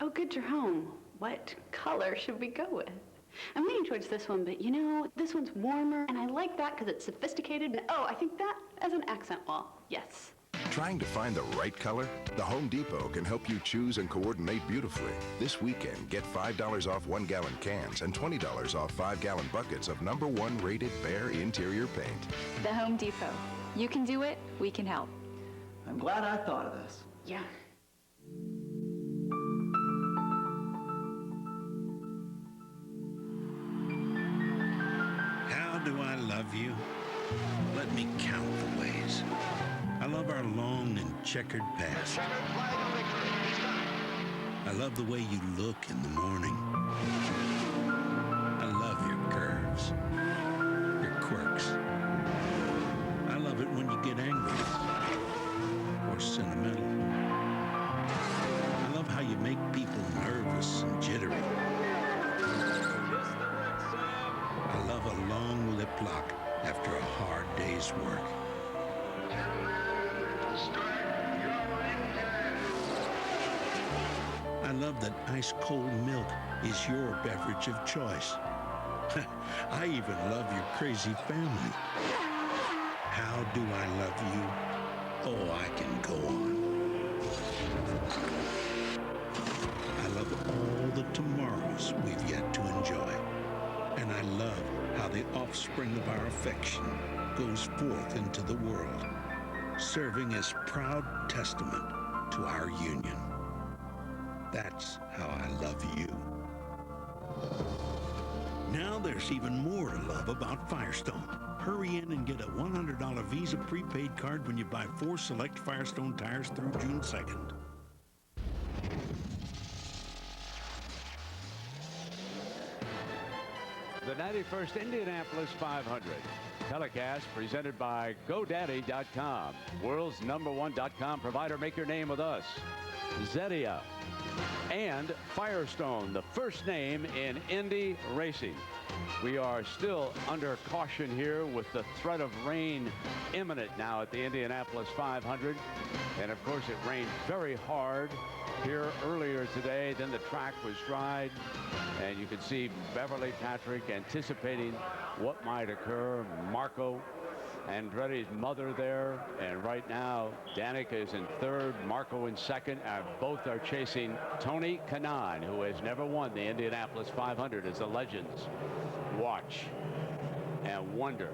Oh, good, you're home. What color should we go with? I'm leaning towards this one, but you know, this one's warmer, and I like that because it's sophisticated. And oh, I think that as an accent wall. Yes. Trying to find the right color? The Home Depot can help you choose and coordinate beautifully. This weekend, get $5 off 1-gallon cans and $20 off 5-gallon buckets of #1 rated Behr interior paint. The Home Depot. You can do it, we can help. I'm glad I thought of this. Yeah. How do I love you? Let me count the ways. I love our long and checkered past. I love the way you look in the morning. I love your curves, your quirks. I love it when you get angry or sentimental. I love how you make people nervous and jittery. I love a long lip lock after a hard day's work. I love that ice-cold milk is your beverage of choice. I even love your crazy family. How do I love you? Oh, I can go on. I love all the tomorrows we've yet to enjoy. And I love how the offspring of our affection goes forth into the world, serving as proud testament to our union. That's how I love you. Now there's even more to love about Firestone. Hurry in and get a $100 Visa prepaid card when you buy 4 select Firestone tires through June 2nd. The 91st Indianapolis 500. Telecast presented by GoDaddy.com. World's #1.com provider. Make your name with us. Zedia. And Firestone, the first name in Indy racing. We are still under caution here with the threat of rain imminent now at the Indianapolis 500. And of course, it rained very hard here earlier today. Then the track was dried. And you can see Beverly Patrick anticipating what might occur. Marco Andretti's mother there. And right now, Danica is in third, Marco in second. Both are chasing Tony Kanaan, who has never won the Indianapolis 500 as the legends watch and wonder.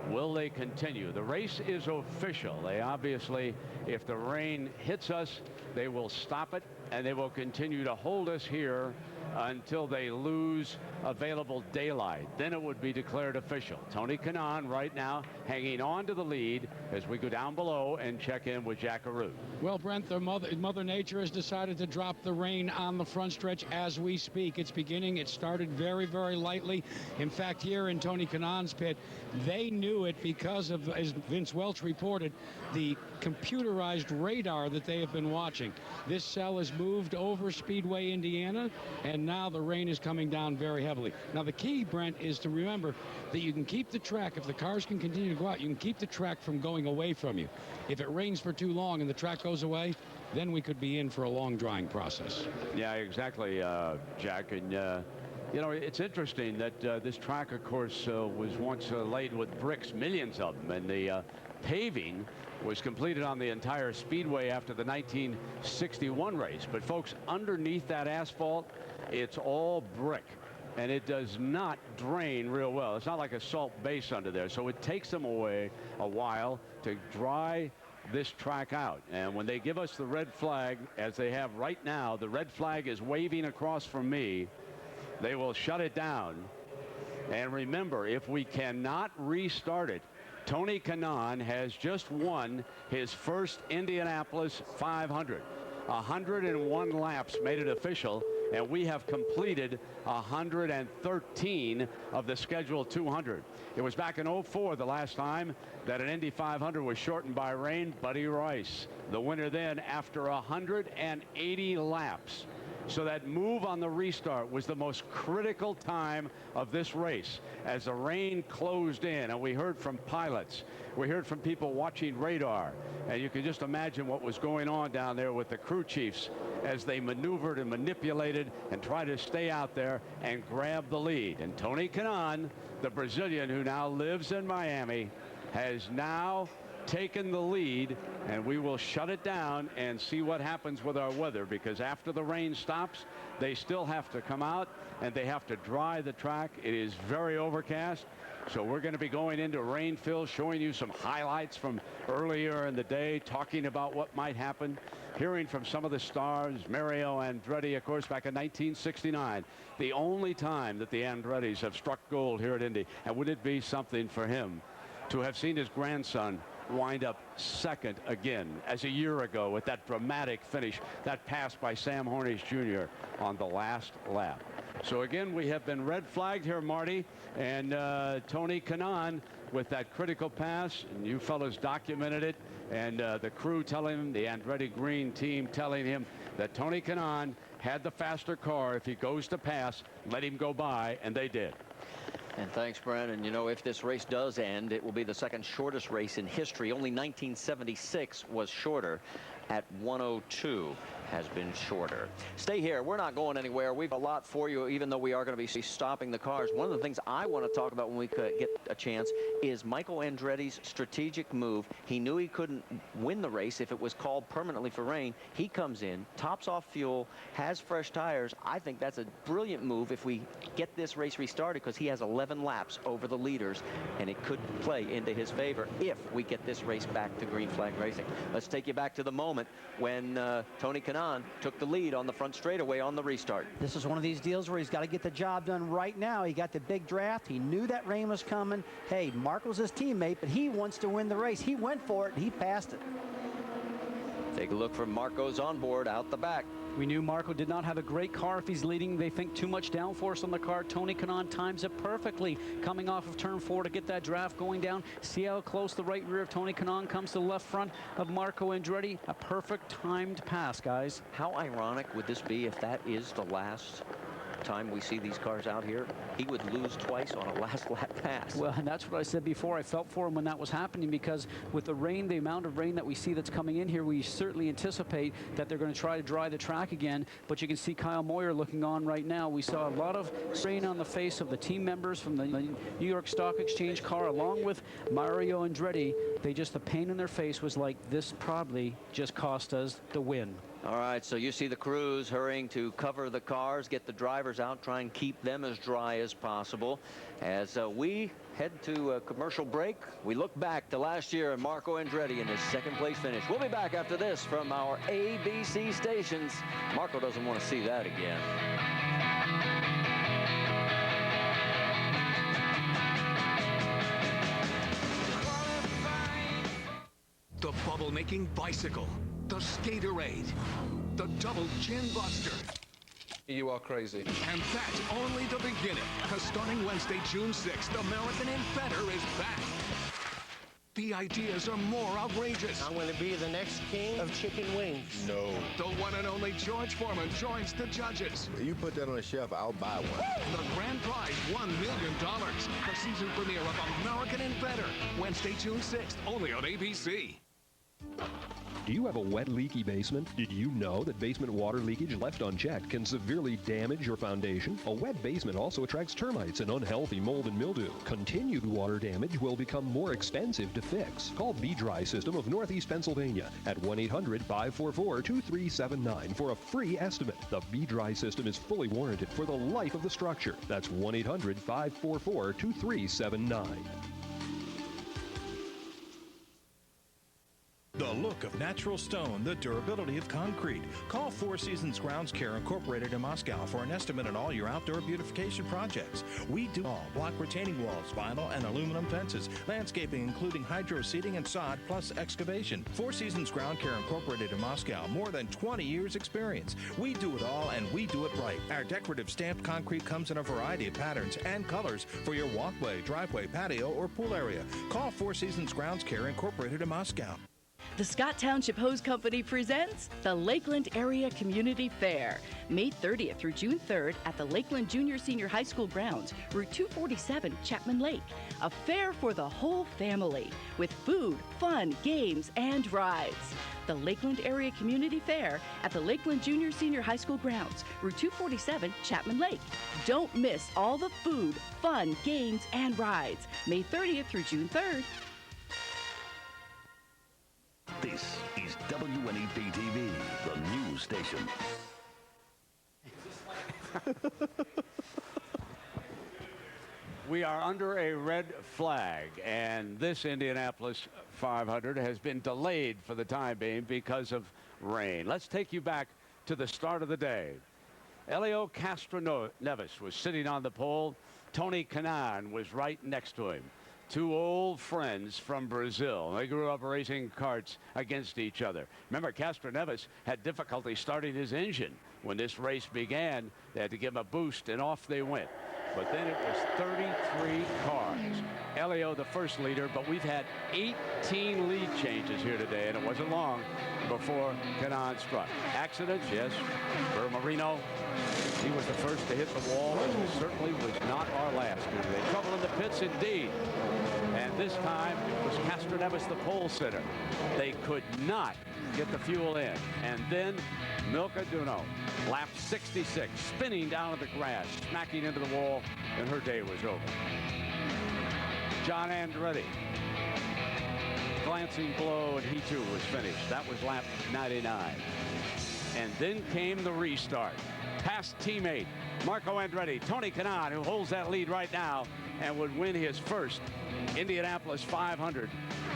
Will they continue? The race is official. They obviously, if the rain hits us, they will stop it, and they will continue to hold us here until they lose available daylight. Then it would be declared official. Tony Kanaan right now hanging on to the lead as we go down below and check in with Jack Arute. Well, Brent, Mother Nature has decided to drop the rain on the front stretch as we speak. It's beginning. It started very, very lightly. In fact, here in Tony Kanaan's pit, they knew it because of, as Vince Welch reported, the computerized radar that they have been watching. This cell has moved over Speedway, Indiana, and now the rain is coming down very heavily. Now, the key, Brent, is to remember that you can keep the track. If the cars can continue to go out, you can keep the track from going away from you. If it rains for too long and the track goes away, then we could be in for a long drying process. Yeah, exactly, Jack. And, you know, it's interesting that this track, of course, was once laid with bricks, millions of them, and the paving was completed on the entire speedway after the 1961 race. But, folks, underneath that asphalt, it's all brick, and it does not drain real well. It's not like a salt base under there, so it takes them away a while to dry this track out. And when they give us the red flag, as they have right now, the red flag is waving across from me. They will shut it down. And remember, if we cannot restart it, Tony Kanaan has just won his first Indianapolis 500. 101 laps made it official, and we have completed 113 of the scheduled 200. It was back in '04 the last time that an Indy 500 was shortened by rain. Buddy Rice, the winner then after 180 laps. So that move on the restart was the most critical time of this race as the rain closed in, and we heard from pilots. We heard from people watching radar, and you can just imagine what was going on down there with the crew chiefs as they maneuvered and manipulated and tried to stay out there and grab the lead. And Tony Kanaan, the Brazilian who now lives in Miami, has now taken the lead, and we will shut it down and see what happens with our weather, because after the rain stops, they still have to come out and they have to dry the track. It is very overcast, so we're going to be going into rain fill, showing you some highlights from earlier in the day, talking about what might happen, hearing from some of the stars. Mario Andretti, of course, back in 1969, the only time that the Andrettis have struck gold here at Indy. And would it be something for him to have seen his grandson wind up second again, as a year ago with that dramatic finish, that pass by Sam Hornish Jr. on the last lap. So again, we have been red flagged here, Marty, and Tony Kanaan with that critical pass, and you fellas documented it, and the crew telling him, the Andretti Green team telling him that Tony Kanaan had the faster car. If he goes to pass, let him go by, and they did. And thanks, Brent. And you know, if this race does end, it will be the second shortest race in history. Only 1976 was shorter. At 1:02 has been shorter. Stay here. We're not going anywhere. We've a lot for you, even though we are going to be stopping the cars. One of the things I want to talk about when we get a chance is Michael Andretti's strategic move. He knew he couldn't win the race if it was called permanently for rain. He comes in, tops off fuel, has fresh tires. I think that's a brilliant move if we get this race restarted, because he has 11 laps over the leaders, and it could play into his favor if we get this race back to green flag racing. Let's take you back to the moment when Tony Kanaan took the lead on the front straightaway on the restart. This is one of these deals where he's got to get the job done right now. He got the big draft. He knew that rain was coming. Hey, Marco's his teammate, but he wants to win the race. He went for it, and he passed it. Take a look from Marco's onboard out the back. We knew Marco did not have a great car. If he's leading, they think too much downforce on the car. Tony Kanaan times it perfectly, coming off of turn 4 to get that draft going down. See how close the right rear of Tony Kanaan comes to the left front of Marco Andretti. A perfect timed pass, guys. How ironic would this be if that is the last time we see these cars out here? He would lose twice on a last lap pass. Well, and that's what I said before. I felt for him when that was happening, because with the rain, the amount of rain that we see that's coming in here, we certainly anticipate that they're going to try to dry the track again. But you can see Kyle Moyer looking on right now. We saw a lot of rain on the face of the team members from the New York Stock Exchange car, along with Mario Andretti. The pain in their face was like, this probably just cost us the win. All right, so you see the crews hurrying to cover the cars, get the drivers out, try and keep them as dry as possible. As we head to a commercial break, we look back to last year and Marco Andretti in his second place finish. We'll be back after this from our ABC stations. Marco doesn't want to see that again. The bubble-making bicycle, the Skaterade, the double chin buster. You are crazy. And that's only the beginning, because starting Wednesday, June 6th, American Inventor is back. The ideas are more outrageous. I'm going to be the next king of chicken wings. No. The one and only George Foreman joins the judges. You put that on a shelf, I'll buy one. The grand prize, $1 million. The season premiere of American Inventor, Wednesday, June 6th, only on ABC. Do you have a wet, leaky basement? Did you know that basement water leakage left unchecked can severely damage your foundation? A wet basement also attracts termites and unhealthy mold and mildew. Continued water damage will become more expensive to fix. Call B-Dry System of Northeast Pennsylvania at 1-800-544-2379 for a free estimate. The B-Dry System is fully warranted for the life of the structure. That's 1-800-544-2379. The look of natural stone, the durability of concrete. Call Four Seasons Grounds Care Incorporated in Moscow for an estimate on all your outdoor beautification projects. We do all: block retaining walls, vinyl and aluminum fences, landscaping including hydro seeding and sod, plus excavation. Four Seasons Ground Care Incorporated in Moscow, more than 20 years experience. We do it all and we do it right. Our decorative stamped concrete comes in a variety of patterns and colors for your walkway, driveway, patio, or pool area. Call Four Seasons Grounds Care Incorporated in Moscow. The Scott Township Hose Company presents the Lakeland Area Community Fair, May 30th through June 3rd at the Lakeland Junior Senior High School grounds, Route 247, Chapman Lake. A fair for the whole family with food, fun, games, and rides. The Lakeland Area Community Fair at the Lakeland Junior Senior High School grounds, Route 247, Chapman Lake. Don't miss all the food, fun, games, and rides. May 30th through June 3rd. This is WNEP-TV, the news station. We are under a red flag, and this Indianapolis 500 has been delayed for the time being because of rain. Let's take you back to the start of the day. Elio Castro-Neves was sitting on the pole. Tony Kanaan was right next to him. Two old friends from Brazil. They grew up racing karts against each other. Remember, Castro-Neves had difficulty starting his engine. When this race began, they had to give him a boost, and off they went. But then it was 33 cars. Elio, the first leader, but we've had 18 lead changes here today, and it wasn't long before Kanaan struck. Accidents, yes. Burr Marino, he was the first to hit the wall, and it certainly was not our last here today. Trouble in the pits, indeed. And this time, it was Castro-Neves, the pole sitter. They could not get the fuel in. And then Milka Duno, lap 66, spinning down to the grass, smacking into the wall, and her day was over. John Andretti, glancing blow, and he too was finished. That was lap 99. And then came the restart. Past teammate Marco Andretti, Tony Kanaan, who holds that lead right now and would win his first Indianapolis 500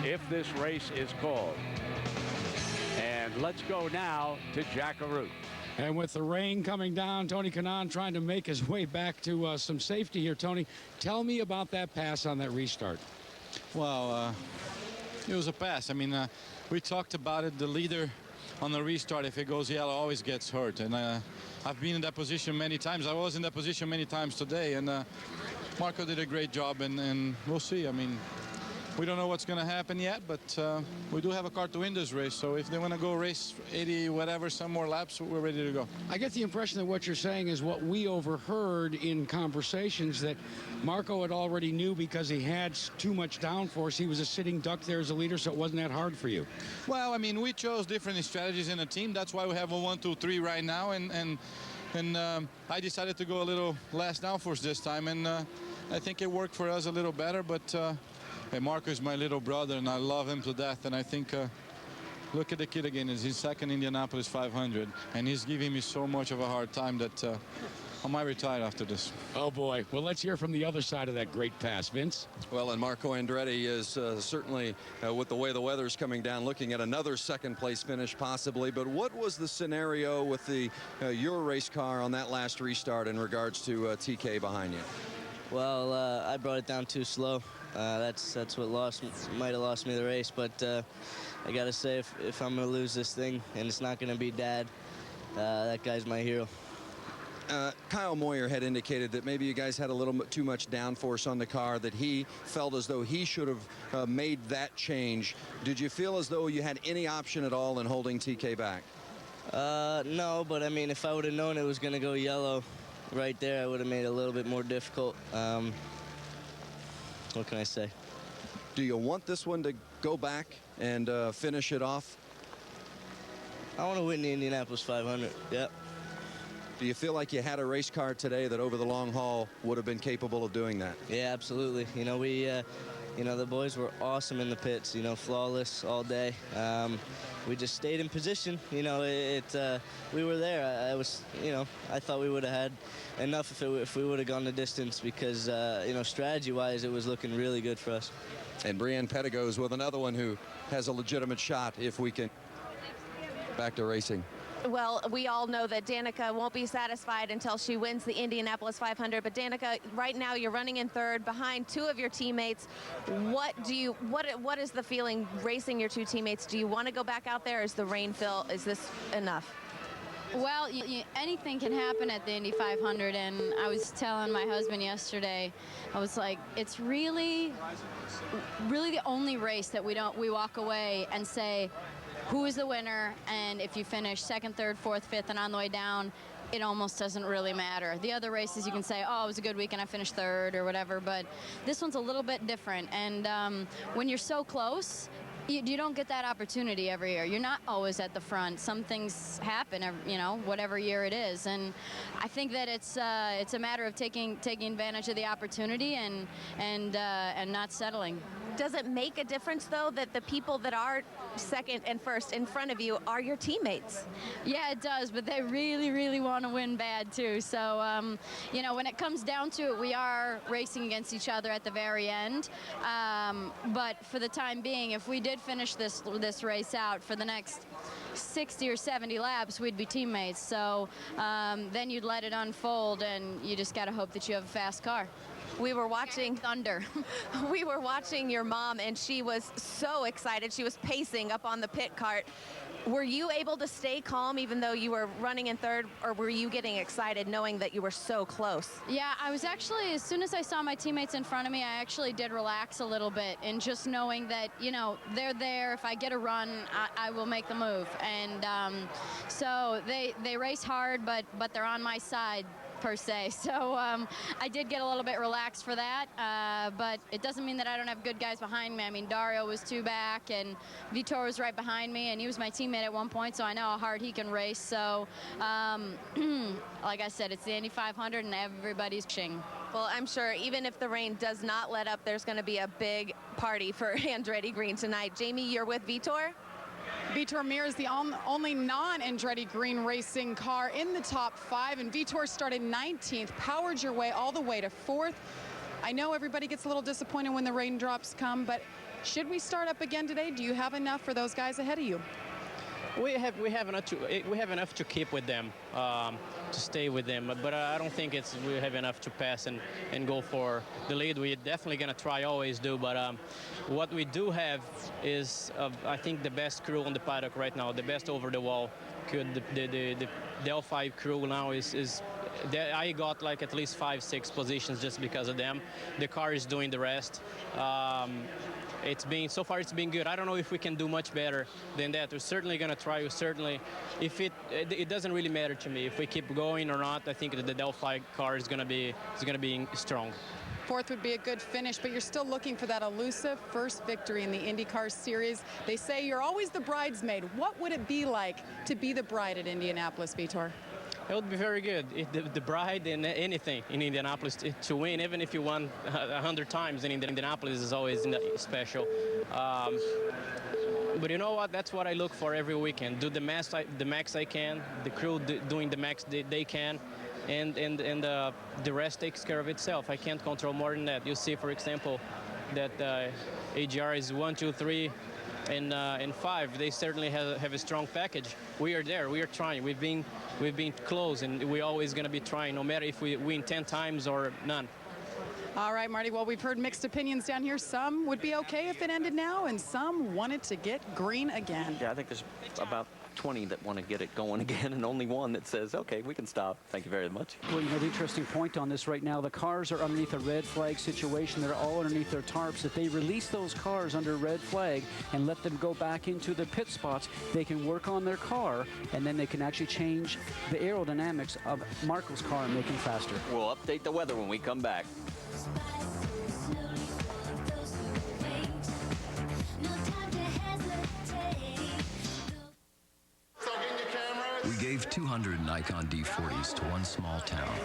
if this race is called. And let's go now to Jack Arute. And with the rain coming down, Tony Kanaan trying to make his way back to some safety here. Tony, tell me about that pass on that restart. Well, it was a pass. I mean, we talked about it. The leader on the restart, if it goes yellow, always gets hurt. And I've been in that position many times. I was in that position many times today. And Marco did a great job, and we'll see. I mean, we don't know what's going to happen yet, but we do have a car to win this race. So if they want to go race 80 whatever, some more laps, we're ready to go. I get the impression that what you're saying is what we overheard in conversations, that Marco had already knew because he had too much downforce. He was a sitting duck there as a leader, so it wasn't that hard for you. Well, I mean, we chose different strategies in the team. That's why we have a 1, 2, 3 right now. And I decided to go a little less downforce this time. And I think it worked for us a little better, but hey, Marco is my little brother, and I love him to death. And I think, look at the kid again. It's his second Indianapolis 500, and he's giving me so much of a hard time that I might retire after this. Oh, boy. Well, let's hear from the other side of that great pass. Vince? Well, and Marco Andretti is certainly, with the way the weather's coming down, looking at another second-place finish possibly. But what was the scenario with the your race car on that last restart in regards to TK behind you? Well, I brought it down too slow. That's what might have lost me the race, but I gotta say, if I'm gonna lose this thing, and it's not gonna be Dad, that guy's my hero. Kyle Moyer had indicated that maybe you guys had a little bit too much downforce on the car, that he felt as though he should have made that change. Did you feel as though you had any option at all in holding TK back? No, but I mean, if I would have known it was gonna go yellow right there, I would have made it a little bit more difficult. What can I say? Do you want this one to go back and finish it off? I want to win the Indianapolis 500, yep. Do you feel like you had a race car today that over the long haul would have been capable of doing that? Yeah, absolutely. You know, the boys were awesome in the pits, you know, flawless all day. We just stayed in position. You know, we were there. I thought we would have had enough if we would have gone the distance because, you know, strategy-wise, it was looking really good for us. And Brianne Pettigos with another one who has a legitimate shot if we can back to racing. Well, we all know that Danica won't be satisfied until she wins the Indianapolis 500. But Danica, right now you're running in third behind two of your teammates. What is the feeling racing your two teammates? Do you want to go back out there? Is the rain fill? Is this enough? Well, anything can happen at the Indy 500, and I was telling my husband yesterday, I was like, it's really the only race that we walk away and say, who is the winner, and if you finish second, third, fourth, fifth, and on the way down, it almost doesn't really matter. The other races you can say, oh, it was a good week and I finished third or whatever, but this one's a little bit different, and when you're so close, you don't get that opportunity every year. You're not always at the front. Some things happen, whatever year it is. And I think that it's a matter of taking advantage of the opportunity and not settling. Does it make a difference, though, that the people that are second and first in front of you are your teammates? Yeah, it does, but they really, really want to win bad, too. So, when it comes down to it, we are racing against each other at the very end. But for the time being, if we did finish this race out for the next 60 or 70 laps, we'd be teammates. So then you'd let it unfold, and you just got to hope that you have a fast car. We were watching Thunder. We were watching your mom, and she was so excited. She was pacing up on the pit cart. Were you able to stay calm even though you were running in third, or were you getting excited knowing that you were so close? Yeah, I was actually, as soon as I saw my teammates in front of me, I actually did relax a little bit, and just knowing that, they're there. If I get a run, I will make the move. And so they race hard, but they're on my side, per se. So I did get a little bit relaxed for that, but it doesn't mean that I don't have good guys behind me. I mean, Dario was 2 back, and Vitor was right behind me, and he was my teammate at one point, so I know how hard he can race. So like I said, it's the Indy 500, and everybody's ching. Well, I'm sure even if the rain does not let up, there's going to be a big party for Andretti Green tonight. Jamie, you're with Vitor? Vitor Mir is the only non-Andretti Green racing car in the top 5, and Vitor started 19th, powered your way all the way to 4th. I know everybody gets a little disappointed when the raindrops come, but should we start up again today? Do you have enough for those guys ahead of you? We have enough to keep with them, to stay with them. But I don't think we have enough to pass and go for the lead. We're definitely going to try, always do. But what we do have is, I think, the best crew on the paddock right now, the best over the wall. The Delphi crew now is I got like at least 5-6 positions just because of them. The car is doing the rest. So far it's been good. I don't know if we can do much better than that. We're certainly going to try. If it doesn't really matter to me if we keep going or not. I think that the Delphi car is going to be strong. 4th would be a good finish, but you're still looking for that elusive first victory in the IndyCar Series. They say you're always the bridesmaid. What would it be like to be the bride at Indianapolis, Vitor? It would be very good. The bride in anything in Indianapolis to win, even if you won 100 times in Indianapolis, is always special. But you know what? That's what I look for every weekend. Do the max I can. The crew doing the max they can, and the rest takes care of itself. I can't control more than that. You see, for example, that AGR is 1, 2, 3. And 5, they certainly have a strong package. We are there. We are trying. We've been close, and we're always going to be trying, no matter if we win 10 times or none. All right, Marty. Well, we've heard mixed opinions down here. Some would be okay if it ended now, and some wanted to get green again. Yeah, I think there's about 20 that want to get it going again, and only one that says, okay, we can stop. Thank you very much. Well, the interesting point on this right now, the cars are underneath a red flag situation. They're all underneath their tarps. If they release those cars under red flag and let them go back into the pit spots, they can work on their car, and then they can actually change the aerodynamics of Marco's car and make him faster. We'll update the weather when we come back. We gave 200 Nikon D40s to one small town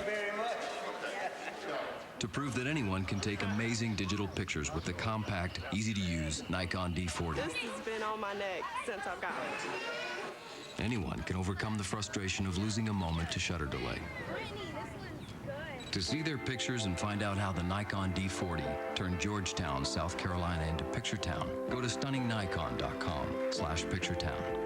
to prove that anyone can take amazing digital pictures with the compact, easy-to-use Nikon D40. This has been on my neck since I've gotten it. Anyone can overcome the frustration of losing a moment to shutter delay. To see their pictures and find out how the Nikon D40 turned Georgetown, South Carolina into Picture Town, go to stunningnikon.com/picturetown.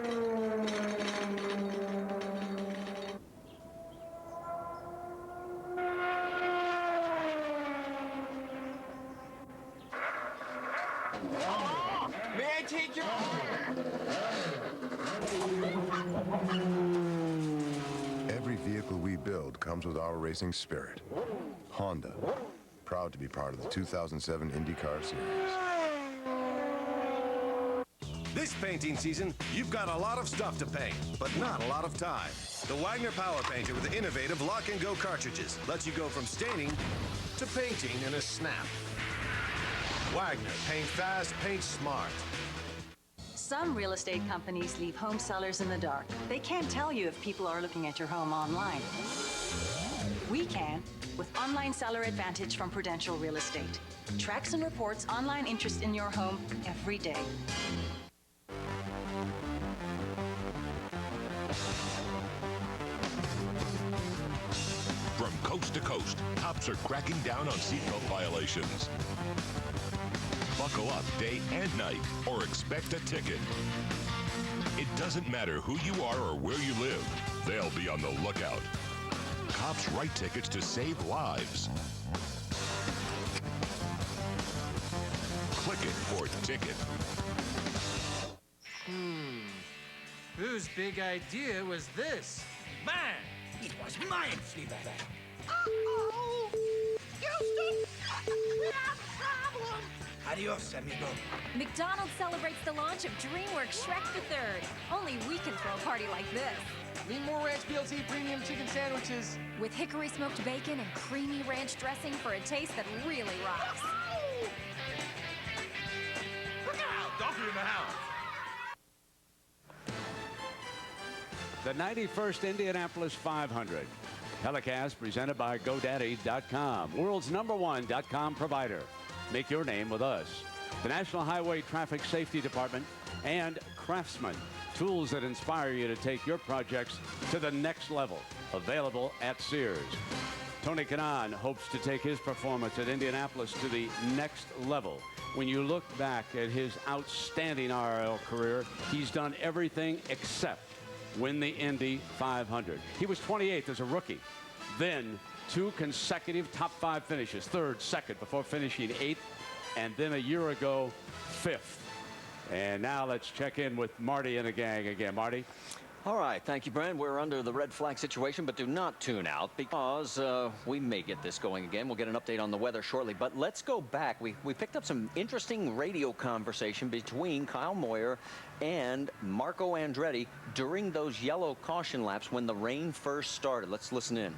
May I take your... Every vehicle we build comes with our racing spirit. Honda, proud to be part of the 2007 IndyCar Series. This painting season, you've got a lot of stuff to paint, but not a lot of time. The Wagner Power Painter with innovative lock-and-go cartridges lets you go from staining to painting in a snap. Wagner, paint fast, paint smart. Some real estate companies leave home sellers in the dark. They can't tell you if people are looking at your home online. We can with Online Seller Advantage from Prudential Real Estate. Tracks and reports online interest in your home every day. From coast to coast, cops are cracking down on seatbelt violations. Buckle up day and night or expect a ticket. It doesn't matter who you are or where you live, they'll be on the lookout. Cops write tickets to save lives. Click it for ticket. Whose big idea was this? Mine! It was mine, Fleabag. Uh-oh! Houston! We have a problem! Adios, amigo. McDonald's celebrates the launch of DreamWorks Shrek the Third. Only we can throw a party like this. Need more Ranch BLT premium chicken sandwiches. With hickory smoked bacon and creamy ranch dressing for a taste that really rocks. Look out! Doggy in the house. The 91st Indianapolis 500. Telecast presented by GoDaddy.com, world's #1.com provider. Make your name with us. The National Highway Traffic Safety Department and Craftsman, tools that inspire you to take your projects to the next level. Available at Sears. Tony Kanaan hopes to take his performance at Indianapolis to the next level. When you look back at his outstanding RL career, he's done everything except win the Indy 500. He was 28th as a rookie. Then 2 consecutive top 5 finishes, 3rd, 2nd, before finishing 8th, and then a year ago, 5th. And now let's check in with Marty and the gang again. Marty? All right, thank you, Brent. We're under the red flag situation, but do not tune out because we may get this going again. We'll get an update on the weather shortly, but let's go back. We picked up some interesting radio conversation between Kyle Moyer and Marco Andretti during those yellow caution laps when the rain first started. Let's listen in.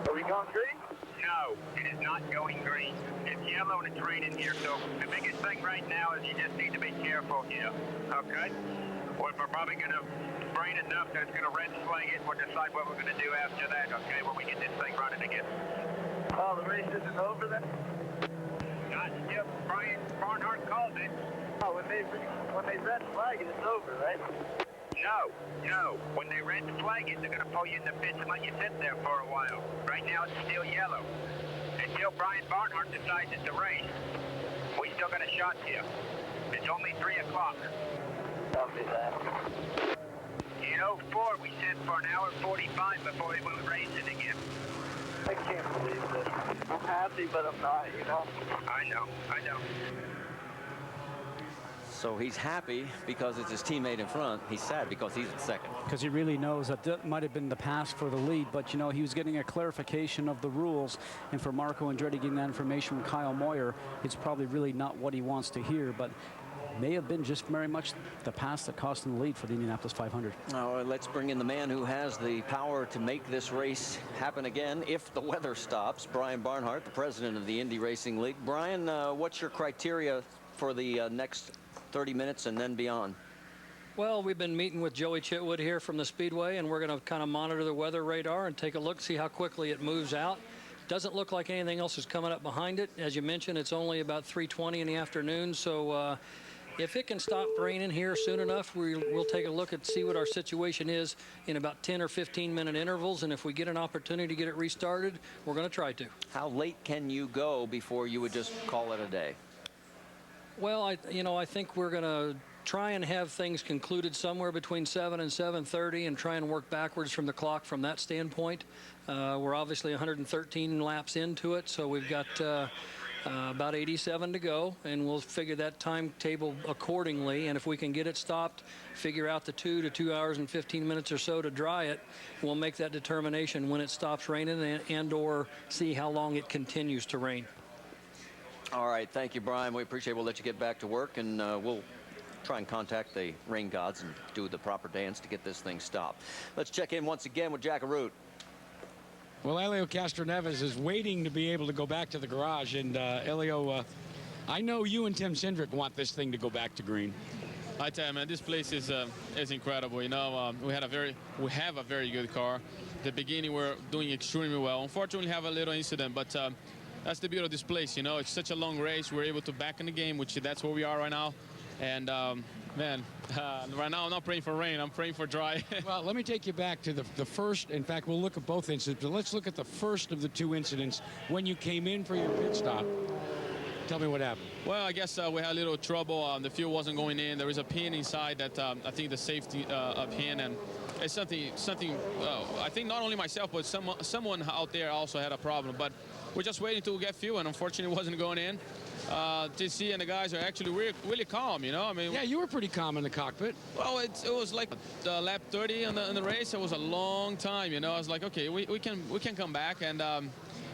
Are we going green? No, it is not going green. It's yellow and it's raining here, so the biggest thing right now is you just need to be careful here, okay? We're probably going to rain enough that it's going to red flag it. We'll decide what we're going to do after that, okay, when we get this thing running again. Oh, the race isn't over then? Not still. Brian Barnhart called it. Oh, when they red flag it, it's over, right? No. When they red flag it, they're going to pull you in the pits and let you sit there for a while. Right now, it's still yellow. Until Brian Barnhart decides it's a race, we still got a shot here. It's only 3 o'clock. Copy that. In 04, we set for an hour 45 before we went racing again. I can't believe this. I'm happy, but I'm not, you know? I know. So he's happy because it's his teammate in front. He's sad because he's in second. Because he really knows that might have been the pass for the lead, but you know, he was getting a clarification of the rules, and for Marco Andretti getting that information from Kyle Moyer, it's probably really not what he wants to hear, but may have been just very much the pass that cost him the lead for the Indianapolis 500. Now, let's bring in the man who has the power to make this race happen again if the weather stops, Brian Barnhart, the president of the Indy Racing League. Brian, what's your criteria for the next 30 minutes and then beyond? Well, we've been meeting with Joey Chitwood here from the Speedway, and we're going to kind of monitor the weather radar and take a look, see how quickly it moves out. Doesn't look like anything else is coming up behind it. As you mentioned, it's only about 3:20 in the afternoon, so if it can stop raining here soon enough, we'll take a look and see what our situation is in about 10 or 15-minute intervals, and if we get an opportunity to get it restarted, we're going to try to. How late can you go before you would just call it a day? Well, I think we're going to try and have things concluded somewhere between 7 and 7:30 and try and work backwards from the clock from that standpoint. We're obviously 113 laps into it, so we've got about 87 to go, and we'll figure that timetable accordingly. And if we can get it stopped, figure out the 2 to 2 hours and 15 minutes or so to dry it, we'll make that determination when it stops raining and or see how long it continues to rain. All right, thank you, Brian. We appreciate it. We'll let you get back to work, and we'll try and contact the rain gods and do the proper dance to get this thing stopped. Let's check in once again with Jack Arute. Well, Elio Castroneves is waiting to be able to go back to the garage. And, Elio, I know you and Tim Cindric want this thing to go back to green. I tell you, man, this place is incredible. You know, we have a very good car. At the beginning, we're doing extremely well. Unfortunately, we have a little incident, but that's the beauty of this place. You know, it's such a long race. We're able to back in the game, which that's where we are right now. And man, right now I'm not praying for rain. I'm praying for dry. Well, let me take you back to the first. In fact, we'll look at both incidents, but let's look at the first of the two incidents when you came in for your pit stop. Tell me what happened. Well, I guess we had a little trouble. The fuel wasn't going in. There was a pin inside that I think the safety pin, and it's something. I think not only myself, but someone out there also had a problem. But we're just waiting to get fuel, and unfortunately, it wasn't going in. TC and the guys are actually really calm, you know. I mean, yeah, you were pretty calm in the cockpit. Well, it was like lap 30 in the race. It was a long time, you know. I was like, okay, we can come back, and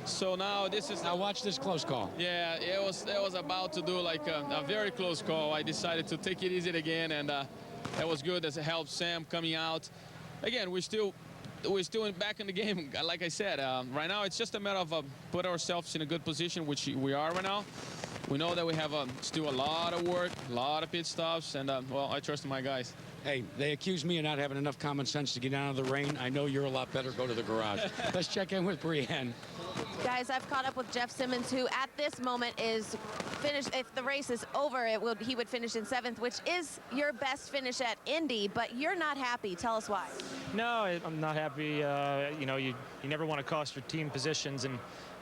so now this is. Now watch this close call. Yeah, it was about to do like a very close call. I decided to take it easy again, and that was good as it helped Sam coming out. Again, we're still back in the game. Like I said, right now it's just a matter of put ourselves in a good position, which we are right now. We know that we have still a lot of work, a lot of pit stops, and well, I trust my guys. Hey, they accuse me of not having enough common sense to get out of the rain. I know you're a lot better. Go to the garage. Let's check in with Brienne. Guys, I've caught up with Jeff Simmons, who at this moment is finished. If the race is over, he would finish in 7th, which is your best finish at Indy, but you're not happy. Tell us why. No, I'm not happy. You know, you never want to cost your team positions,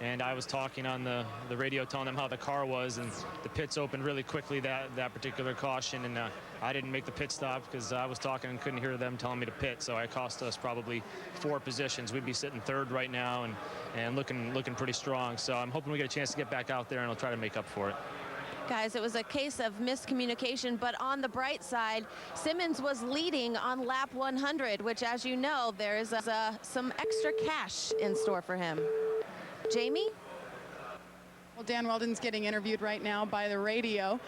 and I was talking on the radio telling them how the car was, and the pits opened really quickly that particular caution, and I didn't make the pit stop because I was talking and couldn't hear them telling me to pit, so it cost us probably 4 positions. We'd be sitting 3rd right now and looking pretty strong, so I'm hoping we get a chance to get back out there, and I'll try to make up for it. Guys, it was a case of miscommunication, but on the bright side, Simmons was leading on lap 100, which, as you know, there's some extra cash in store for him. Jamie? Well, Dan Weldon's getting interviewed right now by the radio.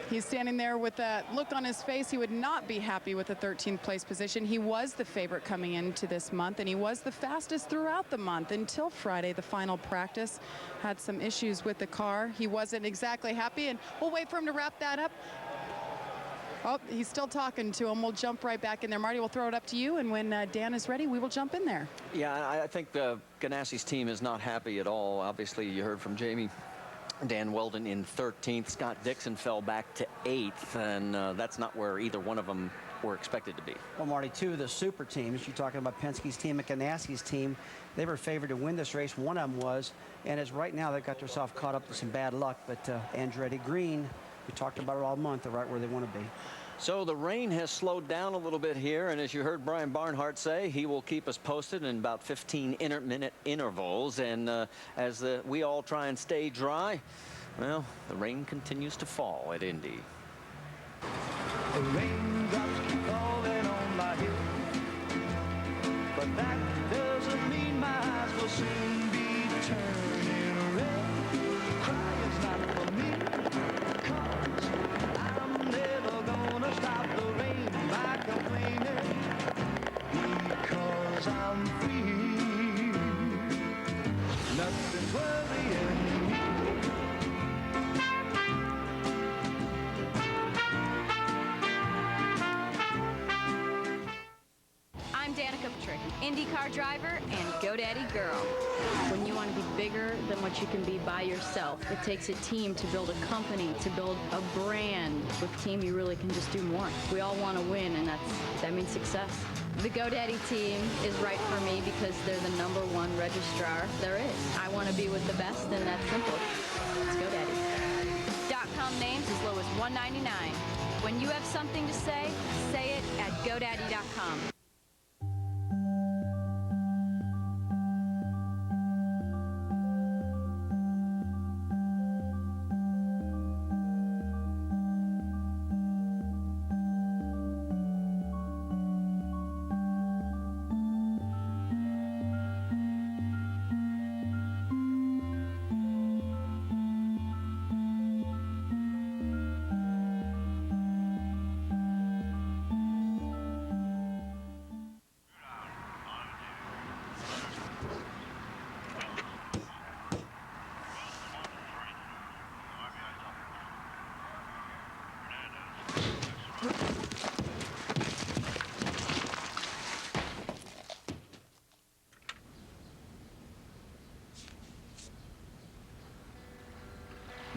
He's standing there with that look on his face. He would not be happy with the 13th place position. He was the favorite coming into this month, and he was the fastest throughout the month until Friday, the final practice. Had some issues with the car. He wasn't exactly happy, and we'll wait for him to wrap that up. Oh, he's still talking to him. We'll jump right back in there. Marty, we'll throw it up to you, and when Dan is ready, we will jump in there. Yeah, I think Ganassi's team is not happy at all. Obviously, you heard from Jamie. Dan Weldon in 13th. Scott Dixon fell back to 8th, and that's not where either one of them were expected to be. Well, Marty, two of the super teams, you're talking about Penske's team and Ganassi's team, they were favored to win this race. One of them was, and as right now, they've got themselves caught up with some bad luck, but Andretti Green, we talked about it all month, they're right where they want to be. So the rain has slowed down a little bit here, and as you heard Brian Barnhart say, he will keep us posted in about 15-minute intervals. And as we all try and stay dry, well, the rain continues to fall at Indy. The raindrops keep falling on my head, but that doesn't mean my eyes will soon be turning red. Crying's not for me, 'cause I'm never gonna stop the rain by complaining, because I'm free. Nothing's worrying me. I'm Danica Patrick, IndyCar driver and GoDaddy girl. When you want to be bigger than what you can be by yourself, it takes a team to build a company, to build a brand. With team, you really can just do more. We all want to win, and that means success. The GoDaddy team is right for me because they're the #1 registrar there is. I want to be with the best, and that's simple. It's GoDaddy. .com names as low as $199. When you have something to say it at GoDaddy.com.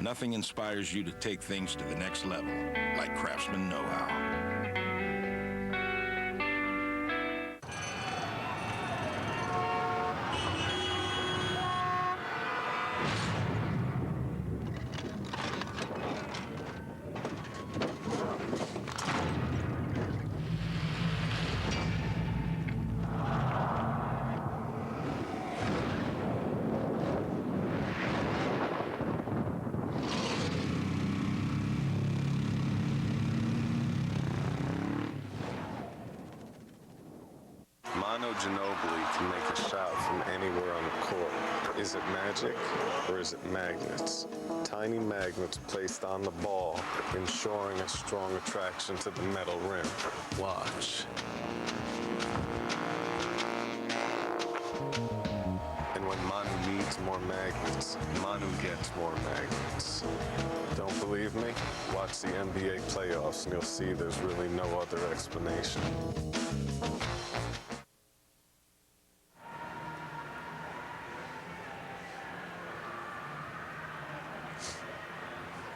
Nothing inspires you to take things to the next level like Craftsman know-how. Manu Ginobili can make a shot from anywhere on the court. Is it magic or is it magnets? Tiny magnets placed on the ball, ensuring a strong attraction to the metal rim. Watch. And when Manu needs more magnets, Manu gets more magnets. Don't believe me? Watch the NBA playoffs and you'll see there's really no other explanation.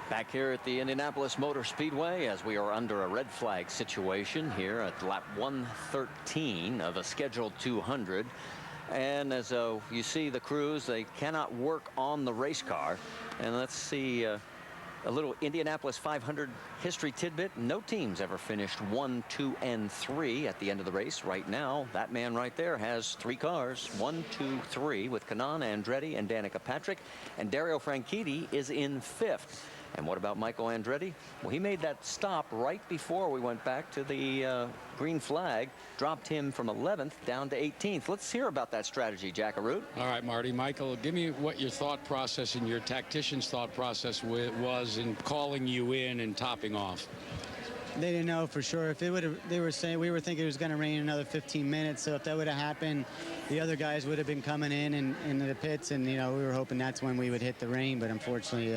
Back here at the Indianapolis Motor Speedway as we are under a red flag situation here at lap 113 of a scheduled 200. And as you see the crews, they cannot work on the race car. And let's see a little Indianapolis 500 history tidbit. No teams ever finished 1, 2, and 3 at the end of the race. Right now, that man right there has 3 cars, 1, 2, 3, with Kanaan Andretti and Danica Patrick. And Dario Franchitti is in 5th. And what about Michael Andretti? Well, he made that stop right before we went back to the green flag, dropped him from 11th down to 18th. Let's hear about that strategy, Jackaroot. All right, Marty. Michael, give me what your thought process and your tactician's thought process was in calling you in and topping off. They didn't know for sure. If it would have, we were thinking it was going to rain another 15 minutes. So if that would have happened, the other guys would have been coming in the pits, and we were hoping that's when we would hit the rain. But unfortunately,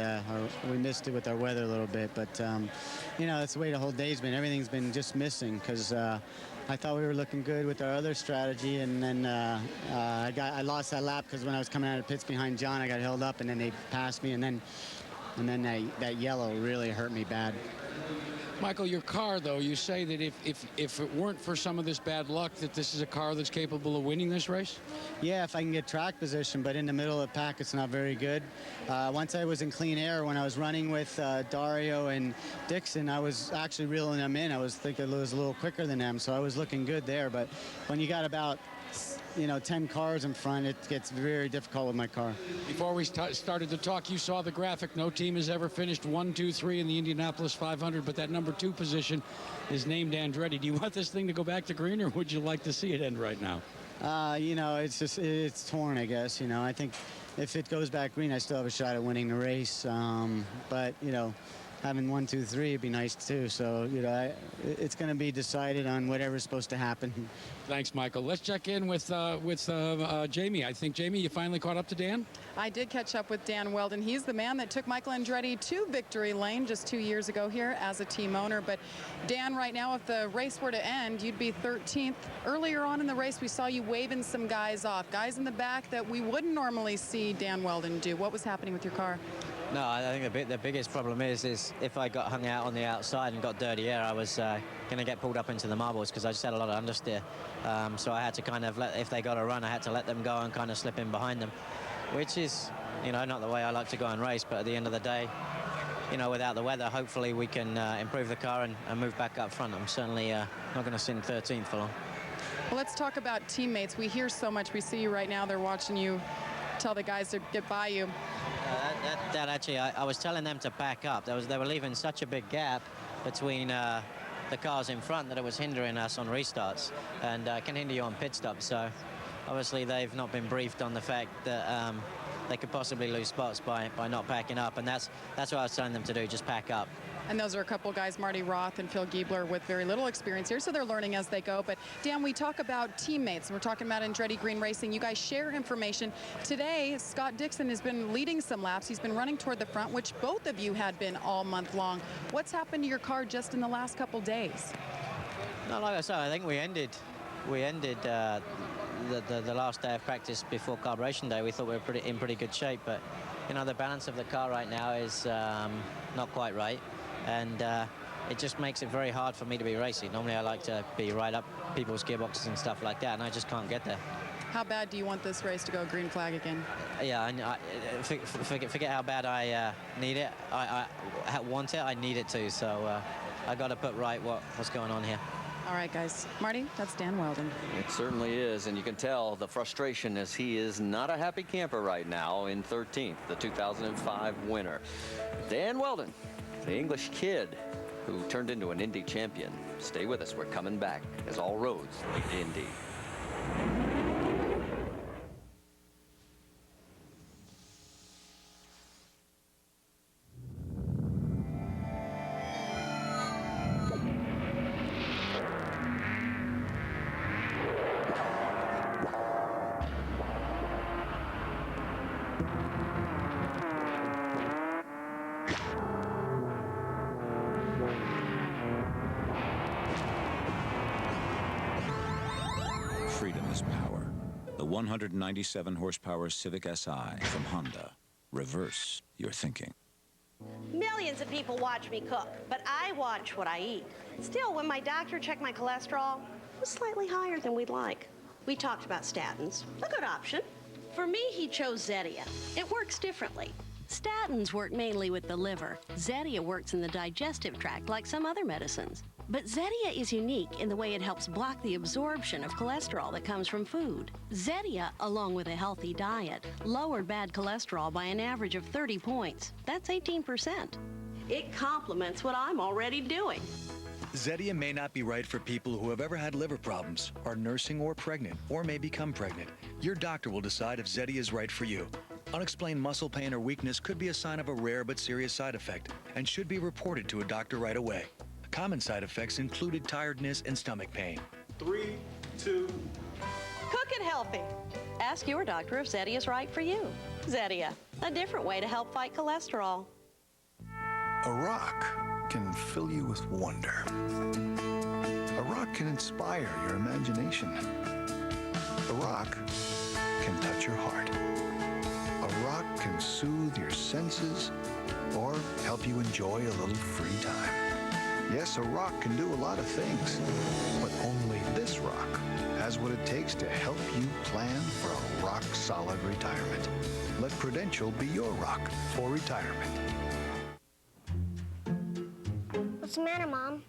we missed it with our weather a little bit. But that's the way the whole day's been. Everything's been just missing because I thought we were looking good with our other strategy, and then I lost that lap because when I was coming out of the pits behind John, I got held up, and then they passed me, and then that yellow really hurt me bad. Michael, your car, though, you say that if it weren't for some of this bad luck, that this is a car that's capable of winning this race? Yeah, if I can get track position, but in the middle of the pack, it's not very good. Once I was in clean air, when I was running with Dario and Dixon, I was actually reeling them in. I was thinking it was a little quicker than them, so I was looking good there. But when you got about 10 cars in front, it gets very difficult with my car. Before we started to talk, you saw the graphic. No team has ever finished 1, 2, 3 in the Indianapolis 500, but that number 2 position is named Andretti. Do you want this thing to go back to green, or would you like to see it end right now? It's torn, I guess. I think if it goes back green, I still have a shot at winning the race. But having 1, 2, 3 would be nice too. So it's going to be decided on whatever's supposed to happen. Thanks, Michael. Let's check in with Jamie. I think, Jamie, you finally caught up to Dan? I did catch up with Dan Weldon. He's the man that took Michael Andretti to victory lane just 2 years ago here as a team owner. But Dan, right now, if the race were to end, you'd be 13th. Earlier on in the race, we saw you waving some guys off, guys in the back that we wouldn't normally see Dan Weldon do. What was happening with your car? No, I think the biggest problem is if I got hung out on the outside and got dirty air, I was going to get pulled up into the marbles because I just had a lot of understeer. So I had to kind of if they got a run, I had to let them go and kind of slip in behind them, which is, not the way I like to go and race. But at the end of the day, you know, without the weather, hopefully we can improve the car and move back up front. I'm certainly not going to sit in 13th for long. Well, let's talk about teammates. We hear so much. We see you right now. They're watching you tell the guys to get by you. That actually, I was telling them to back up. They were leaving such a big gap between the cars in front that it was hindering us on restarts and can hinder you on pit stops. So obviously they've not been briefed on the fact that they could possibly lose spots by not packing up, and that's what I was telling them to do, just pack up. And those are a couple guys, Marty Roth and Phil Giebler, with very little experience here, so they're learning as they go. But, Dan, we talk about teammates, and we're talking about Andretti Green Racing. You guys share information. Today, Scott Dixon has been leading some laps. He's been running toward the front, which both of you had been all month long. What's happened to your car just in the last couple days? No, like I said, I think we ended the last day of practice before carburation day. We thought we were in pretty good shape, but, you know, the balance of the car right now is not quite right. And it just makes it very hard for me to be racing. Normally I like to be right up people's gearboxes and stuff like that, and I just can't get there. How bad do you want this race to go green flag again? Yeah, forget how bad I need it. I want it, I need it too. So I got to put right what's going on here. All right, guys. Marty, that's Dan Weldon. It certainly is, and you can tell the frustration as he is not a happy camper right now in 13th, the 2005 winner. Dan Weldon, the English kid who turned into an Indy champion. Stay with us. We're coming back as all roads lead to Indy. Freedom is power. The 197 horsepower Civic Si from Honda. Reverse your thinking. Millions of people watch me cook, but I watch what I eat. Still, when my doctor checked my cholesterol, it was slightly higher than we'd like. We talked about statins, a good option. For me, he chose Zetia. It works differently. Statins work mainly with the liver. Zetia works in the digestive tract like some other medicines. But Zetia is unique in the way it helps block the absorption of cholesterol that comes from food. Zetia, along with a healthy diet, lowered bad cholesterol by an average of 30 points. That's 18%. It complements what I'm already doing. Zetia may not be right for people who have ever had liver problems, are nursing or pregnant, or may become pregnant. Your doctor will decide if Zetia is right for you. Unexplained muscle pain or weakness could be a sign of a rare but serious side effect and should be reported to a doctor right away. Common side effects included tiredness and stomach pain. 3, 2. Cook it healthy. Ask your doctor if Zetia is right for you. Zetia, a different way to help fight cholesterol. A rock can fill you with wonder. A rock can inspire your imagination. A rock can touch your heart. A rock can soothe your senses or help you enjoy a little free time. Yes, a rock can do a lot of things, but only this rock has what it takes to help you plan for a rock-solid retirement. Let Prudential be your rock for retirement. What's the matter, Mom?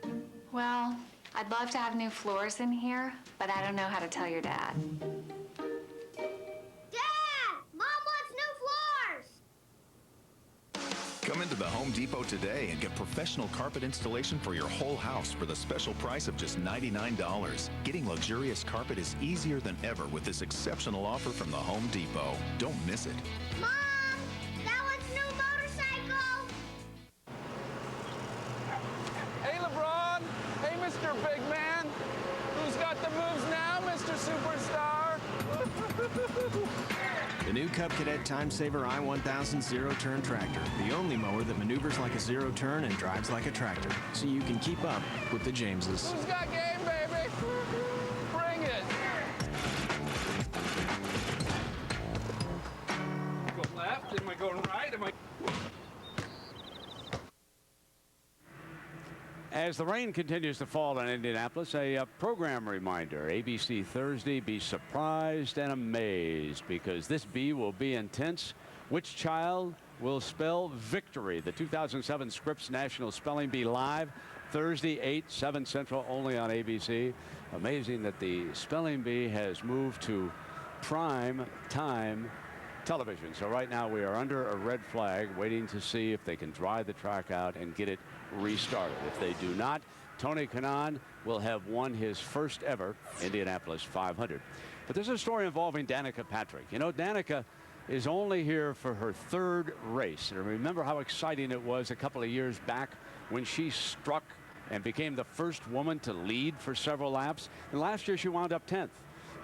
Well, I'd love to have new floors in here, but I don't know how to tell your dad. Dad! Mom wants new floors! Come into the Home Depot today and get professional carpet installation for your whole house for the special price of just $99. Getting luxurious carpet is easier than ever with this exceptional offer from the Home Depot. Don't miss it. Mom! That one's new motorcycle! Hey, LeBron. Hey, Mr. Big Man. Who's got the moves now, Mr. Superstar? The new Cub Cadet Time Saver I-1000 zero-turn tractor. The only mower that maneuvers like a zero-turn and drives like a tractor. So you can keep up with the Jameses. Who's got game, baby? Bring it. Go left? Am I going right? Am I... As the rain continues to fall in Indianapolis, a program reminder. ABC Thursday, be surprised and amazed because this bee will be intense. Which child will spell victory. The 2007 Scripps National Spelling Bee live Thursday, 8, 7 Central, only on ABC. Amazing that the Spelling Bee has moved to prime time television. So right now we are under a red flag, waiting to see if they can dry the track out and get it restarted. If they do not, Tony Kanaan will have won his first ever Indianapolis 500. But there's a story involving Danica Patrick. You know, Danica is only here for her third race. And remember how exciting it was a couple of years back when she struck and became the first woman to lead for several laps. And last year she wound up 10th.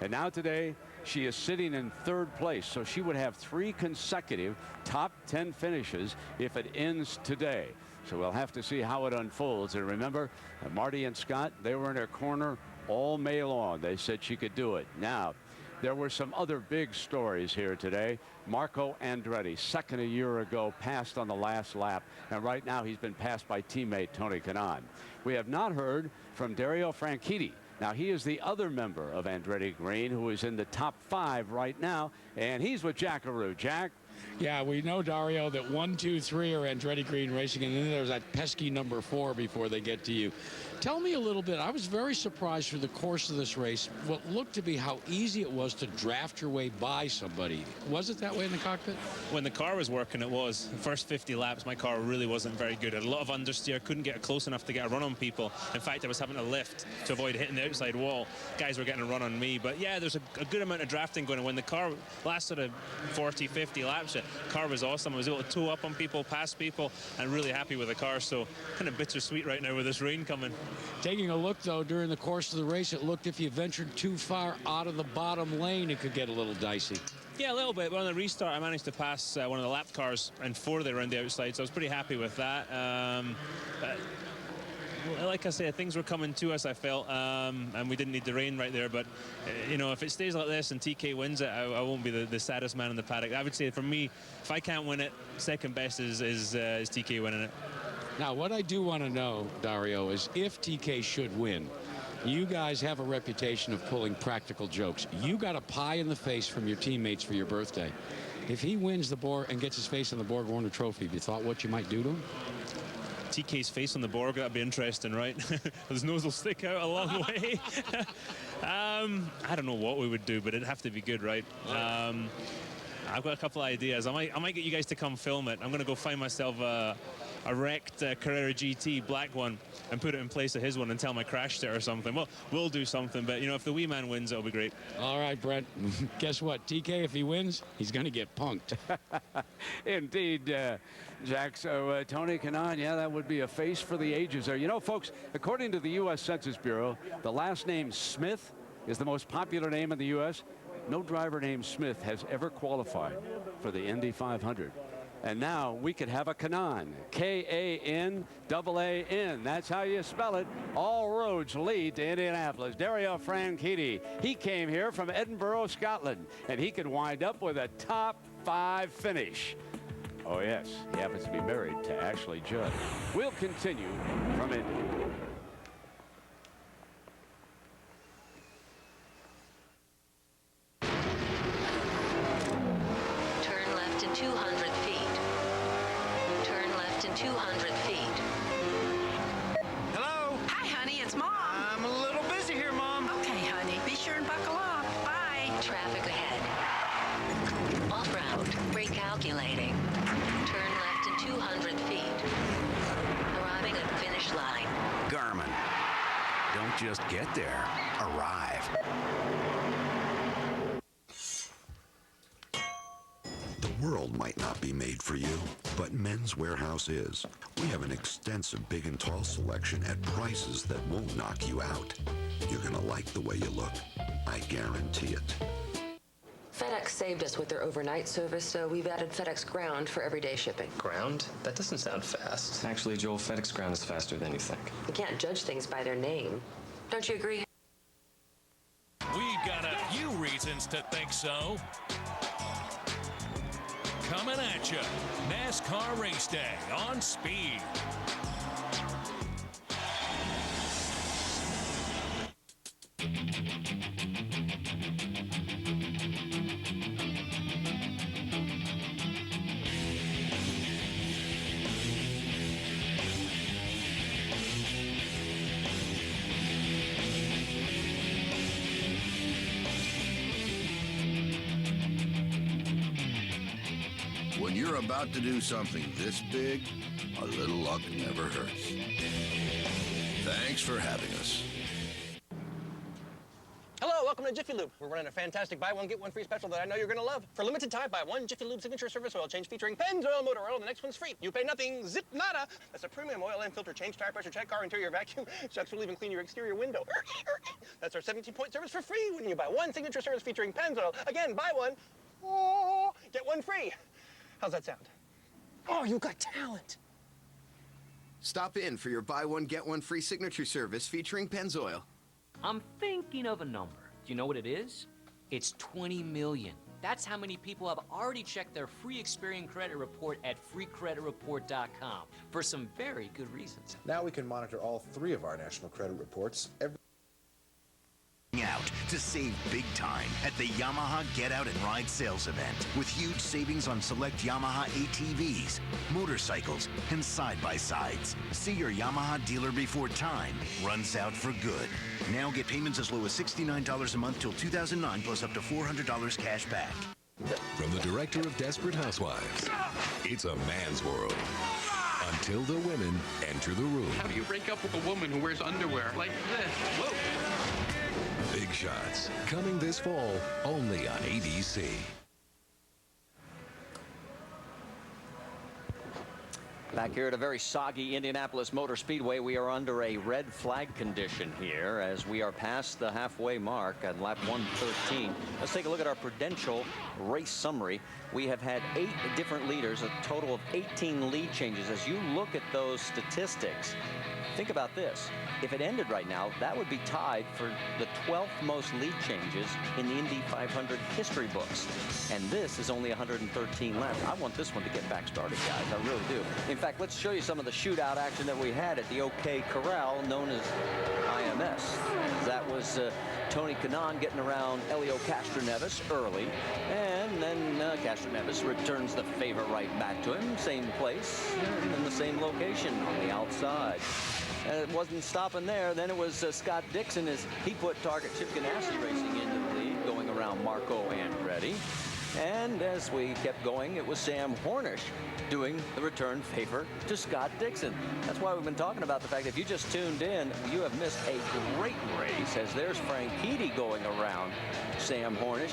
And now today she is sitting in third place. So she would have 3 consecutive top 10 finishes if it ends today. So we'll have to see how it unfolds. And remember, Marty and Scott, they were in her corner all May long. They said she could do it. Now, there were some other big stories here today. Marco Andretti, second a year ago, passed on the last lap, and right now he's been passed by teammate Tony Kanaan. We have not heard from Dario Franchitti. Now, he is the other member of Andretti Green who is in the top 5 right now, and he's with Jackaroo. Jack? Yeah, we know, Dario, that 1, 2, 3 are Andretti Green Racing, and then there's that pesky number 4 before they get to you. Tell me a little bit. I was very surprised through the course of this race, what looked to be how easy it was to draft your way by somebody. Was it that way in the cockpit? When the car was working, it was. The first 50 laps, my car really wasn't very good. I had a lot of understeer, couldn't get close enough to get a run on people. In fact, I was having to lift to avoid hitting the outside wall. Guys were getting a run on me. But yeah, there's a good amount of drafting going on. When the car last sort of 40, 50 laps, the car was awesome. I was able to tow up on people, pass people, and really happy with the car. So kind of bittersweet right now with this rain coming. Taking a look, though, during the course of the race, it looked if you ventured too far out of the bottom lane, it could get a little dicey. Yeah, a little bit, but on the restart, I managed to pass one of the lap cars and 4 there around the outside, so I was pretty happy with that. Like I said, things were coming to us, I felt, and we didn't need the rain right there. But, you know, if it stays like this and TK wins it, I won't be the saddest man in the paddock. I would say, for me, if I can't win it, second best is TK winning it. Now, what I do want to know, Dario, is if TK should win, you guys have a reputation of pulling practical jokes. You got a pie in the face from your teammates for your birthday. If he wins the Borg and gets his face on the Borg Warner Trophy, have you thought what you might do to him? TK's face on the Borg, that'd be interesting, right? His nose will stick out a long way. I don't know what we would do, but it'd have to be good, right? I've got a couple of ideas. I might get you guys to come film it. I'm going to go find myself a wrecked Carrera GT black one and put it in place of his one until I crashed it or something. Well, we'll do something, but you know, if the wee man wins, it'll be great. All right, Brent. Guess what? TK, if he wins, he's going to get punked. Indeed, Jack. So Tony Kanaan, yeah, that would be a face for the ages there. You know, folks, according to the U.S. Census Bureau, the last name Smith is the most popular name in the U.S. No driver named Smith has ever qualified for the Indy 500. And now we could have a Kanaan, K-A-N-A-A-N. That's how you spell it. All roads lead to Indianapolis. Dario Franchitti, he came here from Edinburgh, Scotland, and he could wind up with a top 5 finish. Oh, yes, he happens to be married to Ashley Judd. We'll continue from Indy. Turn left in 200 feet. Turn left in 200 feet. Hello? Hi, honey, it's Mom. I'm a little busy here, Mom. Okay, honey, be sure and buckle up. Bye. Traffic ahead. Off-route. Recalculating. Turn left in 200 feet. Arriving at finish line. Garmin. Don't just get there. Arrive. The world might not be made for you, but Men's Warehouse is. We have an extensive big and tall selection at prices that won't knock you out. You're gonna like the way you look. I guarantee it. FedEx saved us with their overnight service, so we've added FedEx Ground for everyday shipping. Ground? That doesn't sound fast. Actually, Joel, FedEx Ground is faster than you think. You can't judge things by their name. Don't you agree? We've got a few reasons to think so. Coming at you, NASCAR Race Day on Speed. you're about to do something this big, a little luck never hurts. Thanks for having us. Hello, welcome to Jiffy Lube. We're running a fantastic buy one, get one free special that I know you're going to love. For a limited time, buy one Jiffy Lube signature service oil change featuring Pennzoil motor oil. The next one's free. You pay nothing, zip nada. That's a premium oil and filter change, tire pressure check, car interior vacuum. Shucks will even clean your exterior window. That's our 17-point service for free when you buy one signature service featuring Pennzoil. Again, buy one, get one free. How's that sound? Oh, you got talent. Stop in for your buy one, get one free signature service featuring Pennzoil. I'm thinking of a number. Do you know what it is? It's 20 million. That's how many people have already checked their free Experian credit report at freecreditreport.com for some very good reasons. Now we can monitor all 3 of our national credit reports every out to save big time at the Yamaha Get Out and Ride sales event with huge savings on select Yamaha ATVs, motorcycles, and side-by-sides. See your Yamaha dealer before time runs out for good. Now get payments as low as $69 a month till 2009 plus up to $400 cash back. From the director of Desperate Housewives, it's a man's world. Until the women enter the room. How do you break up with a woman who wears underwear like this? Whoa! Big Shots, coming this fall, only on ABC. Back here at a very soggy Indianapolis Motor Speedway, we are under a red flag condition here as we are past the halfway mark at lap 113. Let's take a look at our Prudential race summary. We have had 8 different leaders, a total of 18 lead changes. As you look at those statistics, think about this. If it ended right now, that would be tied for the 12th most lead changes in the Indy 500 history books. And this is only 113 laps. I want this one to get back started, guys. I really do. In fact, let's show you some of the shootout action that we had at the OK Corral, known as IMS. That was Tony Kanaan getting around Elio Castroneves early. And then Castroneves returns the favor right back to him. Same place and in the same location on the outside. And it wasn't stopping there. Then it was Scott Dixon as he put Target Chip Ganassi Racing into the lead, going around Marco Andretti. And as we kept going, it was Sam Hornish doing the return favor to Scott Dixon. That's why we've been talking about the fact that if you just tuned in, you have missed a great race, as there's Frank Heady going around Sam Hornish.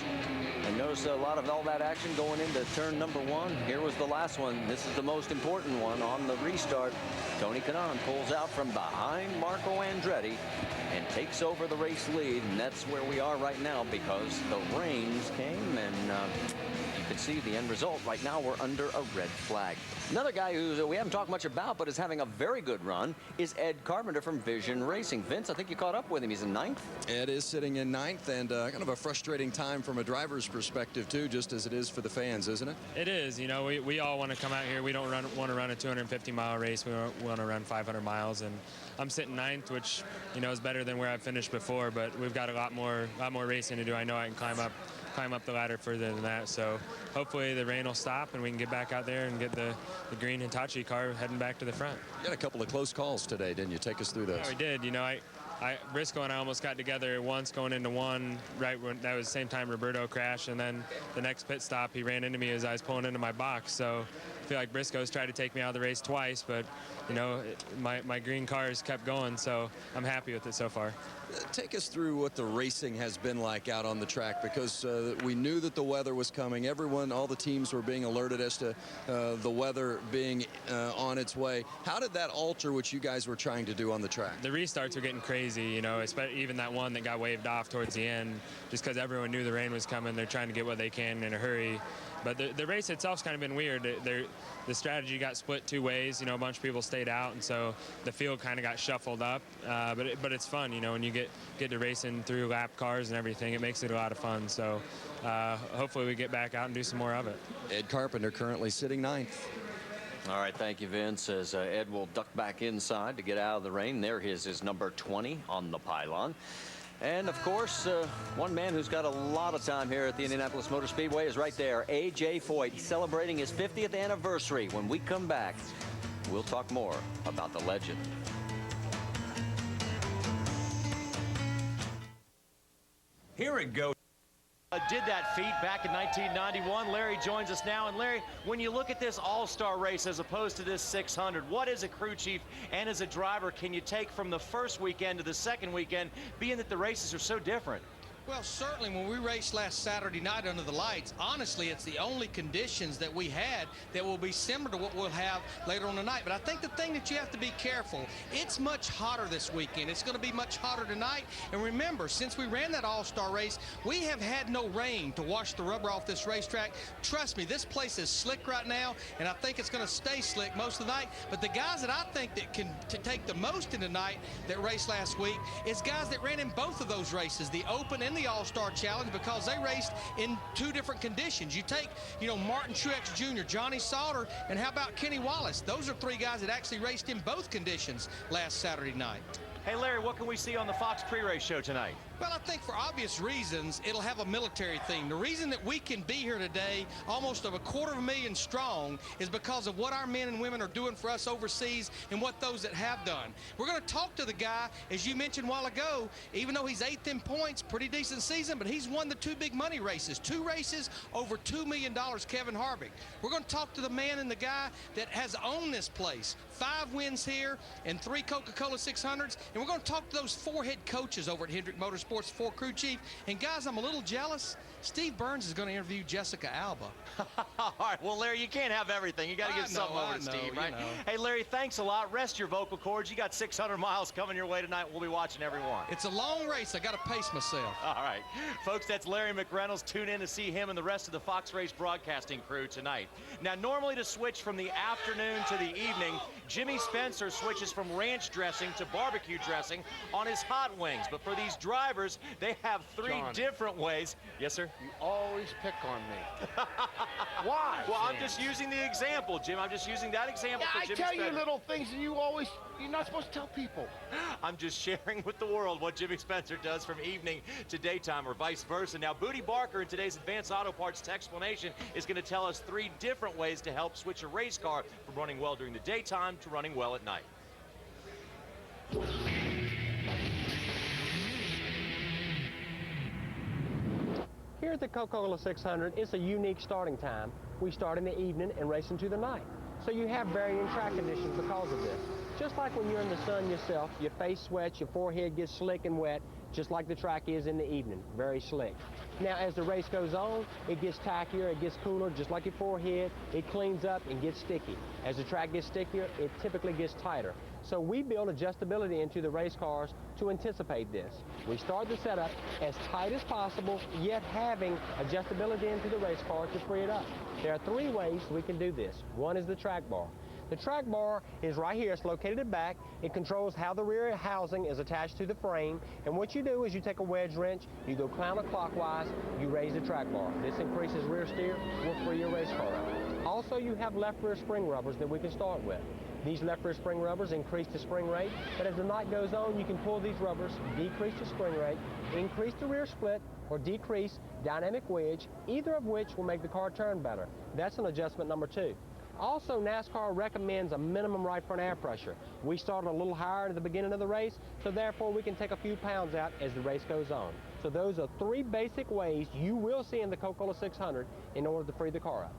And notice a lot of all that action going into turn number 1. Here was the last one. This is the most important one on the restart. Tony Kanaan pulls out from behind Marco Andretti and takes over the race lead, and that's where we are right now because the rains came, and you can see the end result. Right now we're under a red flag. Another guy who we haven't talked much about but is having a very good run is Ed Carpenter from Vision Racing. Vince, I think you caught up with him. He's in 9th. Ed is sitting in 9th, and kind of a frustrating time from a driver's perspective too, just as it is for the fans, isn't it? It is. You know, we all want to come out here. We don't want to run a 250-mile race. We want to run 500 miles, and I'm sitting 9th, which, you know, is better than where I've finished before, but we've got a lot more racing to do. I know I can climb up the ladder further than that, so hopefully the rain will stop and we can get back out there and get the green Hitachi car heading back to the front. You had a couple of close calls today, didn't you? Take us through those. Yeah, we did. You know, Briscoe and I almost got together once going into one, right when that was the same time Roberto crashed, and then the next pit stop he ran into me as I was pulling into my box. So I feel like Briscoe's tried to take me out of the race twice, but you know, my green cars kept going, so I'm happy with it so far. Take us through what the racing has been like out on the track, because we knew that the weather was coming. Everyone, all the teams were being alerted as to the weather being on its way. How did that alter what you guys were trying to do on the track? The restarts were getting crazy, you know, even that one that got waved off towards the end, just because everyone knew the rain was coming. They're trying to get what they can in a hurry. But the race itself's kind of been weird. The strategy got split 2 ways. You know, a bunch of people stayed out, and so the field kind of got shuffled up. But it's fun, you know, when you get to racing through lap cars and everything. It makes it a lot of fun. So hopefully we get back out and do some more of it. Ed Carpenter currently sitting 9th. All right, thank you, Vince, as Ed will duck back inside to get out of the rain. There is number 20 on the pylon. And, of course, one man who's got a lot of time here at the Indianapolis Motor Speedway is right there, A.J. Foyt, celebrating his 50th anniversary. When we come back, we'll talk more about the legend. Here it goes. did that feat back in 1991. Larry joins us now. And Larry, when you look at this all-star race as opposed to this 600, what as a crew chief and as a driver can you take from the first weekend to the second weekend, being that the races are so different? Well, certainly when we raced last Saturday night under the lights, honestly, it's the only conditions that we had that will be similar to what we'll have later on tonight. But I think the thing that you have to be careful, it's much hotter this weekend. It's going to be much hotter tonight. And remember, since we ran that all-star race, we have had no rain to wash the rubber off this racetrack. Trust me, this place is slick right now, and I think it's going to stay slick most of the night. But the guys that I think that can take the most in tonight that raced last week is guys that ran in both of those races, the Open and the All-Star Challenge, because they raced in two different conditions. You take, Martin Truex Jr., Johnny Sauter, and how about Kenny Wallace? Those are three guys that actually raced in both conditions last Saturday night. Hey, Larry, what can we see on the Fox pre-race show tonight? Well, I think for obvious reasons, it'll have a military theme. The reason that we can be here today, almost of 250,000 strong, is because of what our men and women are doing for us overseas and what those that have done. We're going to talk to the guy, as you mentioned a while ago, even though he's 8th in points, pretty decent season, but he's won the two big money races. 2 races, over $2 million, Kevin Harvick. We're going to talk to the man and the guy that has owned this place. 5 wins here and 3 Coca-Cola 600s. And we're going to talk to those 4 head coaches over at Hendrick Motorsports, 4 crew chief. And guys, I'm a little jealous. Steve Burns is going to interview Jessica Alba. All right, well, Larry, you can't have everything. You got to give something over to Steve, right? Hey, Larry, thanks a lot. Rest your vocal cords. You got 600 miles coming your way tonight. We'll be watching every one. It's a long race. I got to pace myself. All right, folks, that's Larry McReynolds. Tune in to see him and the rest of the Fox Race broadcasting crew tonight. Now, normally to switch from the afternoon to the evening, Jimmy Spencer switches from ranch dressing to barbecue dressing on his hot wings. But for these drivers, they have 3 different ways. Yes, sir? You always pick on me. Why? Well, I'm just using the example, Jim. I'm just using that example for Jimmy Spencer. I tell you little things and you're not supposed to tell people. I'm just sharing with the world what Jimmy Spencer does from evening to daytime or vice versa. Now, Booty Barker in today's Advanced Auto Parts Explanation is going to tell us 3 different ways to help switch a race car from running well during the daytime to running well at night. Here at the Coca-Cola 600, it's a unique starting time. We start in the evening and race into the night. So you have varying track conditions because of this. Just like when you're in the sun yourself, your face sweats, your forehead gets slick and wet, just like the track is in the evening, very slick. Now, as the race goes on, it gets tackier, it gets cooler, just like your forehead. It cleans up and gets sticky. As the track gets stickier, it typically gets tighter. So we build adjustability into the race cars to anticipate this. We start the setup as tight as possible, yet having adjustability into the race car to free it up. There are 3 ways we can do this. One is the track bar. The track bar is right here. It's located at the back. It controls how the rear housing is attached to the frame. And what you do is you take a wedge wrench, you go counterclockwise, you raise the track bar. This increases rear steer, will free your race car up. Also, you have left rear spring rubbers that we can start with. These left rear spring rubbers increase the spring rate, but as the night goes on, you can pull these rubbers, decrease the spring rate, increase the rear split, or decrease dynamic wedge, either of which will make the car turn better. That's an adjustment number 2. Also, NASCAR recommends a minimum right front air pressure. We start a little higher at the beginning of the race, so therefore we can take a few pounds out as the race goes on. So those are 3 basic ways you will see in the Coca-Cola 600 in order to free the car up.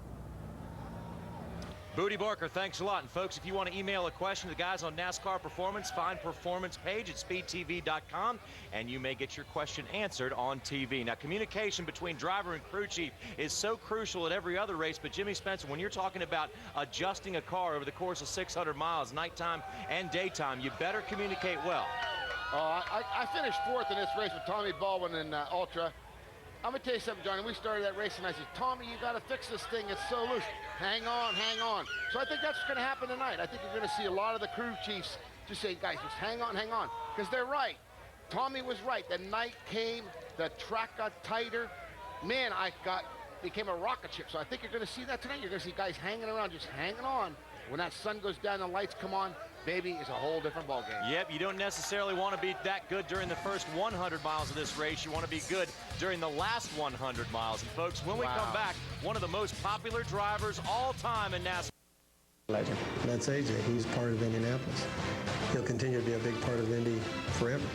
Booty Barker, thanks a lot. And folks, if you want to email a question to the guys on NASCAR Performance, find Performance page at speedtv.com, and you may get your question answered on TV. Now, communication between driver and crew chief is so crucial at every other race, but Jimmy Spencer, when you're talking about adjusting a car over the course of 600 miles, nighttime and daytime, you better communicate well. I finished 4th in this race with Tommy Baldwin in Ultra. I'm going to tell you something, Johnny. We started that race, and I said, Tommy, you got to fix this thing. It's so loose. Hang on, hang on. So I think that's what's going to happen tonight. I think you're going to see a lot of the crew chiefs just say, guys, just hang on, because they're right. Tommy was right. The night came, the track got tighter. Man, became a rocket ship. So I think you're going to see that tonight. You're going to see guys hanging around, just hanging on. When that sun goes down, the lights come on, baby, it's a whole different ballgame. Yep, you don't necessarily want to be that good during the first 100 miles of this race. You want to be good during the last 100 miles. And folks, when we come back, one of the most popular drivers all time in NASCAR. Legend. That's AJ. He's part of Indianapolis. He'll continue to be a big part of Indy forever.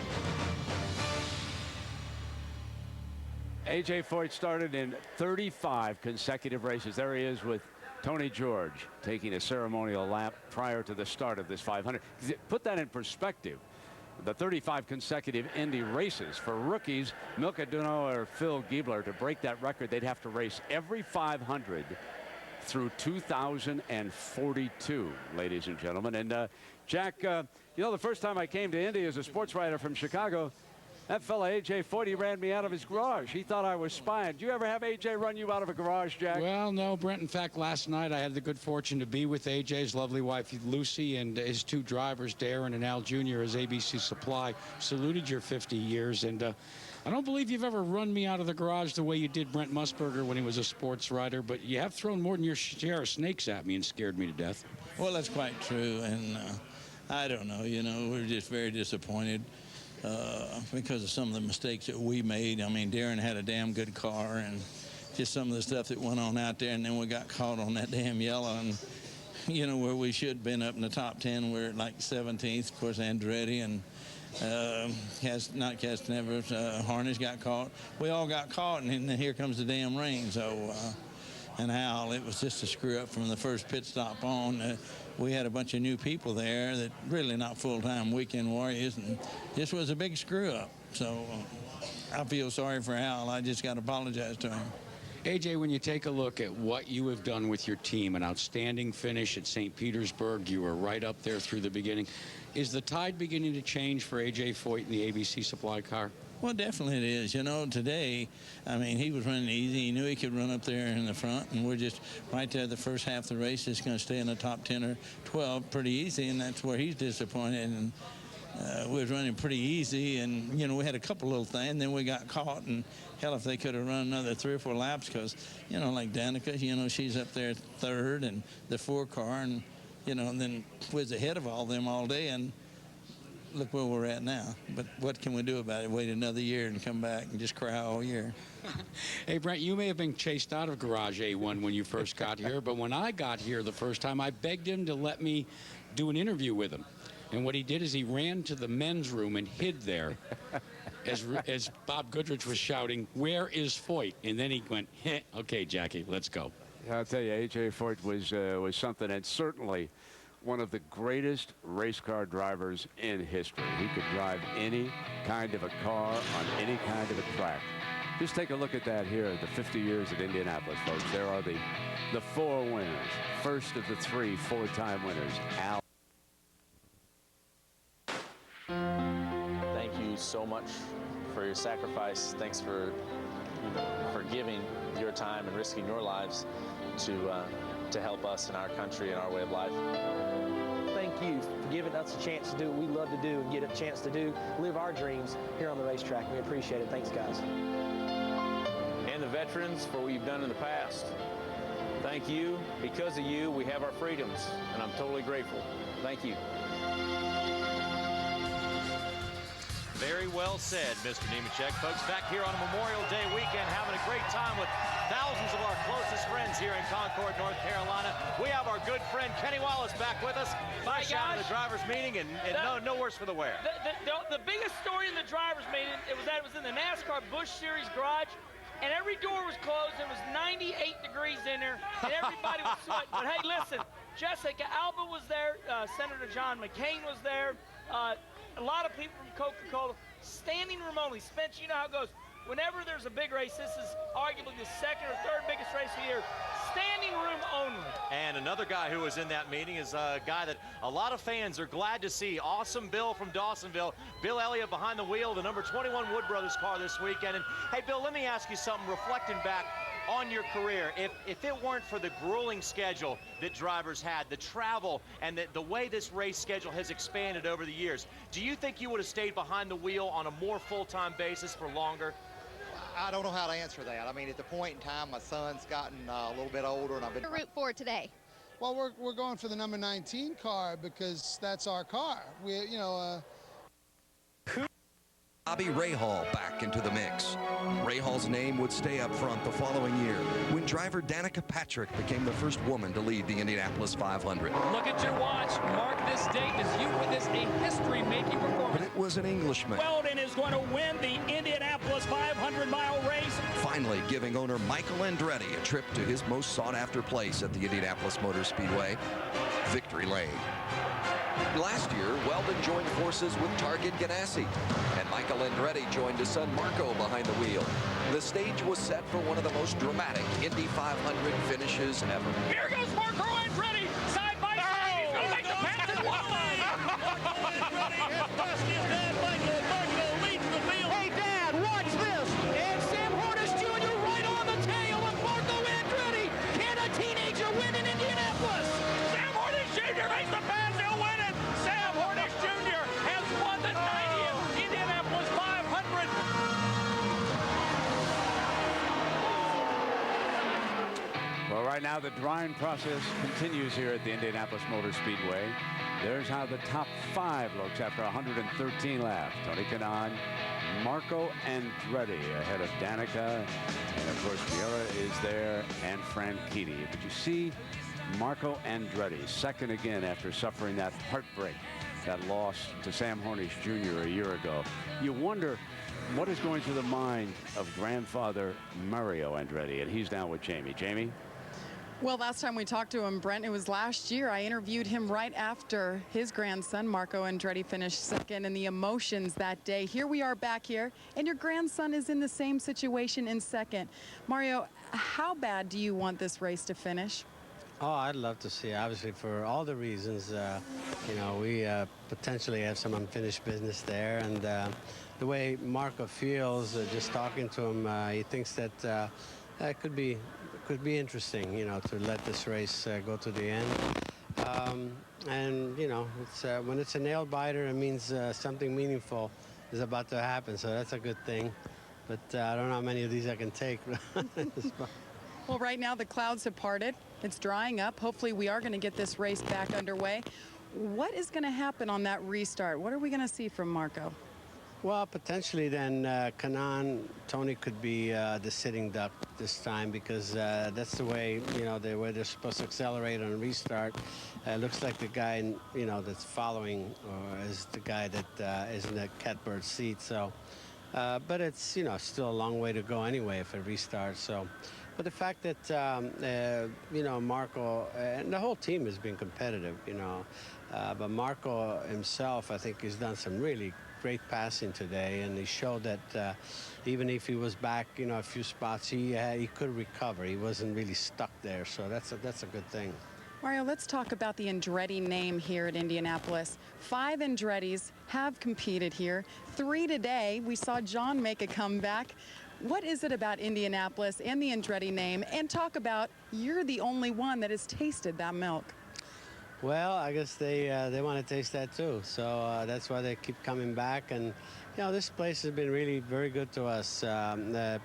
A.J. Foyt started in 35 consecutive races. There he is with Tony George taking a ceremonial lap prior to the start of this 500. Put that in perspective. The 35 consecutive Indy races for rookies, Milka Duno or Phil Giebler, to break that record, they'd have to race every 500 through 2042, ladies and gentlemen. And Jack, you know, the first time I came to Indy as a sports writer from Chicago, that fella A.J. Foyt, he ran me out of his garage. He thought I was spying. Did you ever have A.J. run you out of a garage, Jack? Well, no, Brent. In fact, last night I had the good fortune to be with A.J.'s lovely wife, Lucy, and his two drivers, Darren and Al Jr., as ABC Supply saluted your 50 years. And I don't believe you've ever run me out of the garage the way you did Brent Musburger when he was a sports writer, but you have thrown more than your share of snakes at me and scared me to death. Well, that's quite true, and I don't know. You know, we're just very disappointed. Because of some of the mistakes that we made. I mean, Darren had a damn good car, and just some of the stuff that went on out there, and then we got caught on that damn yellow, and, you know, where we should have been up in the top 10, we're at like 17th. Of course, Andretti and Harnish got caught. We all got caught, and then here comes the damn rain. So, and Al, it was just a screw up from the first pit stop on. We had a bunch of new people there that really not full-time weekend warriors, and this was a big screw-up. So I feel sorry for Al. I just got to apologize to him. A.J., when you take a look at what you have done with your team, an outstanding finish at St. Petersburg, you were right up there through the beginning. Is the tide beginning to change for A.J. Foyt in the ABC Supply car? Well, definitely it is. You know, today, I mean, he was running easy. He knew he could run up there in the front, and we're just right there the first half of the race. Just going to stay in the top 10 or 12 pretty easy, and that's where he's disappointed. And we was running pretty easy, and, you know, we had a couple little things, and then we got caught. And, hell, if they could have run another 3 or 4 laps, because, you know, like Danica, you know, she's up there third, and the 4 car, and, you know, and then was ahead of all them all day, and look where we're at now. But what can we do about it? Wait another year and come back and just cry all year. Hey, Brent, you may have been chased out of Garage A1 when you first got here, but when I got here the first time, I begged him to let me do an interview with him. And what he did is he ran to the men's room and hid there as Bob Goodrich was shouting, "Where is Foyt?" And then he went, "Okay, Jackie, let's go." Yeah, I'll tell you, A.J. Foyt was something, and certainly one of the greatest race car drivers in history. He could drive any kind of a car on any kind of a track. Just take a look at that here, the 50 years at Indianapolis, folks. There are the 4 winners. First of the 3 4-time winners. Al. Thank you so much for your sacrifice. Thanks for giving your time and risking your lives to help us in our country and our way of life. Thank you for giving us a chance to do what we love to do and get a chance to live our dreams here on the racetrack. We appreciate it. Thanks, guys. And the veterans for what you've done in the past. Thank you. Because of you, we have our freedoms, and I'm totally grateful. Thank you. Very well said, Mr. Nemechek. Folks, back here on a Memorial Day weekend, having a great time with thousands of our closest friends here in Concord, North Carolina. We have our good friend Kenny Wallace back with us. Fresh out of the drivers' meeting, and no worse for the wear. The biggest story in the drivers' meeting, it was in the NASCAR Busch Series garage, and every door was closed. It was 98 degrees in there, and everybody was sweating. But hey, listen, Jessica Alba was there, Senator John McCain was there, a lot of people from Coca-Cola, standing room only. Spence, you know how it goes. Whenever there's a big race, this is arguably the 2nd or 3rd biggest race of the year. Standing room only. And another guy who was in that meeting is a guy that a lot of fans are glad to see. Awesome Bill from Dawsonville. Bill Elliott behind the wheel, the number 21 Wood Brothers car this weekend. And hey, Bill, let me ask you something, reflecting back on your career. If it weren't for the grueling schedule that drivers had, the travel, and the way this race schedule has expanded over the years, do you think you would have stayed behind the wheel on a more full-time basis for longer? I don't know how to answer that. I mean, at the point in time, my son's gotten a little bit older, and I've been... Root for today? Well, we're going for the number 19 car because that's our car. Bobby Rahal back into the mix. Rahal's name would stay up front the following year when driver Danica Patrick became the first woman to lead the Indianapolis 500. Look at your watch. Mark this date as you witness a history-making performance. But it was an Englishman. Weldon is going to win the Indianapolis Indianapolis 500-mile race. Finally giving owner Michael Andretti a trip to his most sought-after place at the Indianapolis Motor Speedway, Victory Lane. Last year, Weldon joined forces with Target Ganassi, and Michael Andretti joined his son Marco behind the wheel. The stage was set for one of the most dramatic Indy 500 finishes ever. Here goes Marco Andretti, side by side. He's going to make the pass at one lane. Marco Andretti has passed his dad, Michael. Marco leads the field. Hey, Dad, watch this. And Sam Hornish Jr. right on the tail of Marco Andretti. Can a teenager win in Indianapolis? Sam Hornish Jr. makes the pass. He'll win it. Sam Hornish Jr. has won the 90th Indianapolis 500. Well, right now the drying process continues here at the Indianapolis Motor Speedway. There's how the top 5 looks after 113 laps. Tony Kanaan, Marco Andretti ahead of Danica, and of course Vieira is there, and Franchitti. But you see Marco Andretti second again after suffering that heartbreak, that loss to Sam Hornish Jr. a year ago. You wonder what is going through the mind of grandfather Mario Andretti, and he's now with Jamie. Jamie? Well, last time we talked to him, Brent, it was last year. I interviewed him right after his grandson, Marco Andretti, finished second, and the emotions that day. Here we are back here, and your grandson is in the same situation in second. Mario, how bad do you want this race to finish? Oh, I'd love to see, obviously, for all the reasons. You know, we potentially have some unfinished business there, and the way Marco feels, just talking to him, he thinks that it could be interesting, you know, to let this race go to the end. And, you know, it's, when it's a nail biter, it means something meaningful is about to happen, so that's a good thing. But I don't know how many of these I can take. Well, right now the clouds have parted. It's drying up. Hopefully we are going to get this race back underway. What is going to happen on that restart? What are we going to see from Marco? Well, potentially then Kanaan, Tony could be the sitting duck this time, because that's the way, you know, where they're supposed to accelerate on a restart. Looks like the guy, you know, that's following is the guy that is in the catbird seat. So, but it's, you know, still a long way to go anyway if it restarts. So, but the fact that, you know, Marco and the whole team has been competitive, you know, but Marco himself, I think he's done some really great passing today, and he showed that even if he was back, you know, a few spots, he could recover. He wasn't really stuck there, so that's a good thing. Mario, let's talk about the Andretti name here at Indianapolis. 5 Andrettis have competed here. 3 today. We saw John make a comeback. What is it about Indianapolis and the Andretti name? And talk about, you're the only one that has tasted that milk. Well, I guess they want to taste that too, so that's why they keep coming back. And you know, this place has been really very good to us.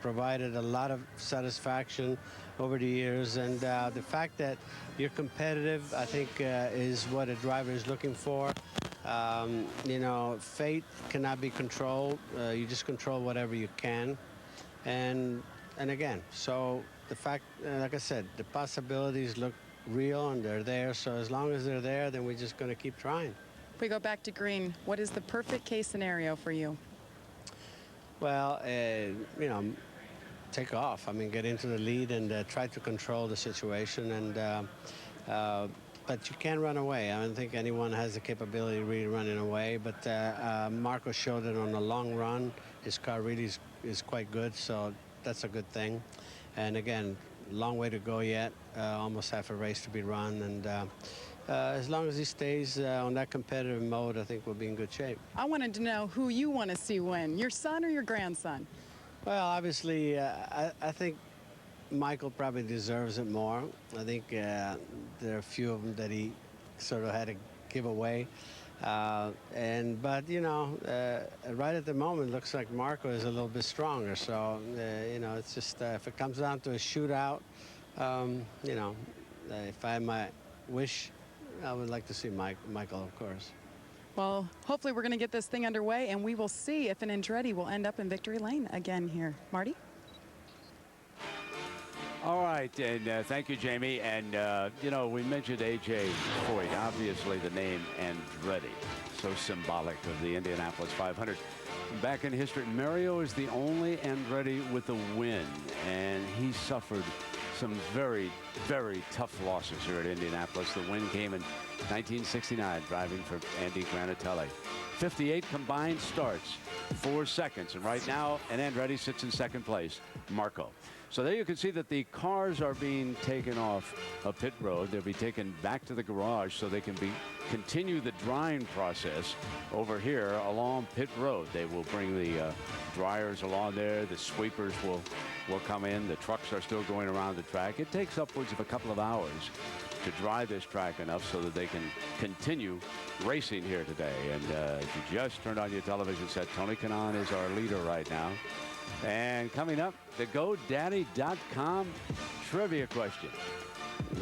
Provided a lot of satisfaction over the years, and the fact that you're competitive, I think, is what a driver is looking for. You know, fate cannot be controlled. You just control whatever you can, and again, so the fact, like I said, the possibilities look real and they're there, so as long as they're there, then we're just going to keep trying. If we go back to green, what is the perfect case scenario for you? Well, you know, take off. I mean, get into the lead and try to control the situation, and but you can't run away. I don't think anyone has the capability of really running away, but Marco showed it on the long run. His car really is quite good, so that's a good thing. And again, long way to go yet, almost half a race to be run, and as long as he stays on that competitive mode, I think we'll be in good shape. I wanted to know who you want to see win, your son or your grandson? Well, obviously, I think Michael probably deserves it more. I think there are a few of them that he sort of had to give away. But you know, right at the moment, looks like Marco is a little bit stronger. So you know, it's just if it comes down to a shootout, you know, if I had my wish, I would like to see Michael, of course. Well, hopefully we're going to get this thing underway, and we will see if an Andretti will end up in victory lane again here. Marty? All right, and thank you, Jamie. And, you know, we mentioned A.J. Foyt, obviously the name Andretti, so symbolic of the Indianapolis 500. Back in history, Mario is the only Andretti with a win, and he suffered some very, very tough losses here at Indianapolis. The win came in 1969, driving for Andy Granatelli. 58 combined starts, 4 seconds, and right now, an Andretti sits in second place, Marco. So there you can see that the cars are being taken off a pit road. They'll be taken back to the garage so they can continue the drying process over here along pit road. They will bring the dryers along there. The sweepers will come in. The trucks are still going around the track. It takes upwards of a couple of hours to dry this track enough so that they can continue racing here today. And if you just turned on your television set, Tony Kanaan is our leader right now. And coming up, the GoDaddy.com trivia question.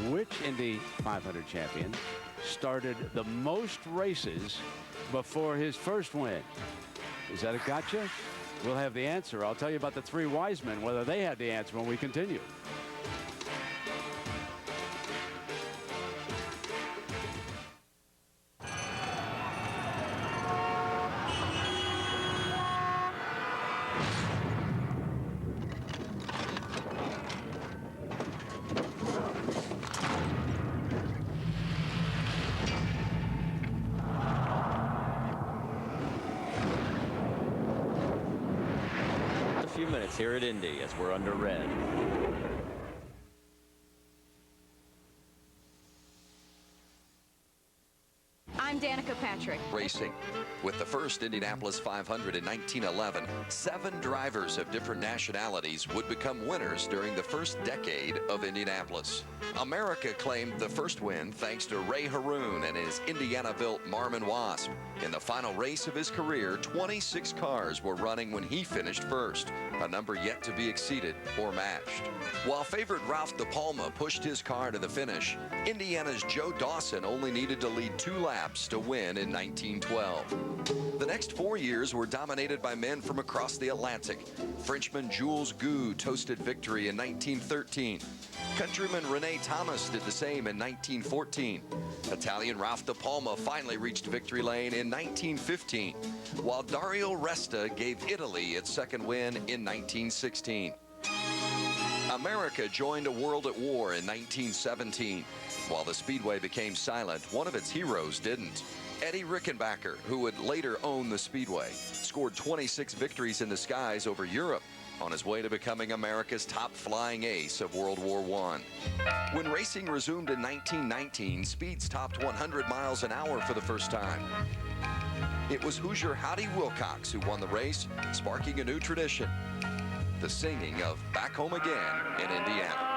Which Indy 500 champion started the most races before his first win? Is that a gotcha? We'll have the answer. I'll tell you about the three wise men, whether they had the answer when we continue. Minutes here at Indy as we're under red. I'm Danica Patrick. Racing. With the first Indianapolis 500 in 1911, 7 drivers of different nationalities would become winners during the first decade of Indianapolis. America claimed the first win thanks to Ray Haroon and his Indiana-built Marmon Wasp. In the final race of his career, 26 cars were running when he finished first, a number yet to be exceeded or matched. While favorite Ralph De Palma pushed his car to the finish, Indiana's Joe Dawson only needed to lead 2 laps to win in 1912. The next 4 years were dominated by men from across the Atlantic. Frenchman Jules Gou toasted victory in 1913. Countryman Rene Thomas did the same in 1914. Italian Ralph De Palma finally reached victory lane in 1915, while Dario Resta gave Italy its second win in 1916. America joined a world at war in 1917. While the Speedway became silent, one of its heroes didn't. Eddie Rickenbacker, who would later own the Speedway, scored 26 victories in the skies over Europe on his way to becoming America's top flying ace of World War I. When racing resumed in 1919, speeds topped 100 miles an hour for the first time. It was Hoosier Howdy Wilcox who won the race, sparking a new tradition, the singing of Back Home Again in Indiana.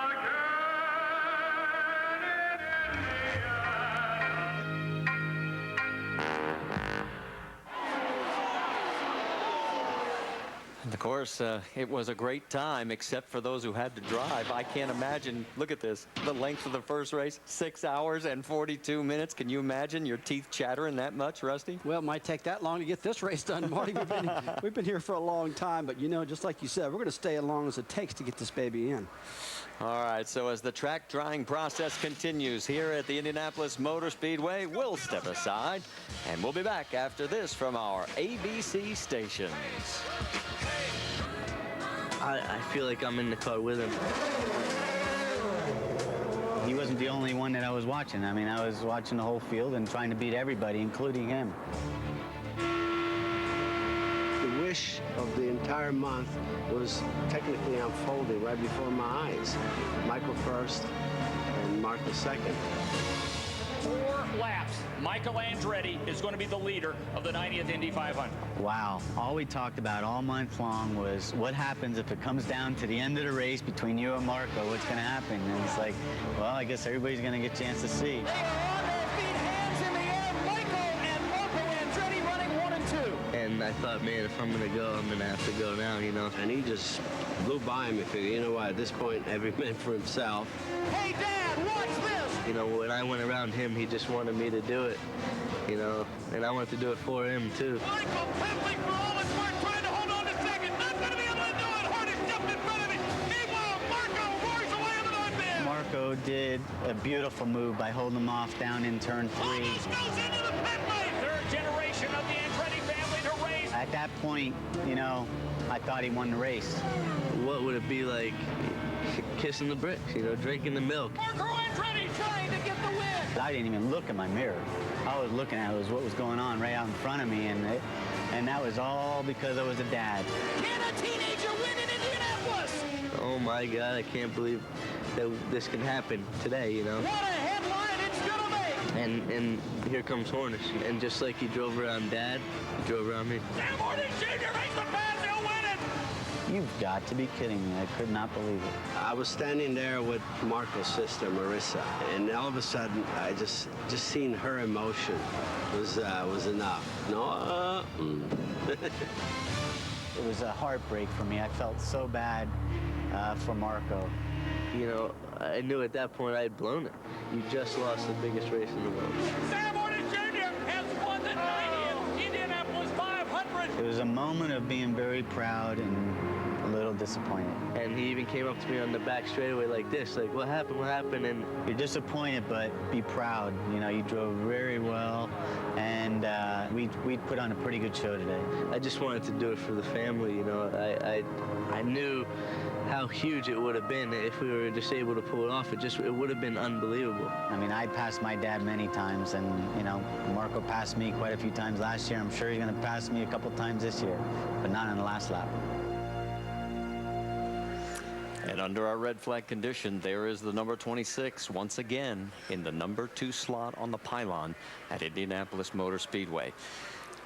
Of course, it was a great time, except for those who had to drive. I can't imagine, look at this, the length of the first race, 6 hours and 42 minutes. Can you imagine your teeth chattering that much, Rusty? Well, it might take that long to get this race done, Marty. We've been here for a long time, but, you know, just like you said, we're going to stay as long as it takes to get this baby in. All right, so as the track drying process continues here at the Indianapolis Motor Speedway, we'll step aside, and we'll be back after this from our ABC stations. I feel like I'm in the car with him. He wasn't the only one that I was watching. I mean, I was watching the whole field and trying to beat everybody, including him. The wish of the entire month was technically unfolding right before my eyes. Michael first and Marco second. 4 laps. Michael Andretti is going to be the leader of the 90th Indy 500. Wow. All we talked about all month long was what happens if it comes down to the end of the race between you and Marco. What's going to happen? And it's like, well, I guess everybody's going to get a chance to see. They are on their feet, hands in the air. Michael and Marco Andretti running 1 and 2. And I thought, man, if I'm going to go, I'm going to have to go now, you know. And he just blew by me. Figured, you know what, at this point, every man for himself. Hey, Dad, watch this. You know, when I went around him, he just wanted me to do it, you know, and I wanted to do it for him, too. Michael pimping for all it's worth, trying to hold on to second. Not going to be able to do it. Hardy's jumped in front of him. Meanwhile, Marco roars away on the north end. Marco did a beautiful move by holding him off down in turn 3. Almost goes into the pit lane. Third generation of the Andretti family to race. At that that point, you know, I thought he won the race. What would it be like kissing the bricks, you know, drinking the milk? Marco Andretti trying to get the win. I didn't even look in my mirror. All I was looking at was what was going on right out in front of me, and that was all because I was a dad. Can a teenager win in Indianapolis? Oh my God, I can't believe that this can happen today, you know. What a headline it's gonna make! And here comes Hornish, and just like he drove around Dad, he drove around me. Sam Hornish Jr. makes the pass, he'll win it! You've got to be kidding me. I could not believe it. I was standing there with Marco's sister, Marissa, and all of a sudden, I just seen her emotion was enough. No. It was a heartbreak for me. I felt so bad for Marco. You know, I knew at that point I had blown it. You just lost the biggest race in the world. Sam Hornish Jr. has won the 90th Indianapolis 500. It was a moment of being very proud and a little disappointed. And he even came up to me on the back straightaway like this, like, what happened, what happened? And you're disappointed, but be proud. You know, you drove very well, and we put on a pretty good show today. I just wanted to do it for the family, you know. I knew how huge it would have been if we were just able to pull it off. It would have been unbelievable. I mean, I passed my dad many times, and, you know, Marco passed me quite a few times last year. I'm sure he's going to pass me a couple times this year, but not on the last lap. And under our red flag condition, there is the number 26 once again in the number 2 slot on the pylon at Indianapolis Motor Speedway.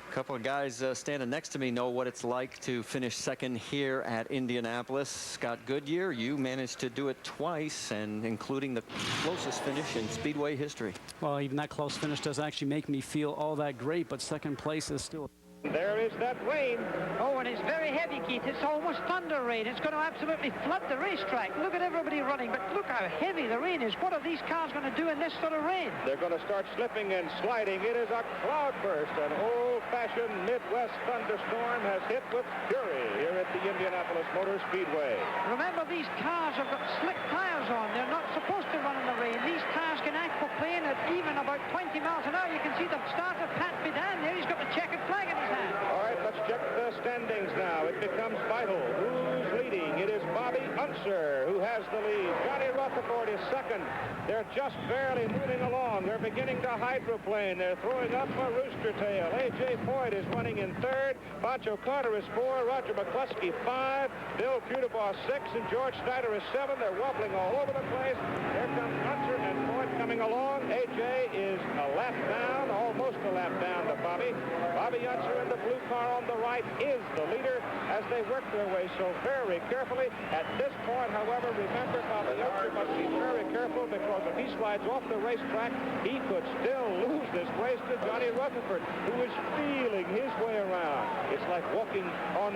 A couple of guys standing next to me know what it's like to finish second here at Indianapolis. Scott Goodyear, you managed to do it twice, and including the closest finish in Speedway history. Well, even that close finish doesn't actually make me feel all that great, but second place is still... There is that rain. Oh, and it's very heavy, Keith. It's almost thunder rain. It's going to absolutely flood the racetrack. Look at everybody running, but look how heavy the rain is. What are these cars going to do in this sort of rain? They're going to start slipping and sliding. It is a cloudburst. An old-fashioned Midwest thunderstorm has hit with fury here at the Indianapolis Motor Speedway. Remember, these cars have got slick tires on. They're not supposed to run in the rain. These cars can aquaplane at even about 20 miles an hour. You can see the starter, Pat Bidan, there. He's got the checkered flag in his hand. All right, let's check the standings now. It becomes vital. Who's leading? It is Bobby Unser who has the lead. Johnny Rutherford is second. They're just barely moving along. They're beginning to hydroplane. They're throwing up a rooster tail. A.J. Foyt is running in third. Pancho Carter is 4. Roger McCluskey 5. Bill Fudabaugh 6. And George Snyder is 7. They're wobbling all over the place. Here comes Unser and Foyt coming along. A.J. is a lap down, almost a lap down to Bobby. Bobby Unser in the blue car on the right is the leader as they work their way so very carefully. At this point, however, remember, Bobby Unser must be very careful because if he slides off the racetrack, he could still lose this race to Johnny Rutherford, who is feeling his way around. It's like walking on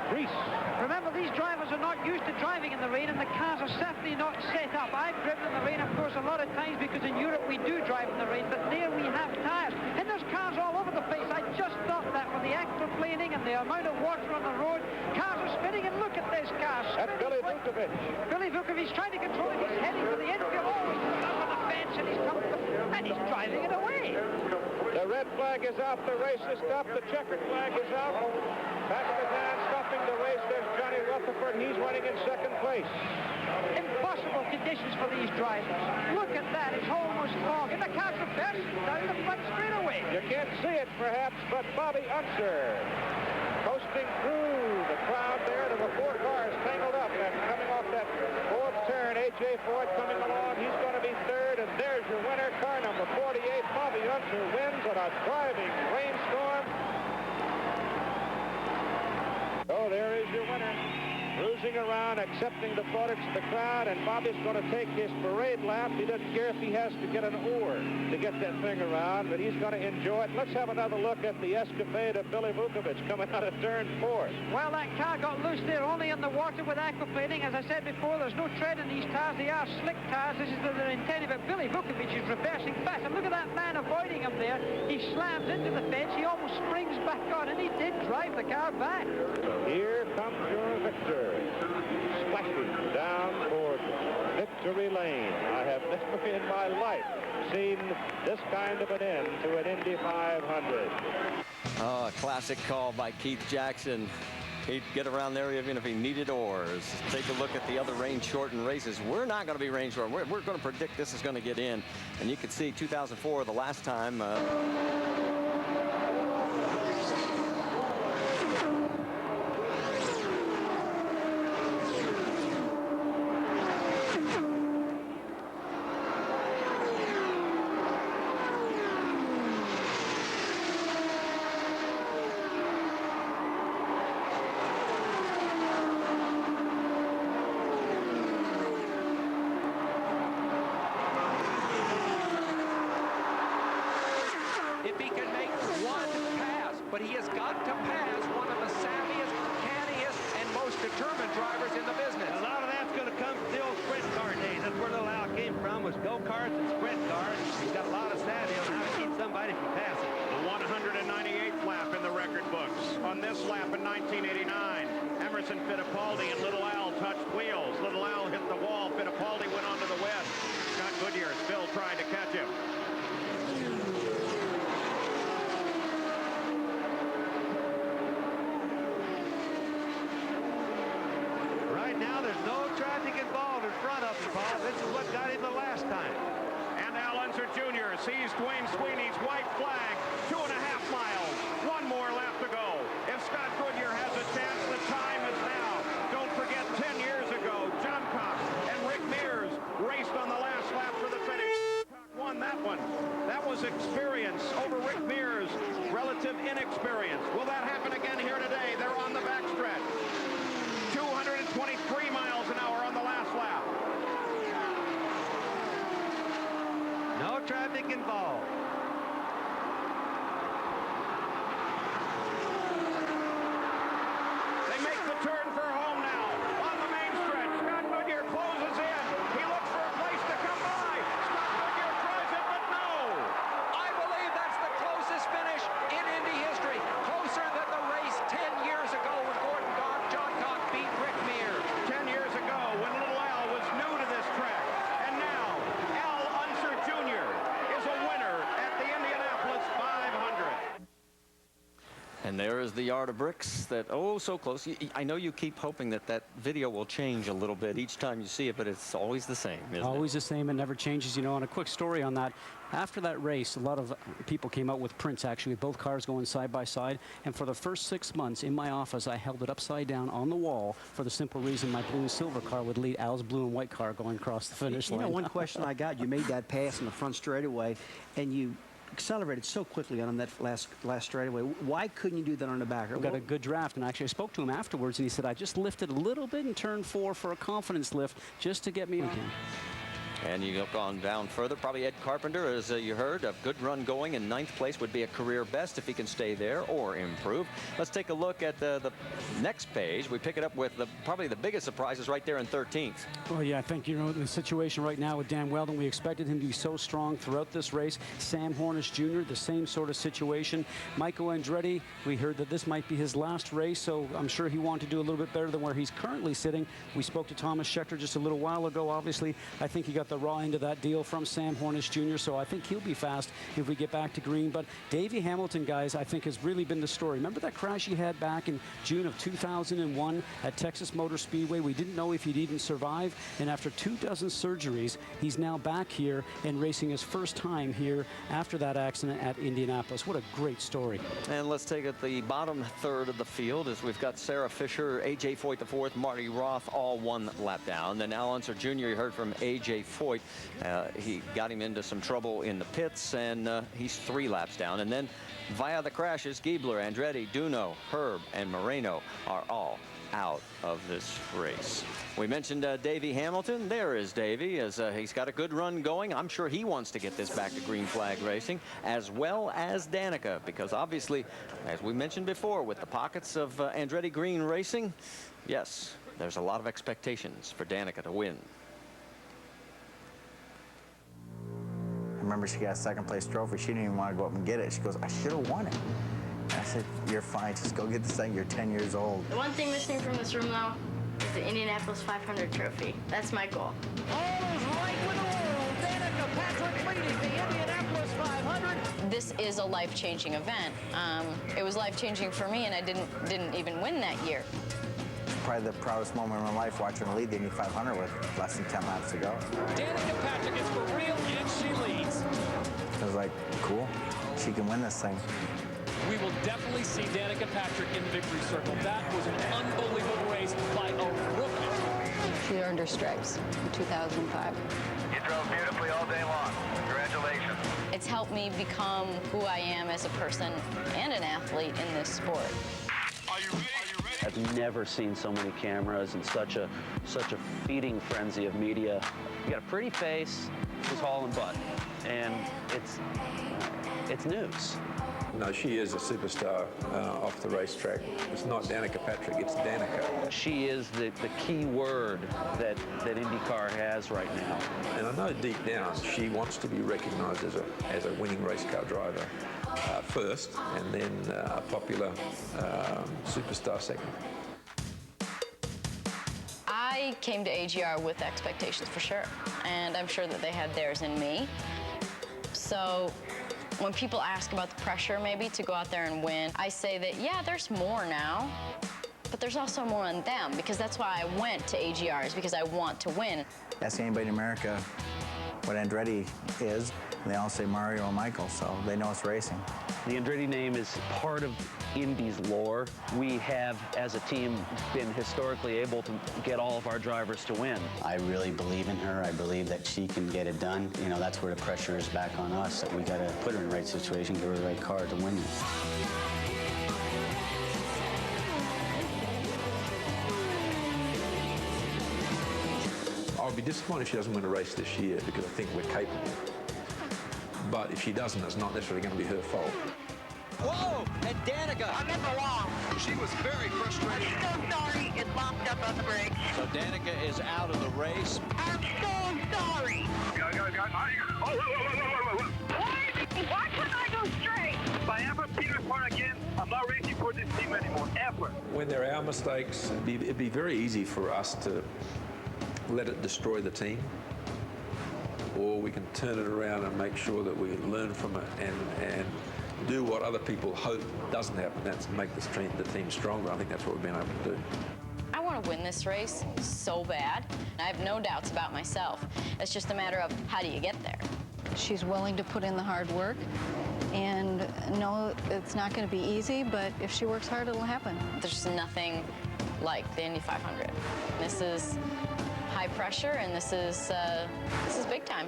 grease. Remember, these drivers are not used to driving in the rain, and the cars are certainly not set up. I've driven in the rain, of course, a lot of times because in Europe we do drive in the rain, but there we have tires. And there's cars all over the place. I just thought that with the aquaplaning and the amount of water on the road, cars are spinning, and look at this car. That's Billy Vukovic. Billy Vukovic's trying to control it. He's heading for the infield. Oh, he's up on the fence, and he's coming, and he's driving it away. The red flag is out. The race is stopped. The checkered flag is out. Pat Bidan stopping the race. There's Johnny Rutherford. He's running in second place. Impossible conditions for these drivers. Look at that. It's almost fog. And the cars are bursting down the front straightaway. You can't see it, perhaps, but Bobby Unser coasting through the crowd there. There were 4 cars tangled up, and coming off that 4th turn, A.J. Foyt coming along. He's going to be 3rd, and there's your winner, car number 48. Bobby Unser wins on a driving rainstorm. Oh, there is your winner. Cruising around, accepting the plaudits of the crowd, and Bobby's going to take his parade lap. He doesn't care if he has to get an oar to get that thing around, but he's going to enjoy it. Let's have another look at the escapade of Billy Vukovic coming out of turn 4. Well, that car got loose there, only in the water with aquaplaning. As I said before, there's no tread in these tires. They are slick tires. This is what they're intended, but Billy Vukovic is reversing fast. And look at that man avoiding him there. He slams into the fence. He almost springs back on, and he did drive the car back. Here comes your victor. Splashing down toward victory lane. I have never in my life seen this kind of an end to an Indy 500. Oh, a classic call by Keith Jackson. He'd get around there even if he needed oars. Take a look at the other rain-shortened races. We're not going to be rain-shortened. We're going to predict this is going to get in. And you can see 2004, the last time. If he can make one pass, but he has got to pass one of the savviest, canniest, and most determined drivers in the business. A lot of that's going to come from the old sprint car days. That's where Little Al came from, was go-karts and sprint cars. He's got a lot of savvy on how to keep somebody from passing. The 198th lap in the record books. On this lap in 1989, Emerson Fittipaldi and Little Al touched wheels. Little Al hit the wall. Fittipaldi went onto the west. Scott Goodyear still trying to catch him. Right now, there's no traffic involved in front of him, Paul. This is what got him the last time. And Al Unser Jr. sees Dwayne Sweeney's white flag. 2.5 miles. One more lap to go. If Scott Goodyear has a chance, the time is now. Don't forget, 10 years ago, John Cox and Rick Mears raced on the last lap for the finish. Cox won that one. That was experience over Rick Mears' relative inexperience. Will that happen again here today? They're on the backstretch. 223 miles an hour on the last lap. No traffic involved. They make the turn for home now. On the main stretch, Scott Goodyear closes in. He looks for a place to come by. Scott Goodyear tries it, but no. I believe that's the closest finish in Indy history. Closer than the race 10 years ago when Gordon John Cox beat Rick Mears. 10 years ago when Little Al was new to this track. And now, Al Unser Jr. is a winner at the Indianapolis 500. And there is the yard of bricks that, oh, so close. I know you keep hoping that that video will change a little bit each time you see it, but it's always the same, isn't it? Always the same. It never changes. You know, and a quick story on that. After that race, a lot of people came out with prints, actually, with both cars going side by side. And for the first 6 months in my office, I held it upside down on the wall for the simple reason my blue and silver car would lead Al's blue and white car going across the finish line. You know, one question I got, you made that pass in the front straightaway, and you accelerated so quickly on that last straightaway. Why couldn't you do that on the back? We got a good draft, and actually I spoke to him afterwards, and he said, I just lifted a little bit in turn 4 for a confidence lift just to get me again. And you look on down further, probably Ed Carpenter, as you heard, a good run going in 9th place would be a career best if he can stay there or improve. Let's take a look at the next page. We pick it up with probably the biggest surprises right there in 13th. Well, yeah, I think, you know, the situation right now with Dan Weldon, we expected him to be so strong throughout this race. Sam Hornish Jr., the same sort of situation. Michael Andretti, we heard that this might be his last race, so I'm sure he wanted to do a little bit better than where he's currently sitting. We spoke to Thomas Schechter just a little while ago, obviously. I think he got the raw end of that deal from Sam Hornish Jr., so I think he'll be fast if we get back to green. But Davey Hamilton, guys, I think has really been the story. Remember that crash he had back in June of 2001 at Texas Motor Speedway? We didn't know if he'd even survive, and after 24 surgeries, he's now back here and racing his first time here after that accident at Indianapolis. What a great story. And let's take it the bottom third of the field as we've got Sarah Fisher, A.J. Foyt IV, Marty Roth, all one lap down. Then Al Unser Jr., you heard from A.J. Foyt. He got him into some trouble in the pits, and he's 3 laps down. And then via the crashes, Giebler, Andretti, Duno, Herb, and Moreno are all out of this race. We mentioned Davey Hamilton. There is Davey, as he's got a good run going. I'm sure he wants to get this back to green flag racing, as well as Danica, because obviously, as we mentioned before, with the pockets of Andretti Green Racing, yes, there's a lot of expectations for Danica to win. I remember she got a 2nd place trophy. She didn't even want to go up and get it. She goes, I should have won it. I said, you're fine. Just go get this thing. You're 10 years old. The one thing missing from this room, though, is the Indianapolis 500 trophy. That's my goal. All is right with the world. Danica Patrick leading the Indianapolis 500. This this is a life-changing event. It was life-changing for me, and I didn't even win that year. Probably the proudest moment of my life, watching her lead the Indy 500 with less than 10 laps to go. Danica Patrick is for real, and she leads. I was like, cool, she can win this thing. We will definitely see Danica Patrick in the victory circle. That was an unbelievable race by a rookie. She earned her stripes in 2005. You drove beautifully all day long. Congratulations. It's helped me become who I am as a person and an athlete in this sport. Are you ready? I've never seen so many cameras and such a feeding frenzy of media. You got a pretty face, just hauling butt, and it's news. No, she is a superstar off the racetrack. It's not Danica Patrick, it's Danica. She is the key word that IndyCar has right now. And I know deep down she wants to be recognized as a winning race car driver first, and then a popular superstar second. I came to AGR with expectations for sure, and I'm sure that they had theirs in me. So when people ask about the pressure maybe to go out there and win, I say that, yeah, there's more now, but there's also more on them, because that's why I went to AGRs, because I want to win. Ask anybody in America what Andretti is, and they all say Mario or Michael, so they know it's racing. The Andretti name is part of Indy's lore. We have, as a team, been historically able to get all of our drivers to win. I really believe in her. I believe that she can get it done. You know, that's where the pressure is back on us, that we got to put her in the right situation, give her the right car to win it. I'll be disappointed if she doesn't win a race this year, because I think we're capable. But if she doesn't, it's not necessarily going to be her fault. Whoa! And Danica! I never lost. She was very frustrated. I'm so sorry. It locked up on the brakes. So Danica is out of the race. I'm so sorry. Why couldn't I go straight? If I ever Peter Pan again, I'm not racing for this team anymore, ever. When there are our mistakes, it'd be very easy for us to let it destroy the team, or we can turn it around and make sure that we learn from it and do what other people hope doesn't happen. That's make the team stronger. I think that's what we've been able to do. I want to win this race so bad. I have no doubts about myself. It's just a matter of how do you get there. She's willing to put in the hard work, and no, it's not going to be easy, but if she works hard, it'll happen. There's nothing like the Indy 500. This is high pressure, and this is big time.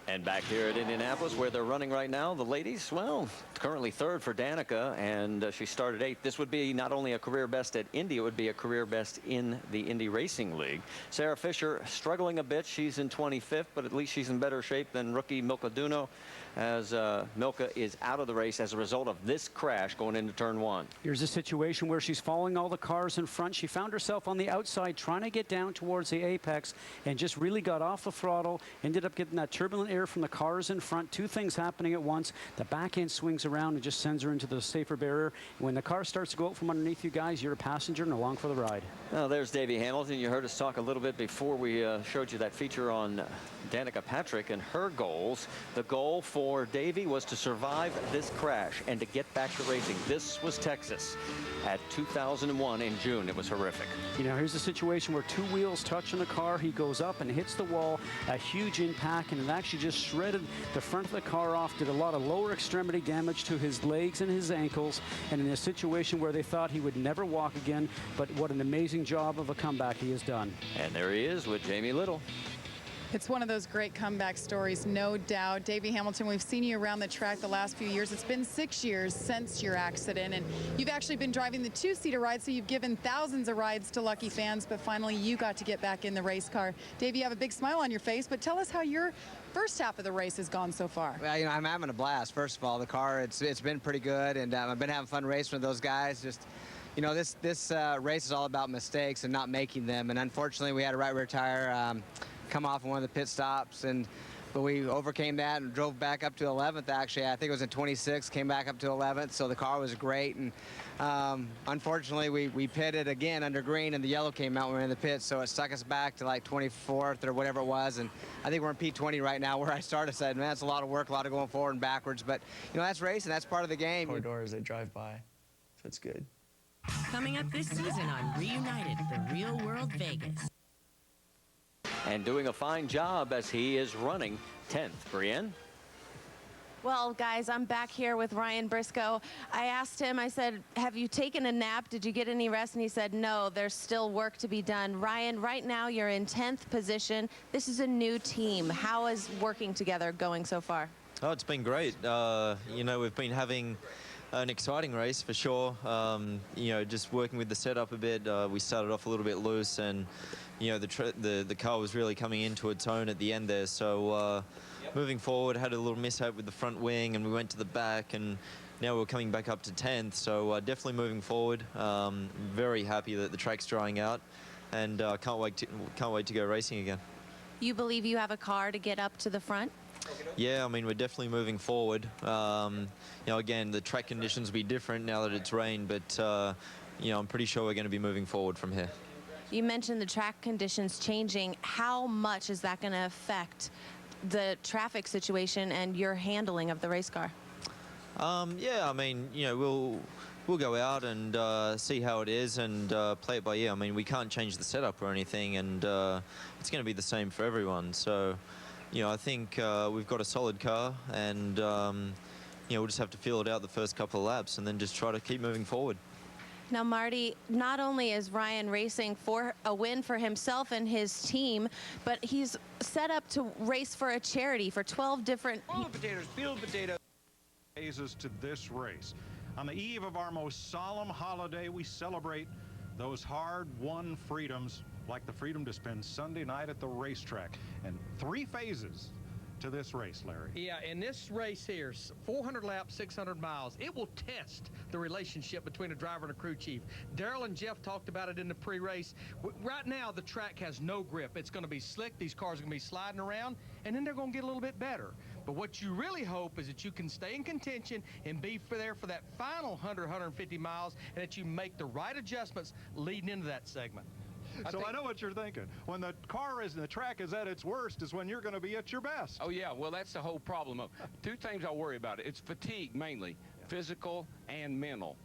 And back here at Indianapolis, where they're running right now, the ladies, well, currently third for Danica, and she started 8th. This would be not only a career best at Indy, it would be a career best in the Indy Racing League. Sarah Fisher struggling a bit. She's in 25th, but at least she's in better shape than rookie Milka Duno, as Milka is out of the race as a result of this crash going into turn 1. Here's a situation where she's following all the cars in front. She found herself on the outside trying to get down towards the apex and just really got off the throttle, ended up getting that turbulent air from the cars in front. Two things happening at once. The back end swings around and just sends her into the safer barrier. When the car starts to go out from underneath you guys, you're a passenger and along for the ride. Now there's Davey Hamilton. You heard us talk a little bit before we showed you that feature on Danica Patrick and her goals. The goal for Davey was to survive this crash and to get back to racing. This was Texas at 2001 in June. It was horrific. You know, here's a situation where two wheels touch on the car. He goes up and hits the wall, a huge impact, and it actually just shredded the front of the car off, did a lot of lower extremity damage to his legs and his ankles, and in a situation where they thought he would never walk again, but what an amazing job of a comeback he has done. And there he is with Jamie Little. It's one of those great comeback stories, no doubt. Davey Hamilton, we've seen you around the track the last few years. It's been 6 years since your accident, and you've actually been driving the two-seater ride, so you've given thousands of rides to lucky fans, but finally you got to get back in the race car. Davey, you have a big smile on your face, but tell us how your first half of the race has gone so far. Well, you know, I'm having a blast. First of all, the car, it's been pretty good, and I've been having fun racing with those guys. Just, you know, this race is all about mistakes and not making them, and unfortunately we had a right rear tire come off in one of the pit stops, and but we overcame that and drove back up to 11th, actually. I think it was in 26, came back up to 11th, so the car was great. And unfortunately, we pitted again under green, and the yellow came out when we were in the pits, so it stuck us back to like 24th or whatever it was. And I think we're in P20 right now where I started. I said, man, it's a lot of work, a lot of going forward and backwards. But, you know, that's racing. That's part of the game. Corridors, they drive by, so it's good. Coming up this season on Reunited, the Real World Vegas. And doing a fine job as he is running 10th. Brienne? Well, guys, I'm back here with Ryan Briscoe. I asked him, I said, have you taken a nap? Did you get any rest? And he said, no, there's still work to be done. Ryan, right now you're in 10th position. This is a new team. How is working together going so far? Oh, it's been great. You know, we've been having an exciting race for sure. You know, just working with the setup a bit. We started off a little bit loose, and you know, the car was really coming into its own at the end there. So moving forward, had a little mishap with the front wing, and we went to the back, and now we're coming back up to 10th. So definitely moving forward. Very happy that the track's drying out, and can't wait to go racing again. You believe you have a car to get up to the front? Yeah, I mean, we're definitely moving forward. You know, again, the track conditions will be different now that it's rained, but you know, I'm pretty sure we're going to be moving forward from here. You mentioned the track conditions changing. How much is that going to affect the traffic situation and your handling of the race car? Yeah, I mean, you know, we'll go out and see how it is and play it by ear. I mean, we can't change the setup or anything, and it's going to be the same for everyone. So, you know, I think we've got a solid car, and you know, we'll just have to feel it out the first couple of laps and then just try to keep moving forward. Now, Marty, not only is Ryan racing for a win for himself and his team, but he's set up to race for a charity for 12 different... Field potatoes. Phases to this race. On the eve of our most solemn holiday, we celebrate those hard-won freedoms, like the freedom to spend Sunday night at the racetrack. And 3 phases to this race, Larry. Yeah, in this race here, 400 laps, 600 miles, it will test the relationship between a driver and a crew chief. Darrell and Jeff talked about it in the pre-race. Right now, the track has no grip. It's going to be slick. These cars are going to be sliding around, and then they're going to get a little bit better. But what you really hope is that you can stay in contention and be there for that final 100, 150 miles, and that you make the right adjustments leading into that segment. So I know what you're thinking. When the car is and the track is at its worst is when you're going to be at your best. Oh, yeah. Well, that's the whole problem. Two things I worry about. It's fatigue mainly, physical and mental.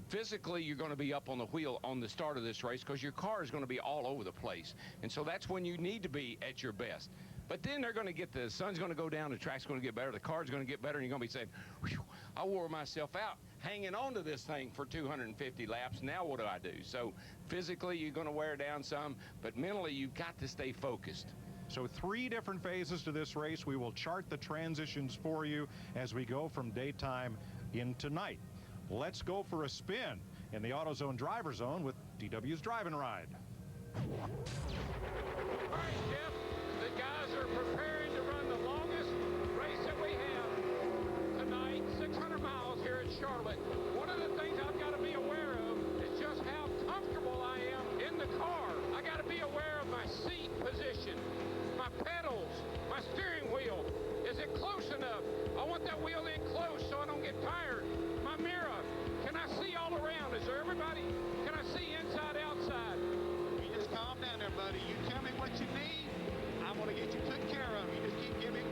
Physically, you're going to be up on the wheel on the start of this race because your car is going to be all over the place. And so that's when you need to be at your best. But then they're going to get, the sun's going to go down, the track's going to get better, the car's going to get better, and you're going to be saying, whew, I wore myself out hanging on to this thing for 250 laps. Now what do I do? So physically, you're going to wear down some, but mentally, you've got to stay focused. So 3 different phases to this race. We will chart the transitions for you as we go from daytime into night. Let's go for a spin in the AutoZone Driver Zone with DW's Drive and Ride. All right, Jeff, the guys are preparing to run the longest race that we have tonight, 600 miles here at Charlotte. One of the things I've got to be aware of is just how comfortable I am in the car. I got to be aware of my seat position, my pedals, my steering wheel. Is it close enough? I want that wheel in close so I don't get tired. My mirror, can I see all around? Is there everybody? Can I see inside, outside? You just calm down there, buddy. You tell me what you need. I'm going to get you took care of. You just keep giving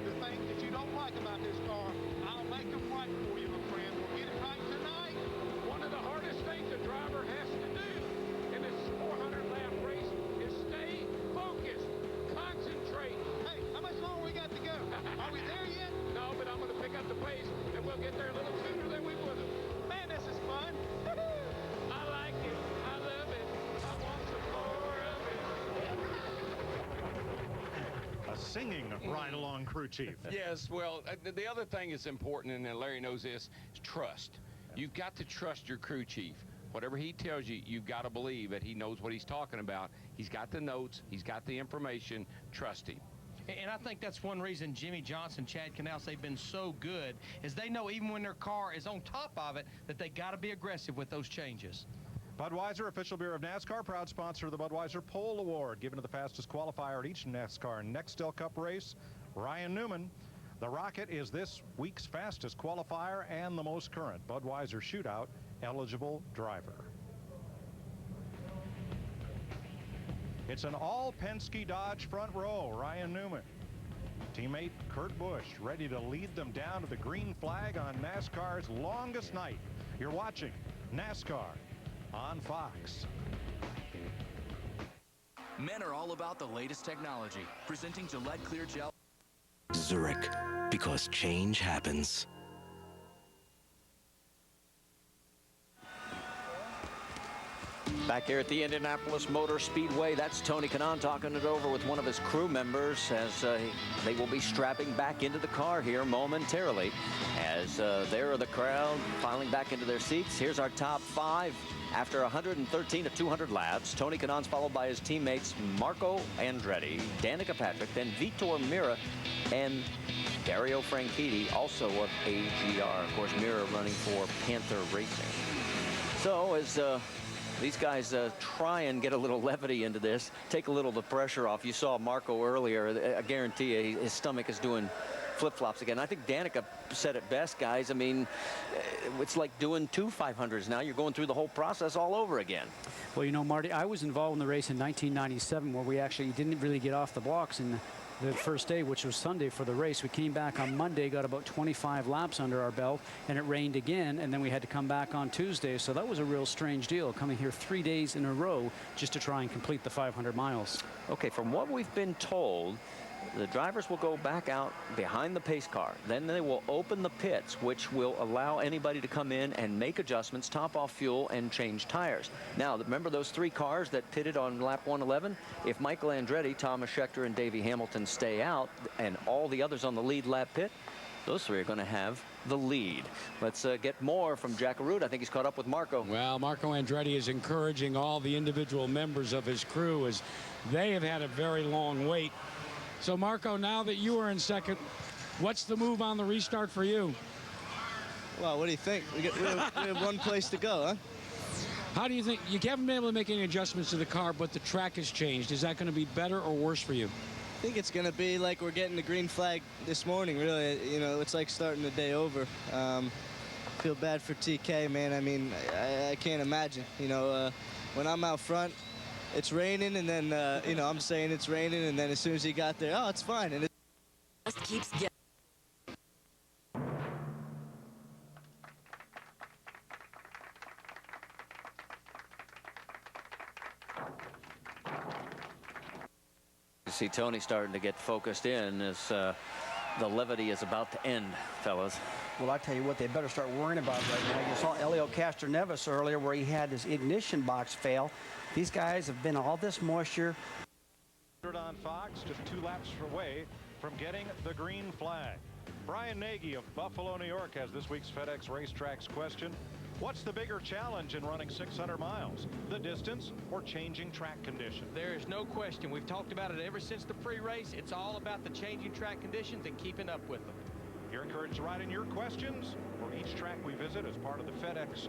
the things that you don't like about this car. I'll make them right for you, my friend. We'll get it right tonight. One of the hardest things a driver has to do in this 400-lap race is stay focused, concentrate. Hey, how much longer we got to go? Are we there yet? No, but I'm going to pick up the pace, and we'll get there a little sooner than we would have. Man, this is fun. I like it. I love it. I want some more of it. A singing ride-along crew chief. Yes, well, the other thing that's important, and Larry knows this, is trust. You've got to trust your crew chief. Whatever he tells you, you've got to believe that he knows what he's talking about. He's got the notes. He's got the information. Trust him. And I think that's one reason Jimmy Johnson, Chad Canals, they've been so good, is they know even when their car is on top of it, that they got to be aggressive with those changes. Budweiser, official beer of NASCAR, proud sponsor of the Budweiser Pole Award, given to the fastest qualifier at each NASCAR Nextel Cup race. Ryan Newman. The Rocket is this week's fastest qualifier and the most current Budweiser Shootout eligible driver. It's an all Penske Dodge front row. Ryan Newman. Teammate Kurt Busch ready to lead them down to the green flag on NASCAR's longest night. You're watching NASCAR on Fox. Men are all about the latest technology. Presenting Gillette Clear Gel. Zurich, because change happens. Back here at the Indianapolis Motor Speedway, that's Tony Kanaan talking it over with one of his crew members as they will be strapping back into the car here momentarily. As there are the crowd filing back into their seats. Here's our top 5 after 113 of 200 laps. Tony Kanaan's followed by his teammates Marco Andretti, Danica Patrick, then Vitor Meira, and Dario Franchitti, also of AGR. Of course, Meira running for Panther Racing. So as these guys try and get a little levity into this, take a little of the pressure off. You saw Marco earlier. I guarantee you his stomach is doing flip-flops again. I think Danica said it best, guys. I mean, it's like doing 2 500s now. You're going through the whole process all over again. Well, you know, Marty, I was involved in the race in 1997 where we actually didn't really get off the blocks in the first day, which was Sunday for the race. We came back on Monday, got about 25 laps under our belt, and it rained again, and then we had to come back on Tuesday. So that was a real strange deal, coming here 3 days in a row just to try and complete the 500 miles. Okay, from what we've been told, the drivers will go back out behind the pace car. Then they will open the pits, which will allow anybody to come in and make adjustments, top off fuel, and change tires. Now, remember those 3 cars that pitted on lap 111? If Michael Andretti, Thomas Scheckter, and Davey Hamilton stay out, and all the others on the lead lap pit, those 3 are going to have the lead. Let's get more from Jack Arute. I think he's caught up with Marco. Well, Marco Andretti is encouraging all the individual members of his crew as they have had a very long wait. So, Marco, now that you are in second, what's the move on the restart for you? Well, what do you think? We have one place to go, huh? How do you think? You haven't been able to make any adjustments to the car, but the track has changed. Is that going to be better or worse for you? I think it's going to be like we're getting the green flag this morning, really. You know, it's like starting the day over. Feel bad for TK, man. I mean, I can't imagine. You know, when I'm out front, it's raining, and then, you know, I'm saying it's raining, and then as soon as he got there, oh, it's fine. And it Just keeps getting. You see Tony starting to get focused in as the levity is about to end, fellas. Well, I tell you what, they better start worrying about right now. You saw Elio Castroneves earlier where he had his ignition box fail. These guys have been all this moisture. On Fox, just 2 laps away from getting the green flag. Brian Nagy of Buffalo, New York has this week's FedEx Racetracks question. What's the bigger challenge in running 600 miles? The distance or changing track conditions? There is no question. We've talked about it ever since the pre-race. It's all about the changing track conditions and keeping up with them. You're encouraged to write in your questions for each track we visit as part of the FedEx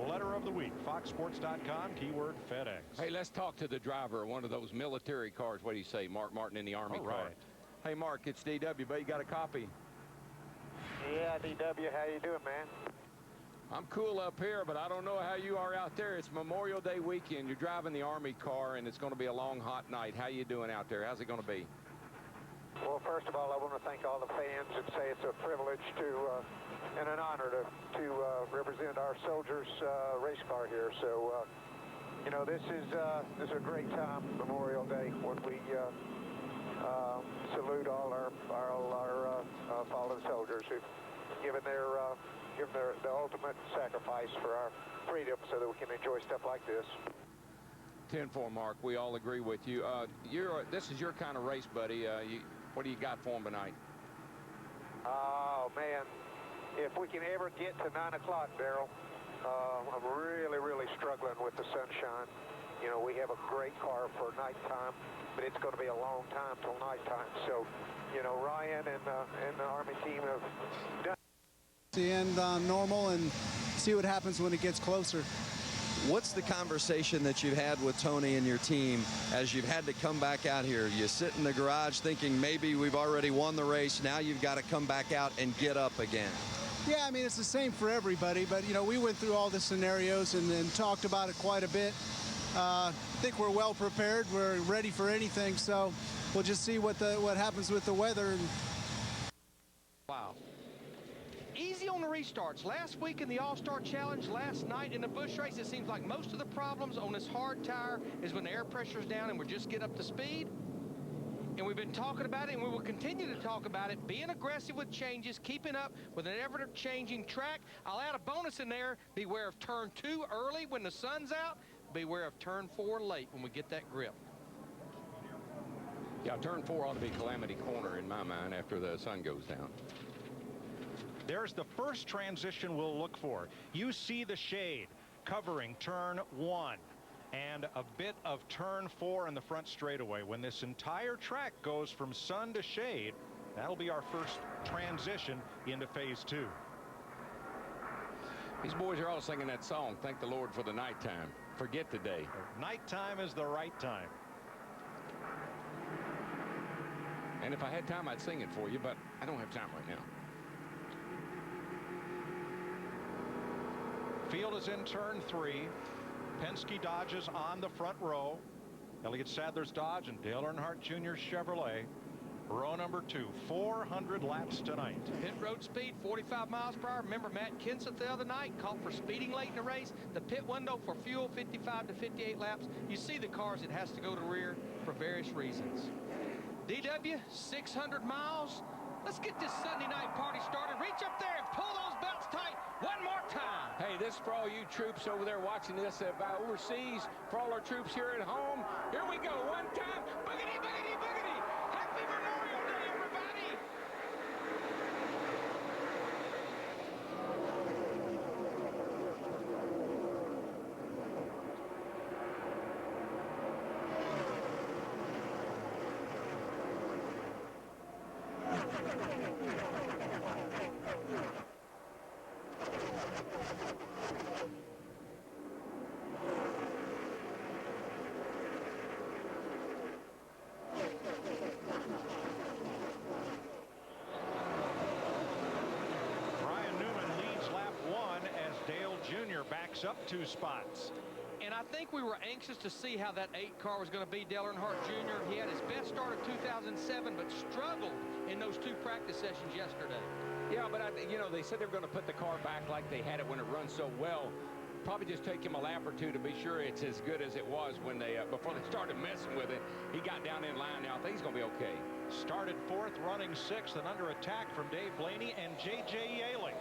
Letter of the Week. FoxSports.com, keyword FedEx. Hey, let's talk to the driver of one of those military cars. What do you say, Mark Martin in the Army All car? right. Hey, Mark, it's DW, but you got a copy? Yeah, DW, how you doing, man? I'm cool up here, but I don't know how you are out there. It's Memorial Day weekend. You're driving the Army car, and it's going to be a long, hot night. How you doing out there? How's it going to be? Well, first of all, I want to thank all the fans and say it's a privilege and an honor to represent our soldiers' race car here. So, you know, this is a great time, Memorial Day, when we salute all our fallen soldiers who've given the ultimate sacrifice for our freedom so that we can enjoy stuff like this. 10-4, Mark. We all agree with you. This is your kind of race, buddy. What do you got for him tonight? Oh, man. If we can ever get to 9 o'clock, Darrell, I'm really, really struggling with the sunshine. You know, we have a great car for nighttime, but it's going to be a long time till nighttime. So, you know, Ryan and the Army team have done the end on normal and see what happens when it gets closer. What's the conversation that you've had with Tony and your team as you've had to come back out here? You sit in the garage thinking maybe we've already won the race. Now you've got to come back out and get up again. Yeah, I mean, it's the same for everybody, but, you know, we went through all the scenarios and talked about it quite a bit. I think we're well prepared. We're ready for anything, so we'll just see what happens with the weather. Wow. Easy on the restarts. Last week in the All-Star Challenge, last night in the Busch race, it seems like most of the problems on this hard tire is when the air pressure's down and we're just getting up to speed. And we've been talking about it, and we will continue to talk about it, being aggressive with changes, keeping up with an ever-changing track. I'll add a bonus in there. Beware of turn 2 early when the sun's out. Beware of turn 4 late when we get that grip. Yeah, turn 4 ought to be Calamity Corner in my mind after the sun goes down. There's the first transition we'll look for. You see the shade covering turn 1 and a bit of turn 4 in the front straightaway. When this entire track goes from sun to shade, that'll be our first transition into phase 2. These boys are all singing that song, Thank the Lord for the Nighttime. Forget the day. Nighttime is the right time. And if I had time, I'd sing it for you, but I don't have time right now. Field is in turn 3. Penske Dodge is on the front row. Elliott Sadler's Dodge and Dale Earnhardt Jr. Chevrolet. Row number 2, 400 laps tonight. Pit road speed, 45 miles per hour. Remember Matt Kenseth the other night caught for speeding late in the race. The pit window for fuel, 55 to 58 laps. You see the cars, it has to go to rear for various reasons. DW, 600 miles. Let's get this Sunday night party started. Reach up there and pull those belts tight one more time. Hey, this is for all you troops over there watching this overseas, for all our troops here at home. Here we go, one time. Boogity, boogity, boogity. Happy Memorial Day, everybody. Backs up 2 spots. And I think we were anxious to see how that 8 car was going to be. Dale Earnhardt Jr. He had his best start of 2007, but struggled in those 2 practice sessions yesterday. Yeah, but you know, they said they were going to put the car back like they had it when it runs so well. Probably just take him a lap or 2 to be sure it's as good as it was when they before they started messing with it. He got down in line now. I think he's going to be okay. Started 4th, running 6th, and under attack from Dave Blaney and J.J. Yaley.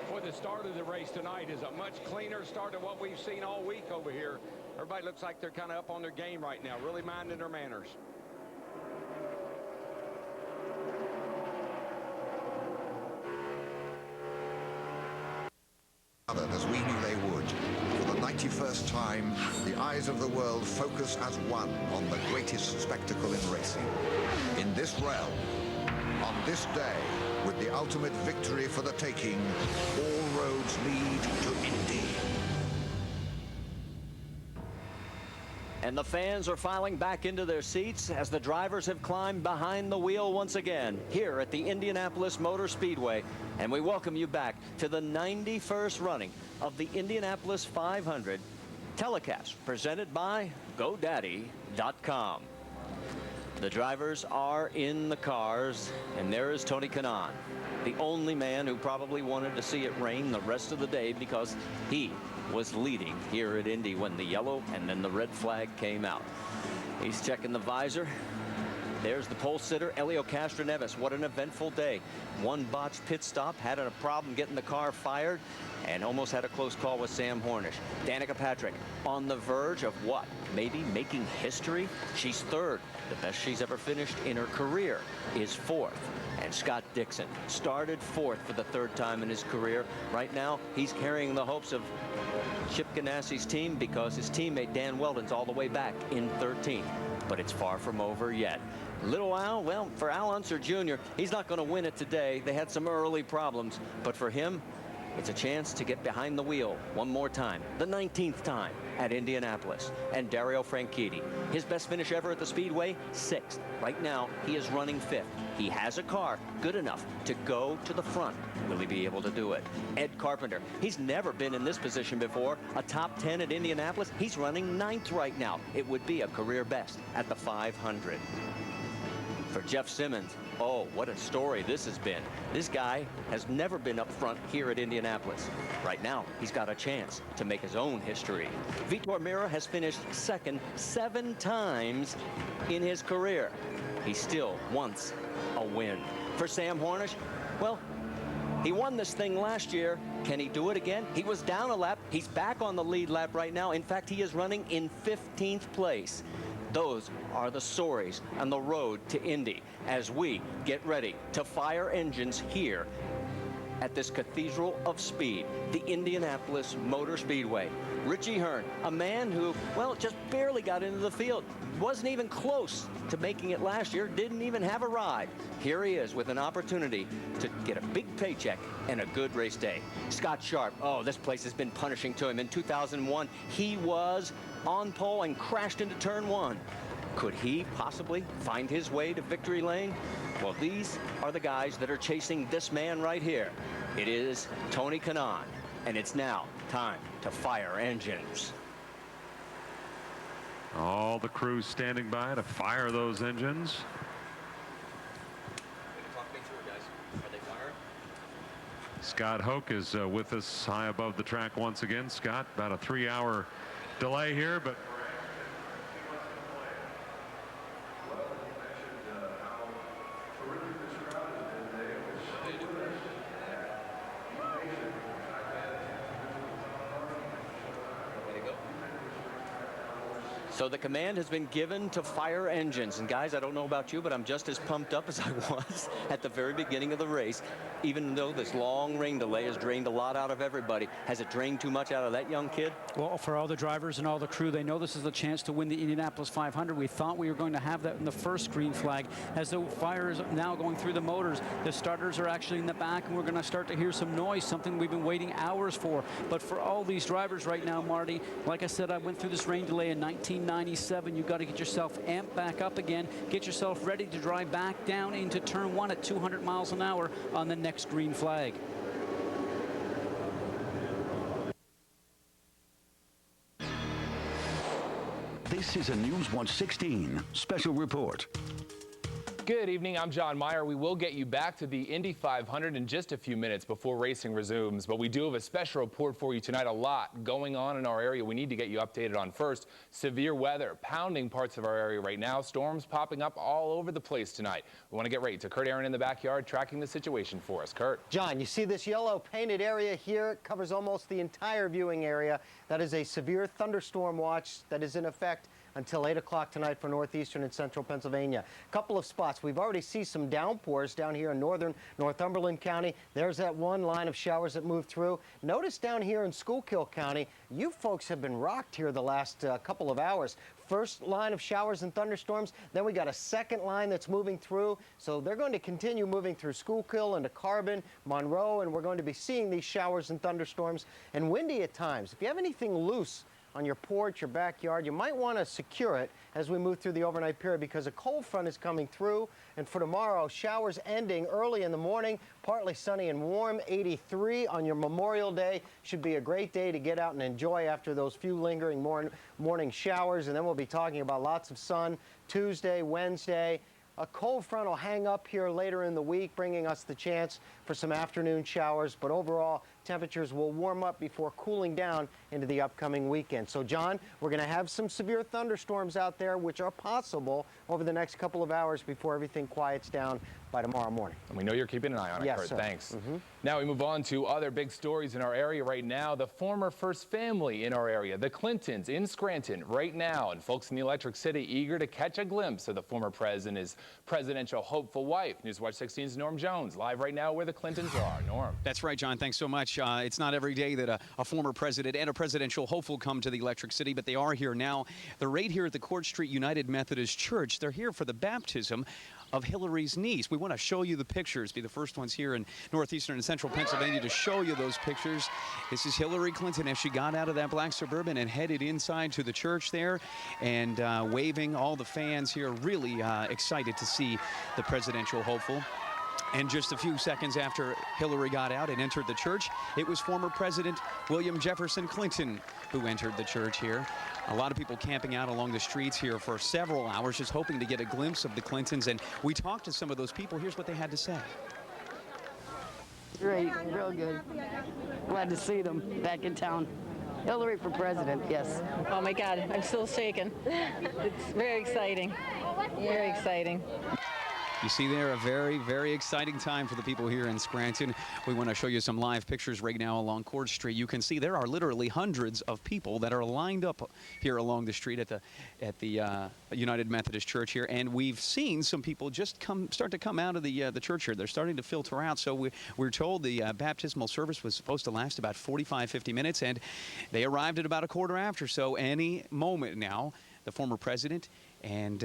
Boy, the start of the race tonight is a much cleaner start than what we've seen all week over here. Everybody looks like they're kind of up on their game right now, really minding their manners. As we knew they would. For the 91st time, the eyes of the world focus as one on the greatest spectacle in racing. In this realm, on this day, with the ultimate victory for the taking, all roads lead to Indy. And the fans are filing back into their seats as the drivers have climbed behind the wheel once again here at the Indianapolis Motor Speedway. And we welcome you back to the 91st running of the Indianapolis 500 telecast presented by GoDaddy.com. The drivers are in the cars, and there is Tony Kanaan, the only man who probably wanted to see it rain the rest of the day because he was leading here at Indy when the yellow and then the red flag came out. He's checking the visor. There's the pole sitter, Helio Castroneves. What an eventful day. One botched pit stop, had a problem getting the car fired, and almost had a close call with Sam Hornish. Danica Patrick on the verge of what? Maybe making history? She's 3rd. The best she's ever finished in her career is 4th. And Scott Dixon started 4th for the 3rd time in his career. Right now, he's carrying the hopes of Chip Ganassi's team because his teammate Dan Weldon's all the way back in 13th. But it's far from over yet. Little Al, well, for Al Unser Jr., he's not going to win it today. They had some early problems, but for him, It's a chance to get behind the wheel one more time, the 19th time at Indianapolis. And Dario Franchitti, his best finish ever at the Speedway, 6th. Right now, he is running 5th. He has a car good enough to go to the front. Will he be able to do it? Ed Carpenter, he's never been in this position before. A top 10 at Indianapolis. He's running 9th right now. It would be a career best at the 500. For Jeff Simmons, oh, what a story this has been. This guy has never been up front here at Indianapolis. Right now, he's got a chance to make his own history. Vitor Meira has finished 2nd 7 times in his career. He still wants a win. For Sam Hornish, well, he won this thing last year. Can he do it again? He was down a lap. He's back on the lead lap right now. In fact, he is running in 15th place. Those are the stories on the road to Indy as we get ready to fire engines here at this Cathedral of Speed, the Indianapolis Motor Speedway. Richie Hearn, a man who, well, just barely got into the field. Wasn't even close to making it last year, didn't even have a ride. Here he is with an opportunity to get a big paycheck and a good race day. Scott Sharp, oh, this place has been punishing to him. In 2001, he was on pole and crashed into turn 1. Could he possibly find his way to victory lane? Well, these are the guys that are chasing this man right here. It is Tony Kanaan, and it's now time to fire engines. All the crews standing by to fire those engines. Scott Hoke is with us high above the track once again. Scott, about a 3-hour delay here, but So the command has been given to fire engines. And guys, I don't know about you, but I'm just as pumped up as I was at the very beginning of the race. Even though this long rain delay has drained a lot out of everybody. Has it drained too much out of that young kid? Well, for all the drivers and all the crew, they know this is the chance to win the Indianapolis 500. We thought we were going to have that in the first green flag. As the fire is now going through the motors, the starters are actually in the back, and we're going to start to hear some noise, something we've been waiting hours for. But for all these drivers right now, Marty, like I said, I went through this rain delay in 1997. You've got to get yourself amped back up again, get yourself ready to drive back down into turn 1 at 200 miles an hour on the next green flag. This is a News 116 special report. Good evening, I'm John Meyer. We will get you back to the Indy 500 in just a few minutes before racing resumes, but we do have a special report for you tonight. A lot going on in our area we need to get you updated on. First, severe weather pounding parts of our area right now. Storms popping up all over the place tonight. We want to get ready to Kurt Aaron in the backyard tracking the situation for us. Kurt. John, you see this yellow painted area here? It covers almost the entire viewing area. That is a severe thunderstorm watch that is in effect until 8 o'clock tonight for northeastern and central Pennsylvania. A couple of spots. We've already seen some downpours down here in northern Northumberland County. There's that one line of showers that moved through. Notice down here in Schuylkill County, you folks have been rocked here the last couple of hours. First line of showers and thunderstorms, then we got a second line that's moving through. So they're going to continue moving through Schuylkill into Carbon, Monroe, and we're going to be seeing these showers and thunderstorms and windy at times. If you have anything loose on your porch, your backyard, you might want to secure it as we move through the overnight period because a cold front is coming through. And for tomorrow, showers ending early in the morning, partly sunny and warm, 83 on your Memorial Day. Should be a great day to get out and enjoy after those few lingering morning showers. And then we'll be talking about lots of sun Tuesday, Wednesday. A cold front will hang up here later in the week, bringing us the chance for some afternoon showers. But overall, temperatures will warm up before cooling down into the upcoming weekend. So, John, we're going to have some severe thunderstorms out there, which are possible over the next couple of hours before everything quiets down by tomorrow morning. And we know you're keeping an eye on it, Yes, Kurt. sir. Thanks. Now we move on to other big stories in our area right now. The former first family in our area, the Clintons in Scranton right now. And folks in the Electric City eager to catch a glimpse of the former president, his presidential hopeful wife. Newswatch 16's Norm Jones, live right now where the Clintons are. Norm. That's right, John. Thanks so much. It's not every day that a former president and a presidential hopeful come to the Electric City, but they are here now. They're right here at the Court Street United Methodist Church. They're here for the baptism of Hillary's niece. We want to show you the pictures, be the first ones here in northeastern and central Pennsylvania to show you those pictures. This is Hillary Clinton as she got out of that black Suburban and headed inside to the church there, and waving. All the fans here really excited to see the presidential hopeful. And just a few seconds after Hillary got out and entered the church, it was former President William Jefferson Clinton who entered the church here. A lot of people camping out along the streets here for several hours, just hoping to get a glimpse of the Clintons. And we talked to some of those people. Here's what they had to say. Great, real good. Glad to see them back in town. Hillary for president, yes. Oh my God, I'm still shaking. It's very exciting. Very exciting. You see there, a very, very exciting time for the people here in Scranton. We want to show you some live pictures right now along Court Street. You can see there are literally hundreds of people that are lined up here along the street at the United Methodist Church here, and we've seen some people just start to come out of the church here. They're starting to filter out. So we're told the baptismal service was supposed to last about 45-50 minutes, and they arrived at about a quarter after. So any moment now, the former president and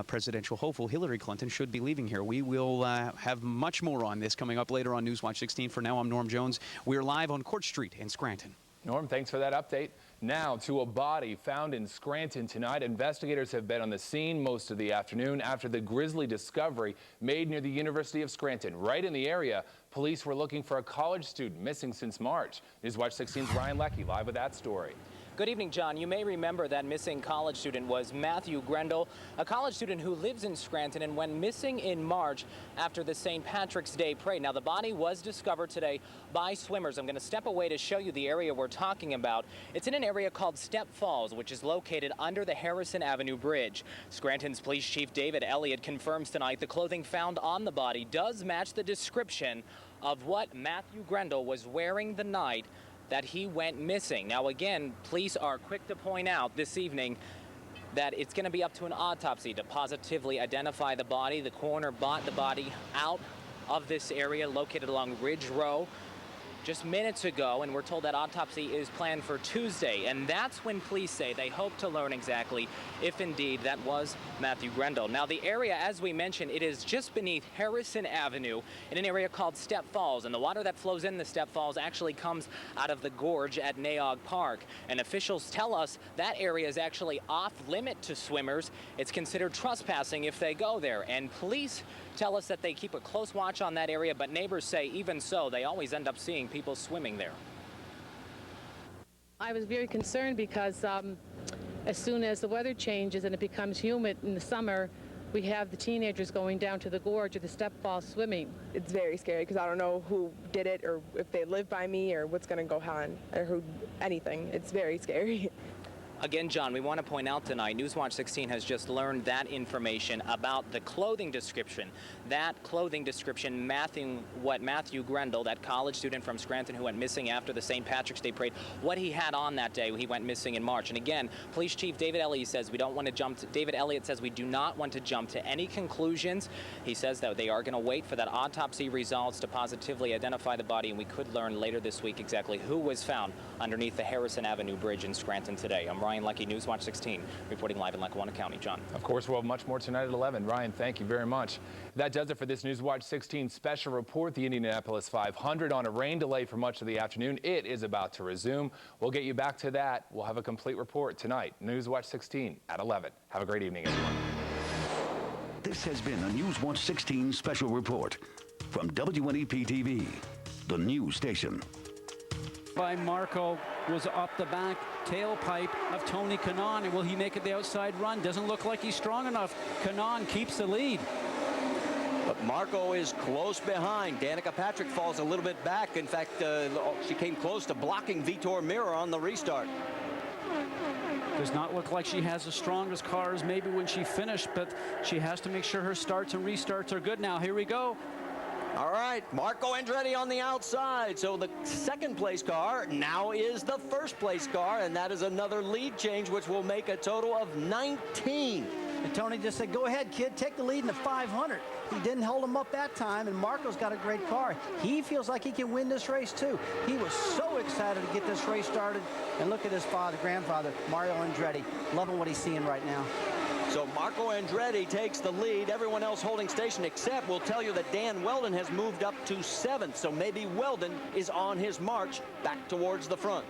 presidential hopeful Hillary Clinton should be leaving here. We will have much more on this coming up later on Newswatch 16. For now, I'm Norm Jones. We're live on Court Street in Scranton. Norm, thanks for that update. Now to a body found in Scranton tonight. Investigators have been on the scene most of the afternoon after the grisly discovery made near the University of Scranton. Right in the area, police were looking for a college student missing since March. Newswatch 16's Ryan Leckie live with that story. Good evening, John. You may remember that missing college student was Matthew Grendel, a college student who lives in Scranton and went missing in March after the St. Patrick's Day parade. Now, the body was discovered today by swimmers. I'm going to step away to show you the area we're talking about. It's in an area called Step Falls, which is located under the Harrison Avenue Bridge. Scranton's Police Chief David Elliott confirms tonight the clothing found on the body does match the description of what Matthew Grendel was wearing the night that he went missing. Now, again, police are quick to point out this evening that it's going to be up to an autopsy to positively identify the body. The coroner brought the body out of this area located along Ridge Row just minutes ago, and we're told that autopsy is planned for Tuesday. And that's when police say they hope to learn exactly if indeed that was Matthew Grendel. Now, the area, as we mentioned, it is just beneath Harrison Avenue in an area called Step Falls. And the water that flows in the Step Falls actually comes out of the gorge at Naog Park. And officials tell us that area is actually off limit to swimmers. It's considered trespassing if they go there. And police tell us that they keep a close watch on that area, but neighbors say even so, they always end up seeing people swimming there. I was very concerned because as soon as the weather changes and it becomes humid in the summer, we have the teenagers going down to the gorge or the Step Falls swimming. It's very scary because I don't know who did it or if they live by me or what's going to go on or anything. It's very scary. Again, John, we want to point out tonight, Newswatch 16 has just learned that information about the clothing description. That clothing description matching what Matthew Grendel, that college student from Scranton who went missing after the St. Patrick's Day parade, what he had on that day he went missing in March. And again, Police Chief David Elliott says we don't want to jump to, David Elliott says we do not want to jump to any conclusions. He says that they are going to wait for that autopsy results to positively identify the body, and we could learn later this week exactly who was found underneath the Harrison Avenue Bridge in Scranton today. I'm Ryan Leckie, Newswatch 16, reporting live in Lackawanna County. John. Of course, we'll have much more tonight at 11. Ryan, thank you very much. That does it for this Newswatch 16 special report. The Indianapolis 500 on a rain delay for much of the afternoon. It is about to resume. We'll get you back to that. We'll have a complete report tonight. Newswatch 16 at 11. Have a great evening, everyone. This has been a Newswatch 16 special report from WNEP-TV, the news station. By Marco was up the back tailpipe of Tony Kanaan, and will he make it the outside run? Doesn't look like he's strong enough. Kanaan keeps the lead. But Marco is close behind. Danica Patrick falls a little bit back. In fact, she came close to blocking Vitor Mirror on the restart. Does not look like she has the strongest cars maybe when she finished, but she has to make sure her starts and restarts are good now. Here we go. All right, Marco Andretti on the outside. So the second place car now is the first place car, and that is another lead change, which will make a total of 19. And Tony just said, go ahead, kid, take the lead in the 500. He didn't hold him up that time, and Marco's got a great car. He feels like he can win this race, too. He was so excited to get this race started. And look at his father, grandfather, Mario Andretti, loving what he's seeing right now. So Marco Andretti takes the lead. Everyone else holding station, except we'll tell you that Dan Weldon has moved up to 7th. So maybe Weldon is on his march back towards the front.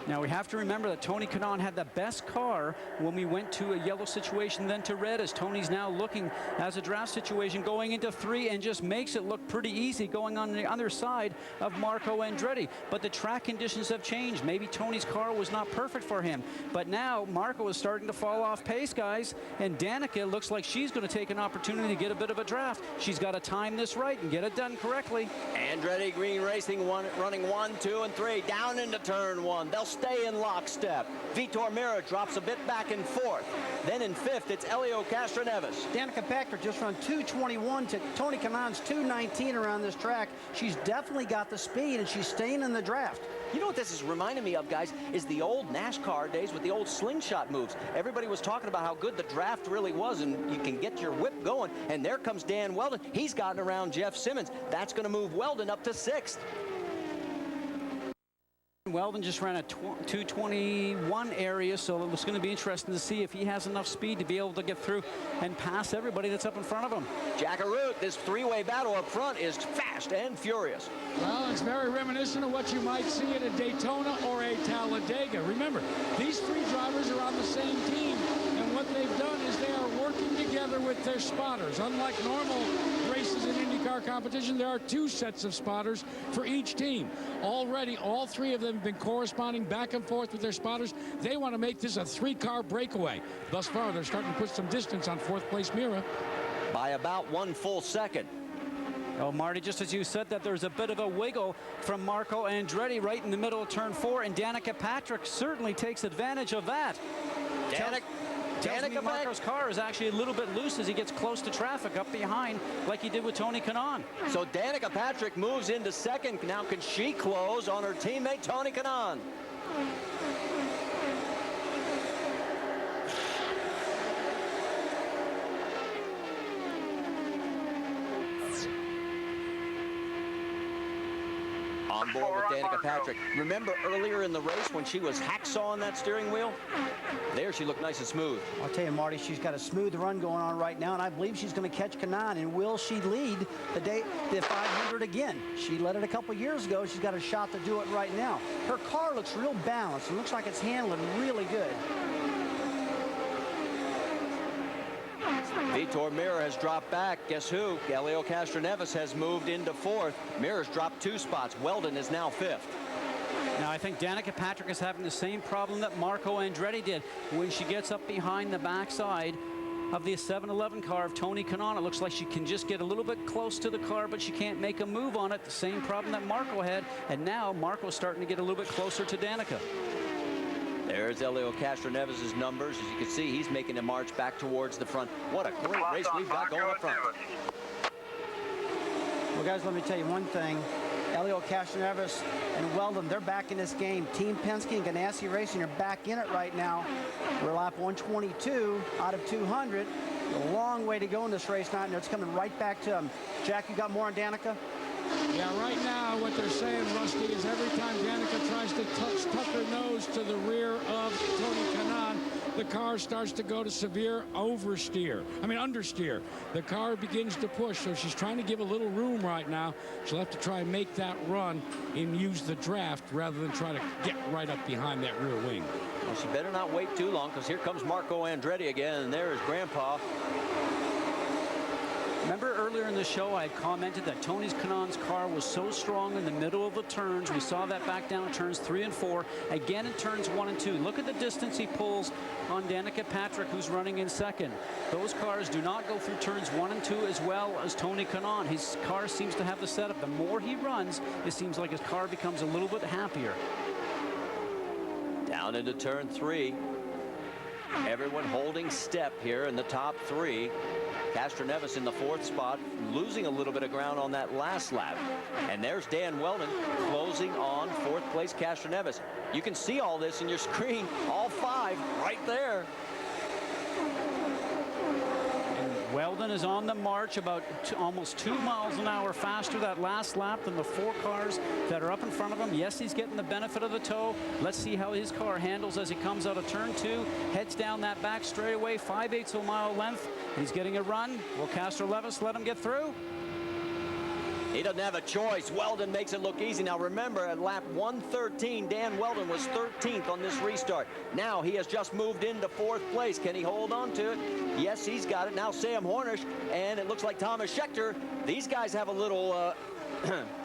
Now we have to remember that Tony Kanaan had the best car when we went to a yellow situation, then to red, as Tony's now looking as a draft situation going into 3 and just makes it look pretty easy going on the other side of Marco Andretti. But the track conditions have changed. Maybe Tony's car was not perfect for him. But now Marco is starting to fall off pace, guys. And Danica looks like she's going to take an opportunity to get a bit of a draft. She's got to time this right and get it done correctly. Andretti Green Racing running 1, 2, and 3 down into turn 1. They'll stay in lockstep. Vitor Mira drops a bit back in 4th. Then in 5th, it's Elio Castroneves. Danica Patrick just run 2:21 to Tony Kanaan's 2:19 around this track. She's definitely got the speed, and she's staying in the draft. You know what this is reminding me of, guys, is the old NASCAR days with the old slingshot moves. Everybody was talking about how good the draft really was, and you can get your whip going. And there comes Dan Weldon. He's gotten around Jeff Simmons. That's going to move Weldon up to 6th. Weldon just ran a 2:21 area, so it's going to be interesting to see if he has enough speed to be able to get through and pass everybody that's up in front of him. Jack Arute, this 3-way battle up front is fast and furious. Well, it's very reminiscent of what you might see at a Daytona or a Talladega. Remember, these 3 drivers are on the same team, and what they've done is they are working together with their spotters. Unlike normal races in IndyCar competition, there are 2 sets of spotters for each team. Already, all 3 of them have been corresponding back and forth with their spotters. They want to make this a 3-car breakaway. Thus far, they're starting to put some distance on 4th place Mira. By about 1 full second. Oh, Marty, just as you said that, there's a bit of a wiggle from Marco Andretti right in the middle of turn 4, and Danica Patrick certainly takes advantage of that. Danica Marco's car is actually a little bit loose as he gets close to traffic up behind, like he did with Tony Kanaan. So Danica Patrick moves into 2nd. Now can she close on her teammate Tony Kanaan? On board with Danica Patrick. Remember earlier in the race when she was hacksawing that steering wheel? There she looked nice and smooth. I'll tell you, Marty, she's got a smooth run going on right now, and I believe she's going to catch Kanaan. And will she lead the 500 again? She led it a couple years ago. She's got a shot to do it right now. Her car looks real balanced. It looks like it's handling really good. Vitor Mira has dropped back. Guess who? Elio Castroneves has moved into 4th. Mira's dropped 2 spots. Weldon is now 5th. Now, I think Danica Patrick is having the same problem that Marco Andretti did. When she gets up behind the backside of the 7-Eleven car of Tony Kanaan, it looks like she can just get a little bit close to the car, but she can't make a move on it. The same problem that Marco had. And now Marco's starting to get a little bit closer to Danica. There's Elio Castroneves' numbers. As you can see, he's making a march back towards the front. What a great race we've got going up front. Well, guys, let me tell you one thing. Elio Castroneves and Weldon, they're back in this game. Team Penske and Ganassi Racing are back in it right now. We're lap 122 out of 200. A long way to go in this race now, and it's coming right back to them. Jack, you got more on Danica? Yeah, right now what they're saying, Rusty, is every time Danica tries to tuck her nose to the rear of Tony Kanaan, the car starts to go to severe understeer. The car begins to push, so she's trying to give a little room right now. She'll have to try and make that run and use the draft rather than try to get right up behind that rear wing. Well, she better not wait too long, because here comes Marco Andretti again, and there is Grandpa. Remember earlier in the show I had commented that Tony Kanaan's car was so strong in the middle of the turns. We saw that back down turns 3 and 4. Again in turns 1 and 2. Look at the distance he pulls on Danica Patrick, who's running in 2nd. Those cars do not go through turns 1 and 2 as well as Tony Kanaan. His car seems to have the setup. The more he runs, it seems like his car becomes a little bit happier. Down into turn 3. Everyone holding step here in the top 3. Castroneves in the 4th spot, losing a little bit of ground on that last lap. And there's Dan Weldon closing on 4th place Castroneves. You can see all this in your screen, all 5 right there. And Weldon is on the march, about almost 2 miles an hour faster that last lap than the 4 cars that are up in front of him. Yes, he's getting the benefit of the tow. Let's see how his car handles as he comes out of turn 2, heads down that back straightaway, 5/8 of a mile length. He's getting a run. Will Castroneves let him get through? He doesn't have a choice. Weldon makes it look easy. Now remember, at lap 113, Dan Weldon was 13th on this restart. Now he has just moved into 4th place. Can he hold on to it? Yes, he's got it. Now Sam Hornish, and it looks like Thomas Schechter. These guys have a little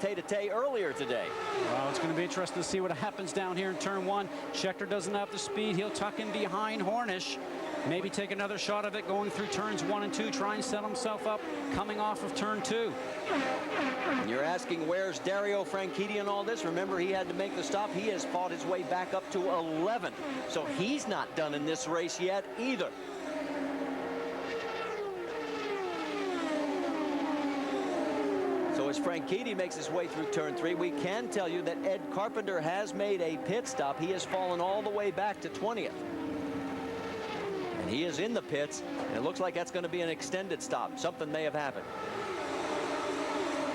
tete-a-tete earlier today. Well, it's going to be interesting to see what happens down here in turn 1. Schechter doesn't have the speed. He'll tuck in behind Hornish. Maybe take another shot of it going through turns 1 and 2, try and set himself up coming off of turn 2. You're asking where's Dario Franchitti in all this? Remember, he had to make the stop. He has fought his way back up to 11th. So he's not done in this race yet either. So as Franchitti makes his way through turn 3, we can tell you that Ed Carpenter has made a pit stop. He has fallen all the way back to 20th. He is in the pits, and it looks like that's going to be an extended stop. Something may have happened.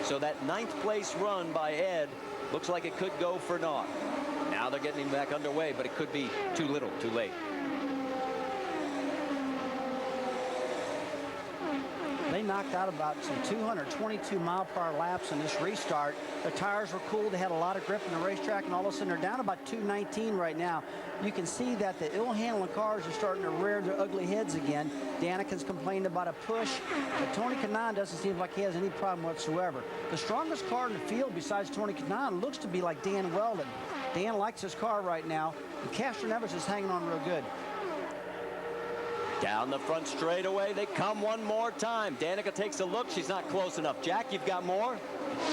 So that 9th place run by Ed looks like it could go for naught. Now they're getting him back underway, but it could be too little, too late. They knocked out about some 222 mile-per-hour laps in this restart. The tires were cool. They had a lot of grip in the racetrack, and all of a sudden they're down about 219 right now. You can see that the ill-handling cars are starting to rear their ugly heads again. Danica's complained about a push, but Tony Kanaan doesn't seem like he has any problem whatsoever. The strongest car in the field besides Tony Kanaan looks to be like Dan Weldon. Dan likes his car right now, and Castroneves is hanging on real good. Down the front straightaway, they come one more time. Danica takes a look. She's not close enough. Jack, you've got more?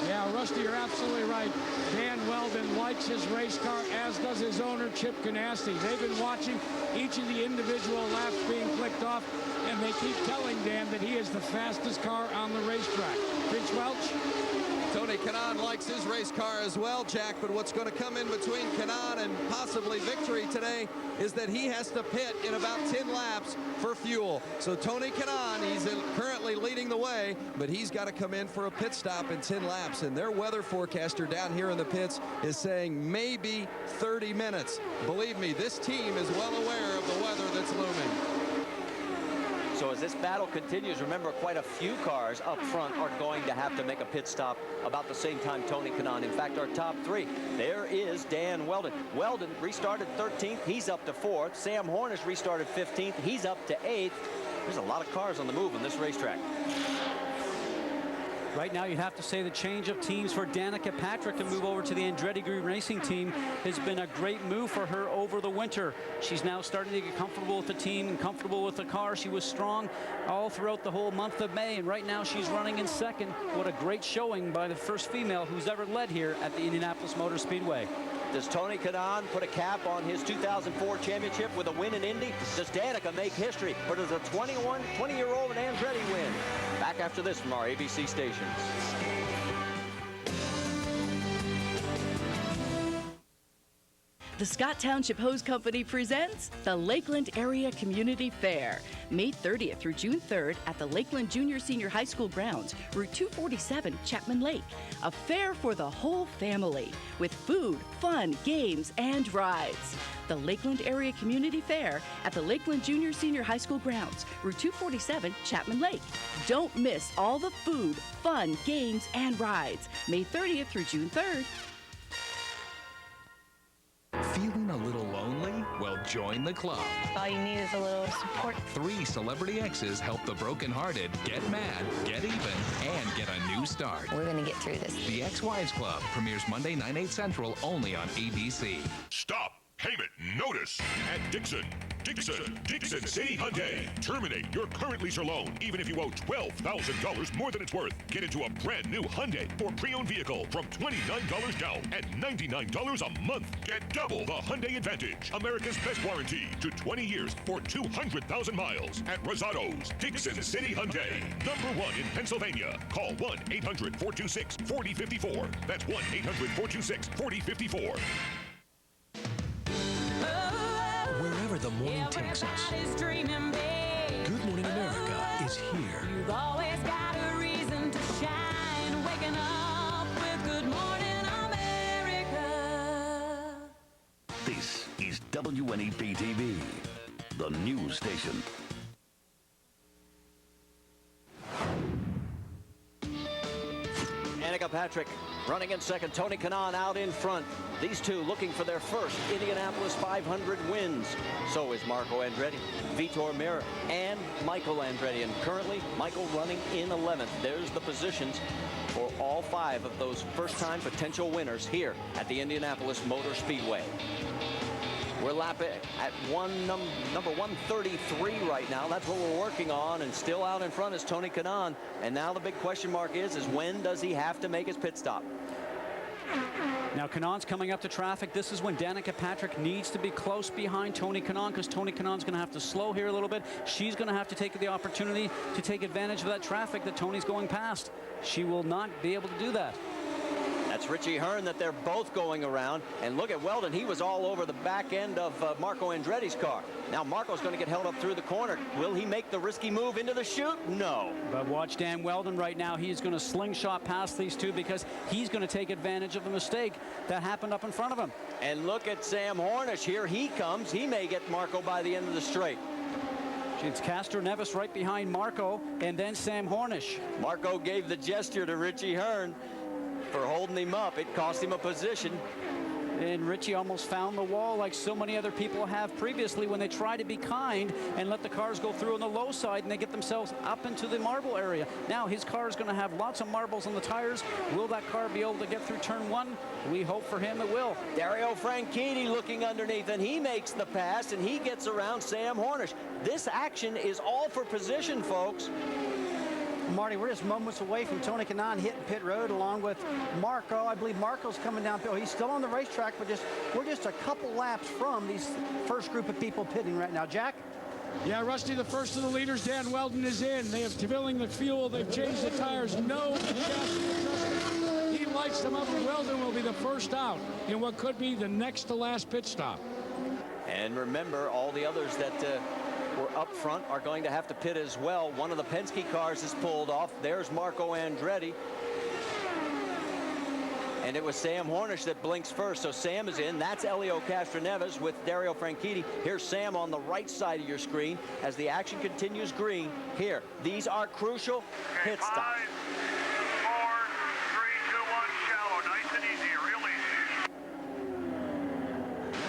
Yeah, Rusty, you're absolutely right. Dan Weldon likes his race car, as does his owner, Chip Ganassi. They've been watching each of the individual laps being clicked off, and they keep telling Dan that he is the fastest car on the racetrack. Vince Welch? Tony Kanaan likes his race car as well, Jack, but what's going to come in between Kanaan and possibly victory today is that he has to pit in about 10 laps for fuel. So Tony Kanaan, he's currently leading the way, but he's got to come in for a pit stop in 10 laps, and their weather forecaster down here in the pits is saying maybe 30 minutes. Believe me, this team is well aware of the weather that's looming. So as this battle continues, remember, quite a few cars up front are going to have to make a pit stop about the same time Tony Kanaan. In fact, our top 3, there is Dan Weldon. Weldon restarted 13th. He's up to 4th. Sam Hornish restarted 15th. He's up to 8th. There's a lot of cars on the move on this racetrack. Right now, you'd have to say the change of teams for Danica Patrick to move over to the Andretti Group Racing team has been a great move for her over the winter. She's now starting to get comfortable with the team and comfortable with the car. She was strong all throughout the whole month of May, and right now she's running in 2nd. What a great showing by the first female who's ever led here at the Indianapolis Motor Speedway. Does Tony Kanaan put a cap on his 2004 championship with a win in Indy? Does Danica make history? Or does a 20-year-old Andretti win? Back after this from our ABC stations. The Scott Township Hose Company presents the Lakeland Area Community Fair, May 30th through June 3rd at the Lakeland Junior Senior High School grounds, Route 247, Chapman Lake. A fair for the whole family with food, fun, games, and rides. The Lakeland Area Community Fair at the Lakeland Junior Senior High School grounds, Route 247, Chapman Lake. Don't miss all the food, fun, games, and rides, May 30th through June 3rd. Feeling a little lonely? Well, join the club. All you need is a little support. 3 celebrity exes help the brokenhearted get mad, get even, and get a new start. We're going to get through this. The Ex-Wives Club premieres Monday, 9/8 Central, only on ABC. Stop! Payment notice at Dixon City Hyundai. Terminate your current lease or loan, even if you owe $12,000 more than it's worth. Get into a brand new Hyundai or pre-owned vehicle from $29 down and $99 a month. Get double the Hyundai Advantage, America's best warranty to 20 years for 200,000 miles at Rosado's Dixon City Hyundai. #1 in Pennsylvania. Call 1-800-426-4054. That's 1-800-426-4054. Wherever the morning takes us, Good Morning America is here. You've always got a reason to shine. Waking up with Good Morning America. This is WNEP-TV, the news station. Danica Patrick running in second. Tony Kanaan out in front. These two looking for their first Indianapolis 500 wins. So is Marco Andretti, Vitor Meira, and Michael Andretti. And currently, Michael running in 11th. There's the positions for all 5 of those first-time potential winners here at the Indianapolis Motor Speedway. We're lapping at number 133 right now. That's what we're working on, and still out in front is Tony Kanaan. And now the big question mark is when does he have to make his pit stop? Now Kanaan's coming up to traffic. This is when Danica Patrick needs to be close behind Tony Kanaan, because Tony Kanaan's going to have to slow here a little bit. She's going to have to take the opportunity to take advantage of that traffic that Tony's going past. She will not be able to do that. That's Richie Hearn that they're both going around. And look at Weldon. He was all over the back end of Marco Andretti's car. Now Marco's going to get held up through the corner. Will he make the risky move into the chute? No. But watch Dan Weldon right now. He's going to slingshot past these two because he's going to take advantage of the mistake that happened up in front of him. And look at Sam Hornish. Here he comes. He may get Marco by the end of the straight. It's Castro Neves right behind Marco, and then Sam Hornish. Marco gave the gesture to Richie Hearn for holding him up. It cost him a position. And Richie almost found the wall like so many other people have previously when they try to be kind and let the cars go through on the low side and they get themselves up into the marble area. Now his car is going to have lots of marbles on the tires. Will that car be able to get through turn 1? We hope for him it will. Dario Franchitti looking underneath, and he makes the pass, and he gets around Sam Hornish. This action is all for position, folks. Marty, we're just moments away from Tony Kanaan hitting pit road along with Marco. I believe Marco's coming down pit. He's still on the racetrack, but we're just a couple laps from these first group of people pitting right now. Jack? Yeah, Rusty, the first of the leaders, Dan Weldon, is in. They have filling the fuel. They've changed the tires. No gas. He lights them up, and Weldon will be the first out in what could be the next to last pit stop. And remember, all the others that were up front are going to have to pit as well. One of the Penske cars is pulled off. There's Marco Andretti. And it was Sam Hornish that blinks first. So Sam is in. That's Elio Castroneves with Dario Franchitti. Here's Sam on the right side of your screen as the action continues green. Here, these are crucial pit stops. 5, 4, 3, 2, 1, shallow. Nice and easy, real easy.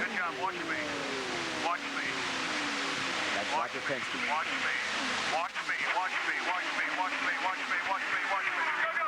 Good job, watch me. Watch me. That's Roger Penske. Watch me. Watch me. Watch me. Watch me. Watch me. Watch me. Watch me. Watch me. Go, go.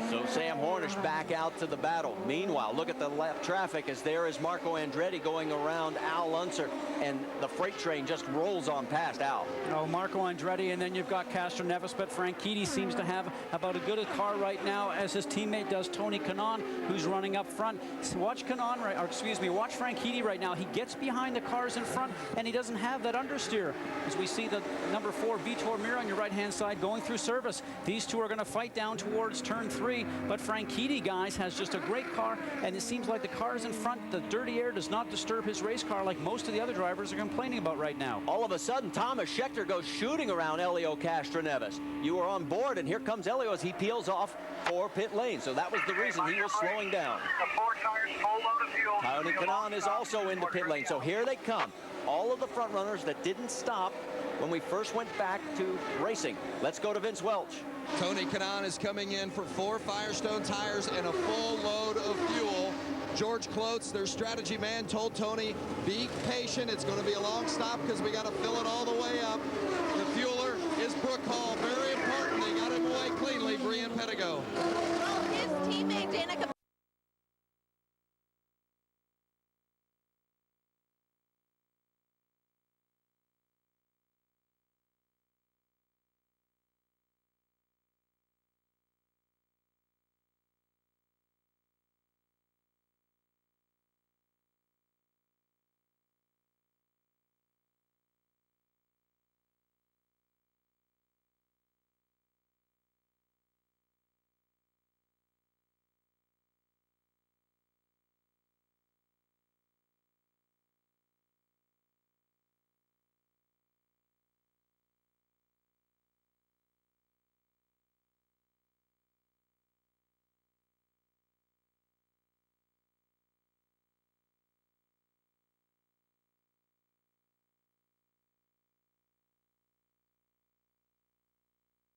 So Sam Hornish back out to the battle. Meanwhile, look at the left traffic as there is Marco Andretti going around Al Unser, and the freight train just rolls on past Al. Oh, Marco Andretti, and then you've got Castro Neves, but Franchitti seems to have about as good a car right now as his teammate does, Tony Kanaan, who's running up front. So watch Kanaan, watch Franchitti right now. He gets behind the cars in front, and he doesn't have that understeer. As we see the number 4 Vitor Meira on your right-hand side going through service. These two are going to fight down towards turn 3, but Franchitti, guys, has just a great car, and it seems like the cars in front, the dirty air does not disturb his race car like most of the other drivers are complaining about right now. All of a sudden, Thomas Scheckter goes shooting around Elio Castroneves. You were on board, and here comes Elio as he peels off for pit lane. So that was the reason he was slowing down. Tony Kanaan is also into pit lane. So here they come. All of the front runners that didn't stop when we first went back to racing. Let's go to Vince Welch. Tony Kanaan is coming in for 4 Firestone tires and a full load of fuel. George Klotz, their strategy man, told Tony, be patient. It's going to be a long stop because we got to fill it all the way up. The fueler is Brooke Hall. Very important. They got him away cleanly, Brian Pettigo.